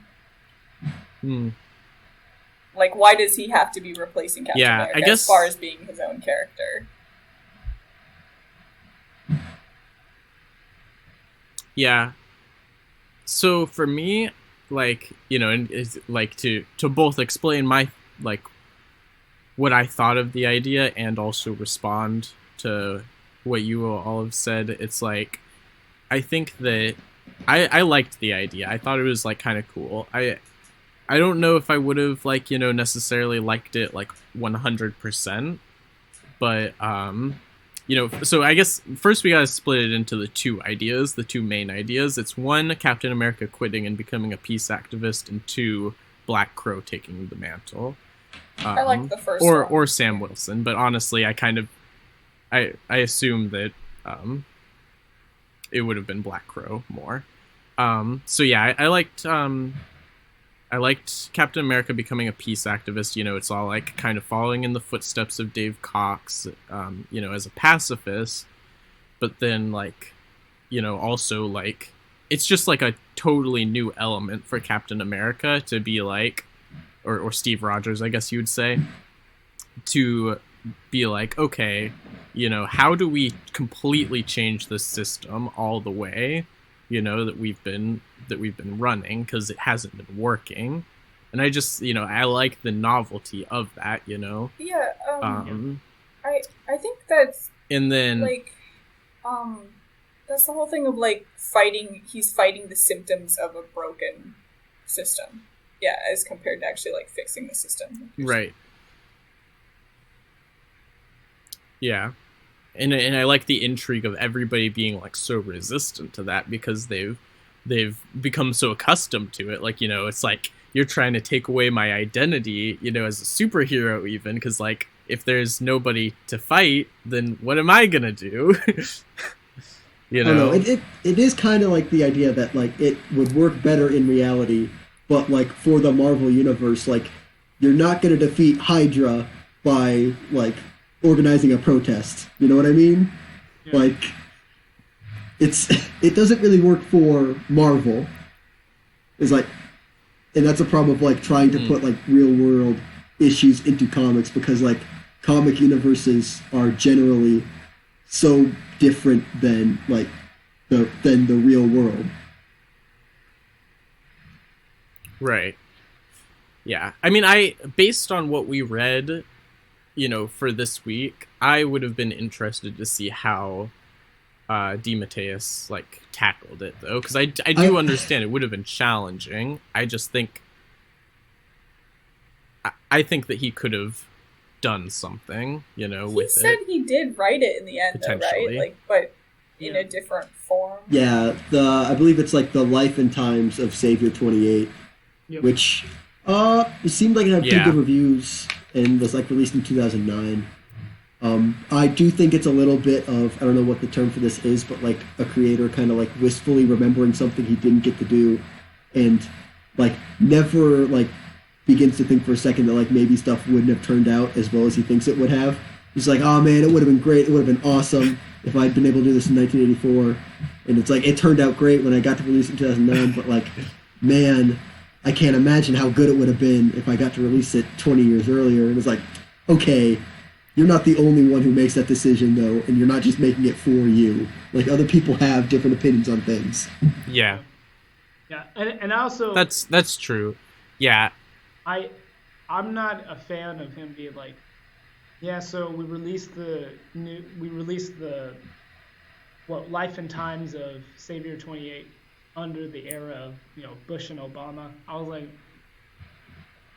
Like why does he have to be replacing Captain America I guess, as far as being his own character? Yeah. So for me, like, you know, and is like to both explain my like what I thought of the idea and also respond to what you all have said, it's like I think that I liked the idea. I thought it was like kind of cool. I don't know if I would have like, you know, necessarily liked it like 100%, but you know, so I guess first we gotta split it into the two ideas, the two main ideas. It's one, Captain America quitting and becoming a peace activist, and two, Black Crow taking the mantle. I like the first one. one. Or Sam Wilson, but honestly, I assume that it would have been Black Crow more. So yeah, I liked Captain America becoming a peace activist. You know, it's all like kind of following in the footsteps of Dave Cox, you know, as a pacifist. But then like, you know, also like, it's just like a totally new element for Captain America to be like, or Steve Rogers, I guess you would say, to be like, okay, you know, how do we completely change the system all the way, you know, that we've been running, because it hasn't been working. And I just, you know, I like the novelty of that, you know. Yeah. I think that's, and then like that's the whole thing of like he's fighting the symptoms of a broken system. Yeah, as compared to actually like fixing the system. Right. Yeah. And I like the intrigue of everybody being like so resistant to that because they've become so accustomed to it. Like, you know, it's like you're trying to take away my identity, you know, as a superhero even, because like if there's nobody to fight, then what am I gonna do? You know, it is kind of like the idea that like it would work better in reality, but like for the Marvel universe, like you're not gonna defeat Hydra by like organizing a protest. You know what I mean? Yeah. Like it doesn't really work for Marvel. It's like, and that's a problem of like trying to put like real world issues into comics, because like comic universes are generally so different than like than the real world. Right. Yeah. I mean, based on what we read, you know, for this week, I would have been interested to see how Dematteis like tackled it, though, because I do understand it would have been challenging. I just think I think that he could have done something, you know, with it. He said he did write it in the end, though, right? Like, but in a different form. Yeah, I believe it's like the Life and Times of Savior 28, which it seemed like it had pretty good reviews and was like released in 2009. I do think it's a little bit of, I don't know what the term for this is, but like a creator kind of like wistfully remembering something he didn't get to do, and like never like begins to think for a second that like maybe stuff wouldn't have turned out as well as he thinks it would have. He's like, oh man, it would have been great, it would have been awesome if I'd been able to do this in 1984. And it's like, it turned out great when I got to release it in 2009, but like man, I can't imagine how good it would have been if I got to release it 20 years earlier. And it's like, okay, you're not the only one who makes that decision, though, and you're not just making it for you. Like, other people have different opinions on things. Yeah, Yeah, and also that's true. Yeah, I I'm not a fan of him being like, yeah, so we released the what Life and Times of Savior 28 under the era of Bush and Obama. I was like,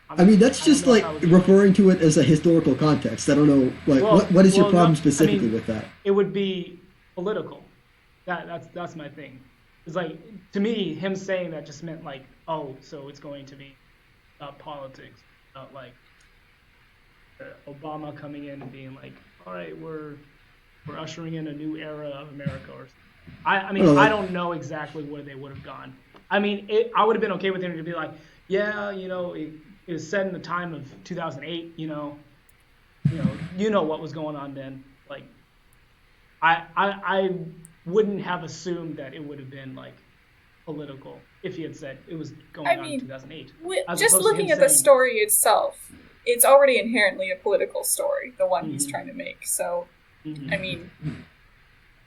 I mean, that's I don't just know if like I would be. referring to it as a historical context. I don't know, like, what is your problem No, I specifically mean, with that? it would be political. That's my thing. It's like to me, him saying that just meant like, oh, so it's going to be about politics, about like Obama coming in and being like, all right, we're ushering in a new era of America. Or I mean, Well, I like, don't know exactly where they would have gone. I mean, I would have been okay with him to be like, yeah, it was set in the time of 2008. What was going on then. Like, I wouldn't have assumed that it would have been like political if he had said it was I going on in mean, 2008, as just opposed to him looking at the saying, story itself, it's already inherently a political story, the one he's mm-hmm, trying to make. So, I mm-hmm, mean,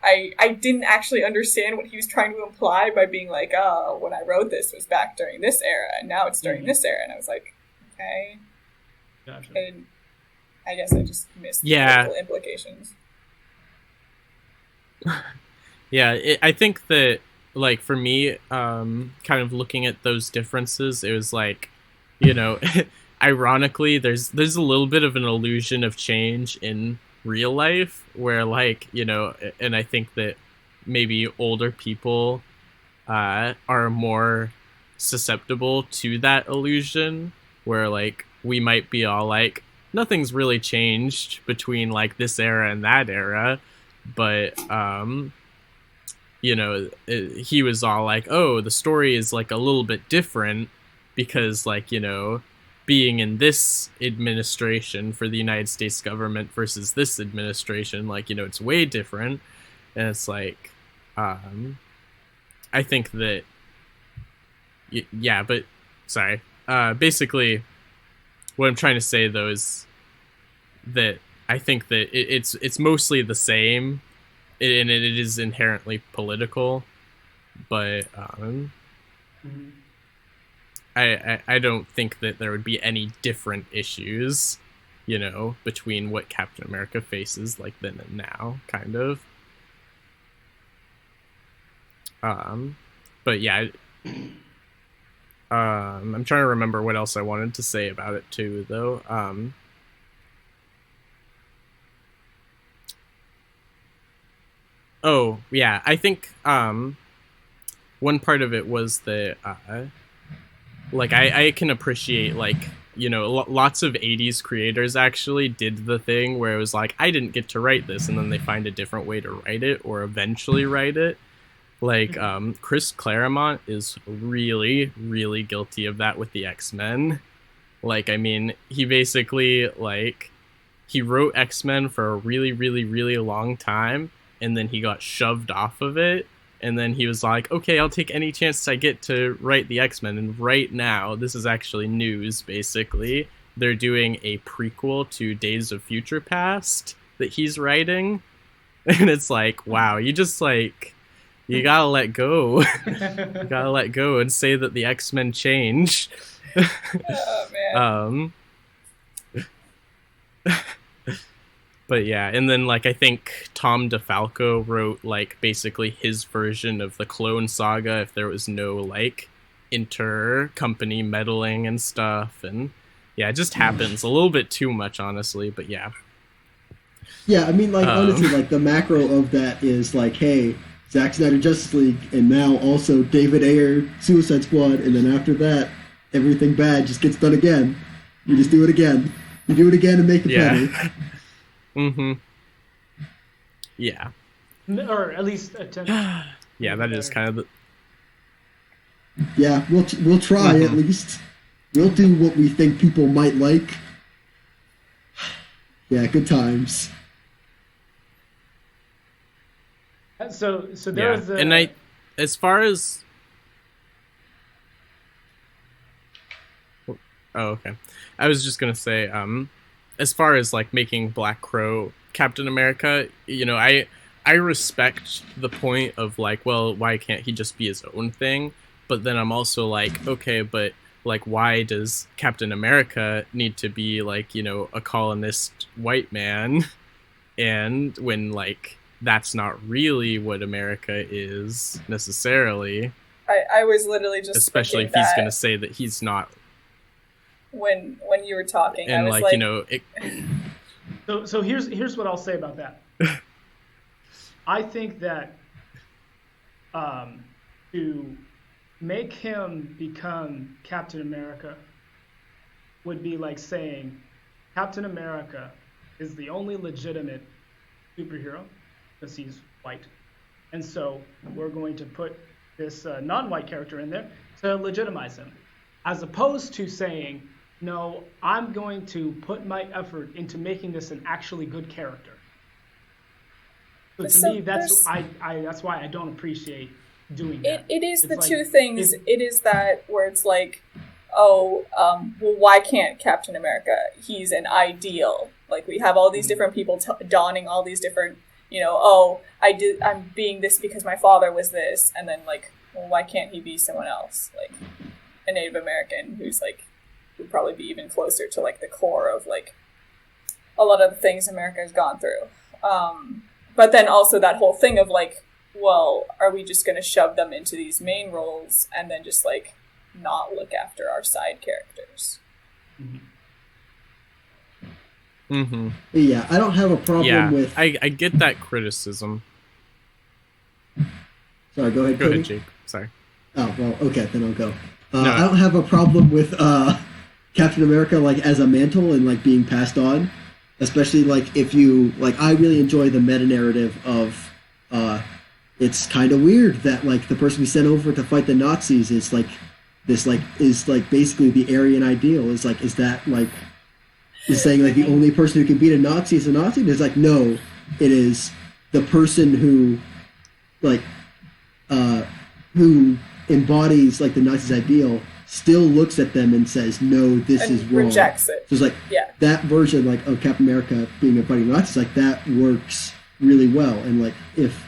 I didn't actually understand what he was trying to imply by being like, oh, when I wrote this was back during this era, and now it's during mm-hmm, this era. And I was like, okay. gotcha. And I guess I just missed the yeah, political implications. yeah. I think that like for me, kind of looking at those differences, it was like, you know, ironically, there's a little bit of an illusion of change in real life where like and I think that maybe older people are more susceptible to that illusion where like we might be all like nothing's really changed between like this era and that era, but he was all like, oh, the story is like a little bit different because like being in this administration for the United States government versus this administration, like it's way different. And it's like I think that yeah, but sorry. Basically, what I'm trying to say though is that I think that it's mostly the same, and it is inherently political. But Mm-hmm. I don't think that there would be any different issues, between what Captain America faces like then and now, kind of. But yeah. I'm trying to remember what else I wanted to say about it too, though. Oh yeah, I think one part of it was that like I can appreciate like lots of 80s creators actually did the thing where it was like I didn't get to write this, and then they find a different way to write it or eventually write it. Like Chris Claremont is really, really guilty of that with the X-Men. Like, I mean, he basically like he wrote X-Men for a really, really, really long time, and then he got shoved off of it. And then he was like, okay, I'll take any chance I get to write the X-Men. And right now, this is actually news, basically. They're doing a prequel to Days of Future Past that he's writing. And it's like, wow, you gotta let go. You gotta let go and say that the X-Men change. Oh, man. But yeah, and then like I think Tom DeFalco wrote like basically his version of the Clone Saga if there was no like inter-company meddling and stuff, and yeah, it just happens a little bit too much, honestly. But yeah. Yeah, I mean, like, honestly, like, the macro of that is, like, hey, Zack Snyder Justice League, and now also David Ayer Suicide Squad, and then after that, everything bad just gets done again. You just do it again. You do it again and make it better. Mm-hmm. Yeah. Or at least attempt. Yeah, that is kind of the... Yeah, we'll try at least. We'll do what we think people might like. Yeah, good times. So there's and as far as Oh, okay. I was just gonna say, as far as like making Black Crow Captain America, I respect the point of like, well, why can't he just be his own thing? But then I'm also like, okay, but like, why does Captain America need to be like, a colonist white man? And when like that's not really what America is necessarily, I was literally just especially thinking if he's gonna that say that he's not, when you were talking. I and was like like, So here's what I'll say about that. I think that to make him become Captain America would be like saying Captain America is the only legitimate superhero because he's white. And so we're going to put this non-white character in there to legitimize him. As opposed to saying, no, I'm going to put my effort into making this an actually good character. So to me, that's why I don't appreciate doing that. It is It's the like, two things. It is that where it's like, oh, well, why can't Captain America? He's an ideal. Like we have all these different people donning all these different, oh, I'm being this because my father was this, and then like, well, why can't he be someone else? Like a Native American who's like, would probably be even closer to like the core of like a lot of the things America has gone through. But then also that whole thing of like, well, are we just going to shove them into these main roles and then just like not look after our side characters? Mm-hmm. Yeah, I don't have a problem with. I get that criticism. Sorry, go ahead. Go Cody. ahead, Jake. Sorry. Oh well, okay, then I'll go. No. I don't have a problem with Captain America like as a mantle and like being passed on, especially like if you like. I really enjoy the meta narrative of. It's kind of weird that like the person we sent over to fight the Nazis is like this like is like basically the Aryan ideal is that like is saying like the only person who can beat a Nazi is a Nazi. And it's like no, it is the person who like who embodies like the Nazis' ideal still looks at them and says no, this is wrong. Rejects it. So it's like that version like of Captain America being a fighting Nazis like that works really well. And like if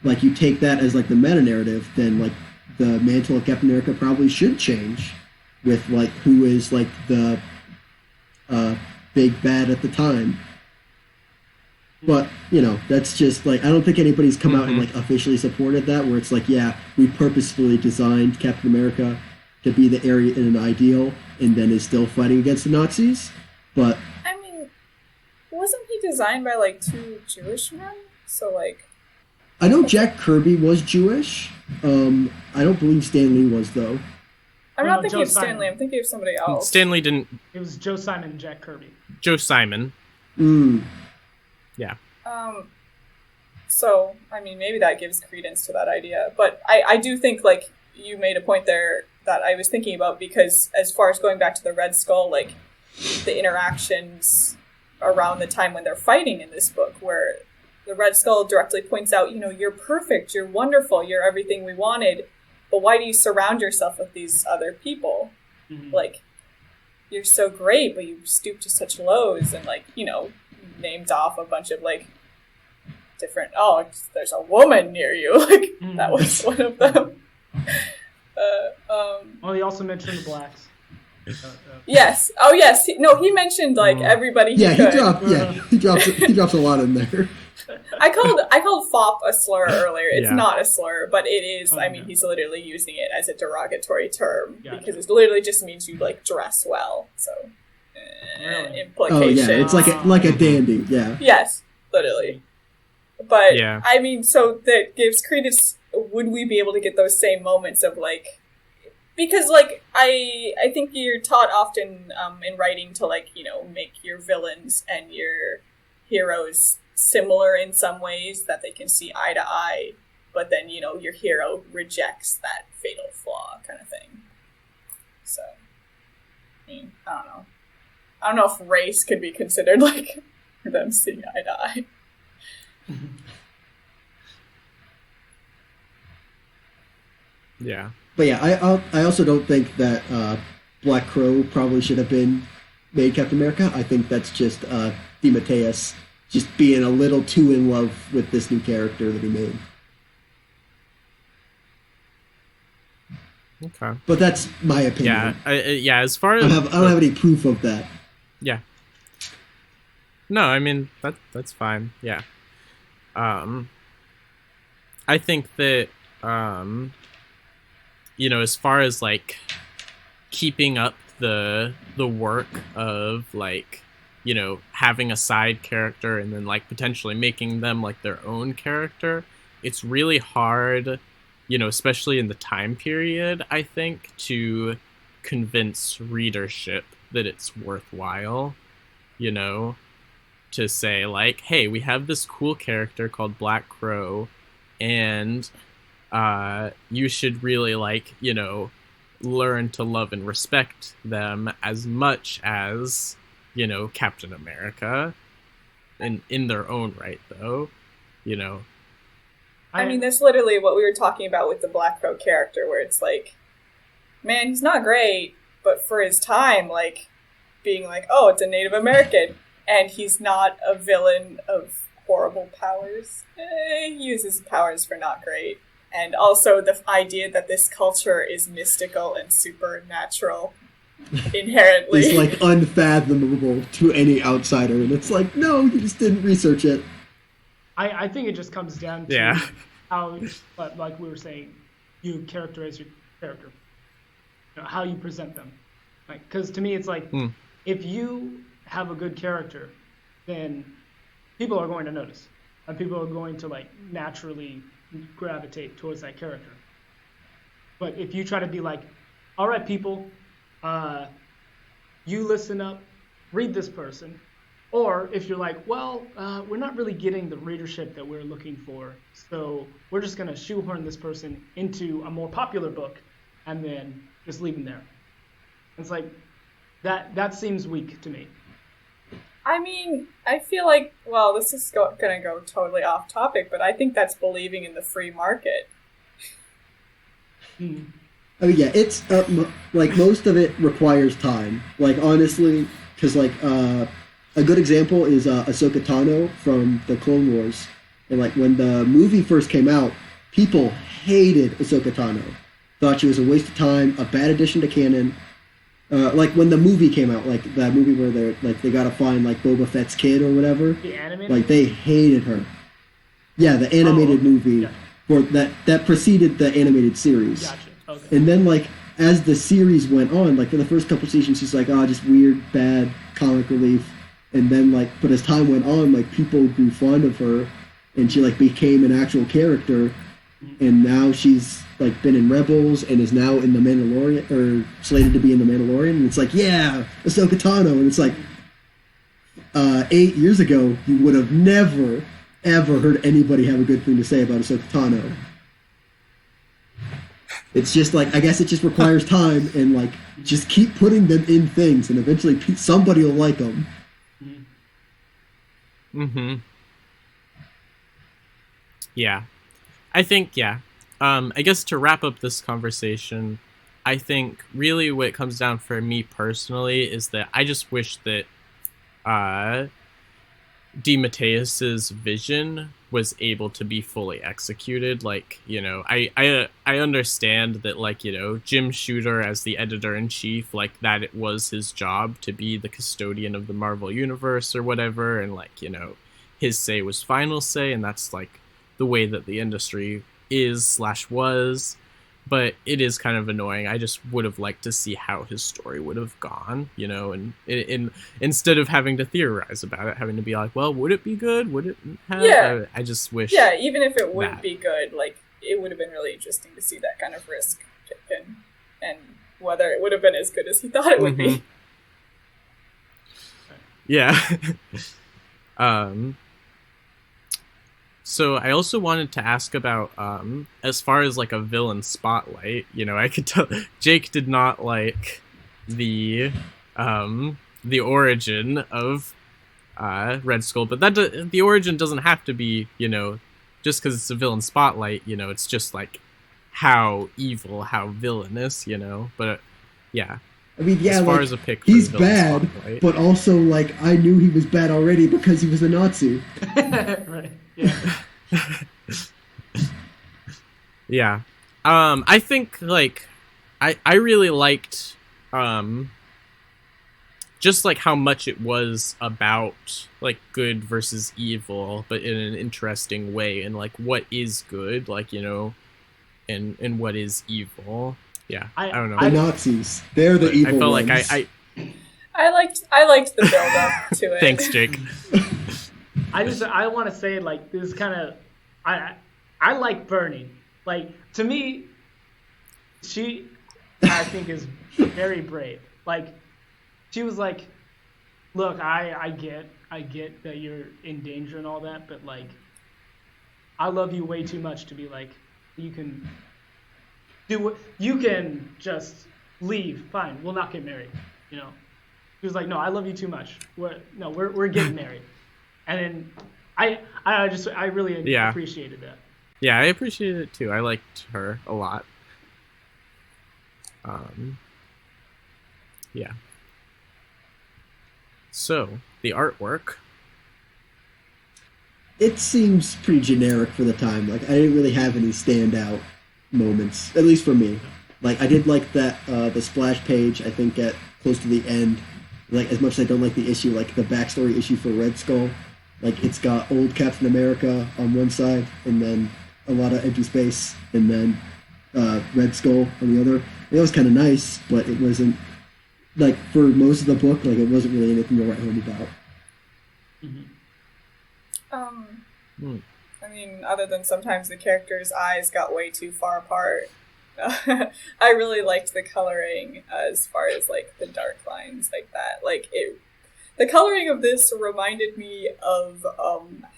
like you take that as like the meta narrative, then like the mantle of Captain America probably should change with like who is like the big bad at the time. But that's just like I don't think anybody's come out and like officially supported that. Where it's like, yeah, we purposefully designed Captain America to be the Aryan and an ideal, and then is still fighting against the Nazis. But I mean, wasn't he designed by like two Jewish men? So like. I know Jack Kirby was Jewish. I don't believe Stan Lee was, though. I'm not thinking of Stan Lee. I'm thinking of somebody else. Stanley didn't. It was Joe Simon and Jack Kirby. Joe Simon. Yeah. So, I mean, maybe that gives credence to that idea. But I do think, like, you made a point there that I was thinking about because as far as going back to the Red Skull, like, the interactions around the time when they're fighting in this book where the Red Skull directly points out, you're perfect, you're wonderful, you're everything we wanted, but why do you surround yourself with these other people? Mm-hmm. Like, you're so great, but you stoop to such lows, and like, names off a bunch of like different, there's a woman near you, like, that was one of them. Well, he also mentioned the blacks. Yes. Oh, yes. He mentioned like everybody. He drops a lot in there. I called fop a slur earlier. It's not a slur, but it is. I mean, he's literally using it as a derogatory term because it literally just means you like dress well. So implication. Oh yeah, it's like a dandy. Yeah. Yes, literally. But I mean, so that gives credence. Would we be able to get those same moments of like? Because, like, I think you're taught often in writing to, like, make your villains and your heroes similar in some ways that they can see eye to eye, but then, your hero rejects that fatal flaw kind of thing. So, I mean, I don't know. I don't know if race could be considered, like, them seeing eye to eye. Yeah. But yeah, I also don't think that Black Crow probably should have been made Captain America. I think that's just Dematteis just being a little too in love with this new character that he made. Okay. But that's my opinion. Yeah. As far as I don't have any proof of that. Yeah. No, I mean that's fine. Yeah. I think that as far as like keeping up the work of like having a side character and then like potentially making them like their own character, it's really hard, especially in the time period, I think, to convince readership that it's worthwhile, to say like, hey, we have this cool character called Black Crow, and you should really like learn to love and respect them as much as Captain America, in their own right, though. I mean, that's literally what we were talking about with the Black Crow character, where it's like, man, he's not great, but for his time, like, being like, oh, it's a Native American, and he's not a villain of horrible powers. He uses powers for not great. And also the idea that this culture is mystical and supernatural inherently. It's like unfathomable to any outsider, and it's like, no, you just didn't research it. I think it just comes down to how, like we were saying, you characterize your character, how you present them. Like, because to me, it's like if you have a good character, then people are going to notice, and people are going to like naturally gravitate towards that character. But if you try to be like, all right, people, you listen up, read this person. Or if you're like, well, we're not really getting the readership that we're looking for, so we're just going to shoehorn this person into a more popular book and then just leave them there. It's like, that seems weak to me. I mean, I feel like, well, this is going to go totally off topic, but I think that's believing in the free market. I mean, yeah, it's like most of it requires time. Like, honestly, because like a good example is Ahsoka Tano from the Clone Wars. And like when the movie first came out, people hated Ahsoka Tano. Thought she was a waste of time, a bad addition to canon. Like when the movie came out, like that movie where they gotta find like Boba Fett's kid or whatever. The animated? Like they hated her. Yeah, the animated movie for that preceded the animated series. Gotcha. Okay. And then like as the series went on, like for the first couple seasons, she's like, oh, just weird, bad comic relief. And then like, but as time went on, like people grew fond of her, and she like became an actual character. And now she's like been in Rebels and is now in the Mandalorian, or slated to be in the Mandalorian. And it's like, yeah, Ahsoka Tano. And it's like 8 years ago, you would have never ever heard anybody have a good thing to say about Ahsoka Tano. It's just like, I guess it just requires time, and like just keep putting them in things, and eventually somebody will like them. Mm-hmm. Yeah. I think, I guess to wrap up this conversation, I think really what it comes down for me personally is that I just wish that Dematteis' vision was able to be fully executed. Like, I understand that, like, Jim Shooter as the editor-in-chief, like, that it was his job to be the custodian of the Marvel Universe or whatever, and, like, his say was final say, and that's, like, the way that the industry is/was. But it is kind of annoying. I just would have liked to see how his story would have gone, and instead of having to theorize about it, having to be like, well, would it be good? Would it have? Yeah. I just wish. Yeah, even if it wouldn't be good, like, it would have been really interesting to see that kind of risk taken, and whether it would have been as good as he thought it would be. Yeah. So I also wanted to ask about, as far as like a villain spotlight, I could tell Jake did not like the origin of Red Skull, but the origin doesn't have to be, just because it's a villain spotlight, it's just like how evil, how villainous, but yeah. I mean, yeah, as far like as a pick for he's the villain bad, spotlight. but also like I knew he was bad already because he was a Nazi. Right. Yeah. Yeah. I think like I really liked just like how much it was about like good versus evil, but in an interesting way, and like what is good, like, you know, and what is evil. Yeah. I don't The know. Nazis, they're the But I evil felt ones. like I liked the build up to it. thanks, Jake. I want to say like this is kind of I like Bernie. Like to me, she I think is very brave. Like she was like, look, I get that you're in danger and all that, but like I love you way too much to be like you can do what you can just leave. Fine, we'll not get married. You know, she was like, no, I love you too much. We're getting married. And then I really Yeah. appreciated that. Yeah, I appreciated it too. I liked her a lot. Yeah. So, the artwork. It seems pretty generic for the time. Like I didn't really have any standout moments, at least for me. Like I did like that the splash page. I think at close to the end. Like as much as I don't like the issue, like the backstory issue for Red Skull, like it's got old Captain America on one side, and then a lot of empty space, and then Red Skull on the other. It was kind of nice, but it wasn't like for most of the book. Like it wasn't really anything to write home about. Hmm. I mean, other than sometimes the characters' eyes got way too far apart. I really liked the coloring as far as like the dark lines like that. Like the coloring of this reminded me of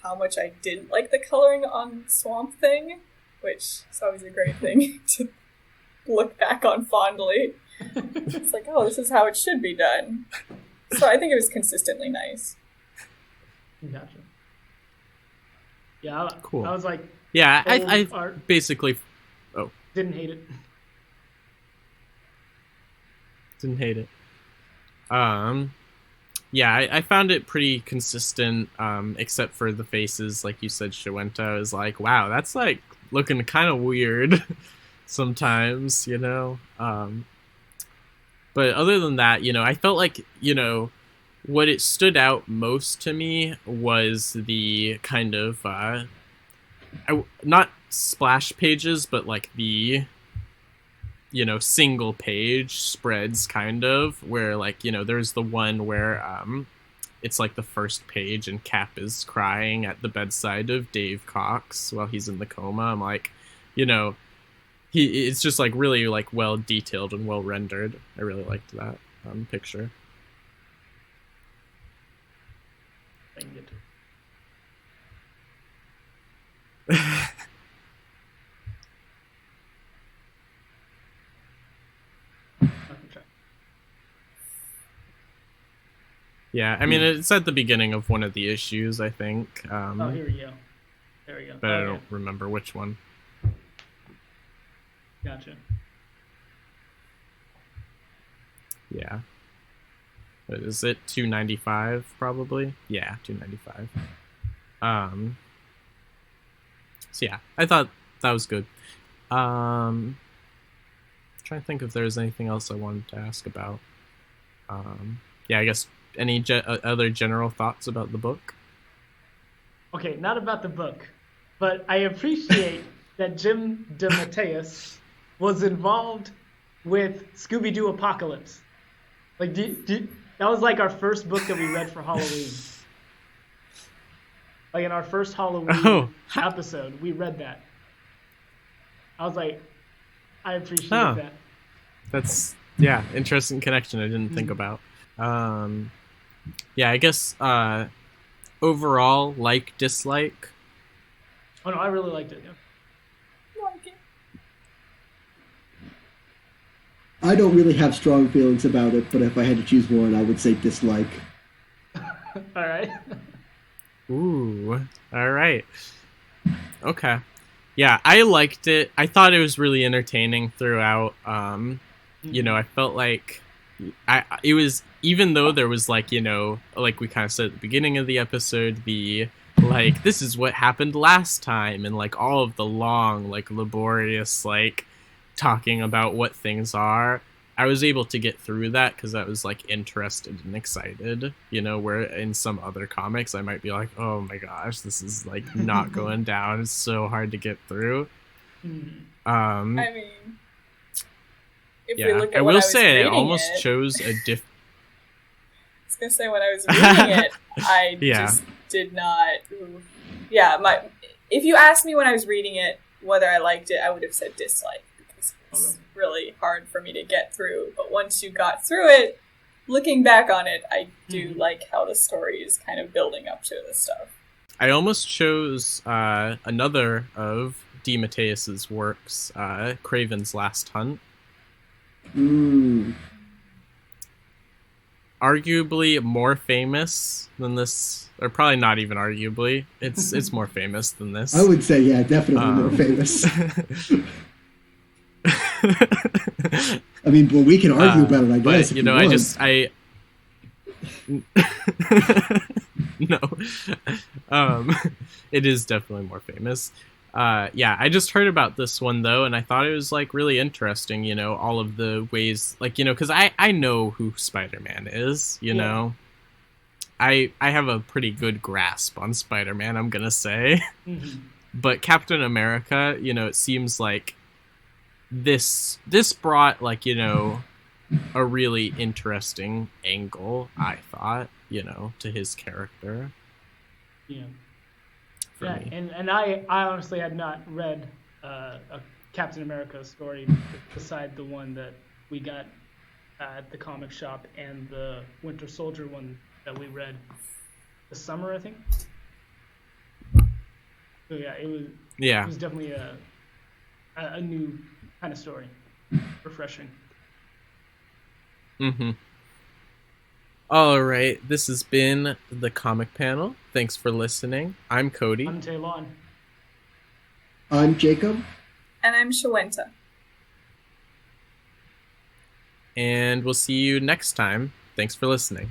how much I didn't like the coloring on Swamp Thing, which is always a great thing to look back on fondly. It's like, oh, this is how it should be done. So I think it was consistently nice. Gotcha. Yeah, Cool. I was like, Yeah, I art. basically Didn't hate it. didn't hate it. Yeah, I found it pretty consistent, except for the faces, like you said, Shawenta. I was like, wow, that's like looking kind of weird sometimes, you know? But other than that, you know, I felt like, you know, what it stood out most to me was the kind of, not splash pages, but like the, you know, single page spreads kind of, where like, you know, there's the one where it's like the first page and Cap is crying at the bedside of Dave Cox while he's in the coma. I'm like, you know, it's just like really like well detailed and well rendered. I really liked that picture. Dang it. Yeah, I mean, it's at the beginning of one of the issues, I think. Oh, here we go. There we go. But I don't remember which one. Gotcha. Yeah. What is it? 295 probably? Yeah, 295. So yeah, I thought that was good. Trying to think if there's anything else I wanted to ask about. Yeah, I guess any other general thoughts about the book? Okay, not about the book, but I appreciate that J.M Dematteis was involved with Scooby-Doo Apocalypse. Like, that was like our first book that we read for Halloween. Like in our first Halloween episode, we read that. I was like, I appreciate that. That's, yeah, interesting connection I didn't think about. Yeah, I guess overall, like, dislike. Oh no, I really liked it. Yeah. I don't really have strong feelings about it, but if I had to choose one, I would say dislike. All right. Ooh, all right. Okay. Yeah, I liked it. I thought it was really entertaining throughout. You know, I felt like it was, even though there was like, like we kind of said at the beginning of the episode, the like this is what happened last time, and like all of the long, like laborious, like talking about what things are. I was able to get through that because I was like interested and excited, where in some other comics I might be like, oh my gosh, this is like not going down. It's so hard to get through. Um, I mean, if we yeah, look I at when will I was say I reading almost it, chose a different. I was gonna say when I was reading it, I Yeah. just did not. Yeah, if you asked me when I was reading it whether I liked it, I would have said dislike because it was really hard for me to get through. But once you got through it, looking back on it, I do like how the story is kind of building up to this stuff. I almost chose another of Dematteis' works, Craven's Last Hunt. Arguably more famous than this, or probably not even arguably. It's more famous than this. I would say, yeah, definitely more famous. I mean, well, we can argue about it, I guess. But no, it is definitely more famous. Yeah, I just heard about this one though, and I thought it was like really interesting. All of the ways, like because I know who Spider-Man is. I have a pretty good grasp on Spider-Man, I'm gonna say. But Captain America, it seems like this brought like a really interesting angle, I thought, to his character. Yeah. Yeah, and I honestly had not read a Captain America story beside the one that we got at the comic shop and the Winter Soldier one that we read this summer, I think. So yeah, it was definitely a new kind of story, refreshing. All right, this has been the Comic Panel. Thanks for listening. I'm Cody. I'm Taylon. I'm Jacob. And I'm Shawenta. And we'll see you next time. Thanks for listening.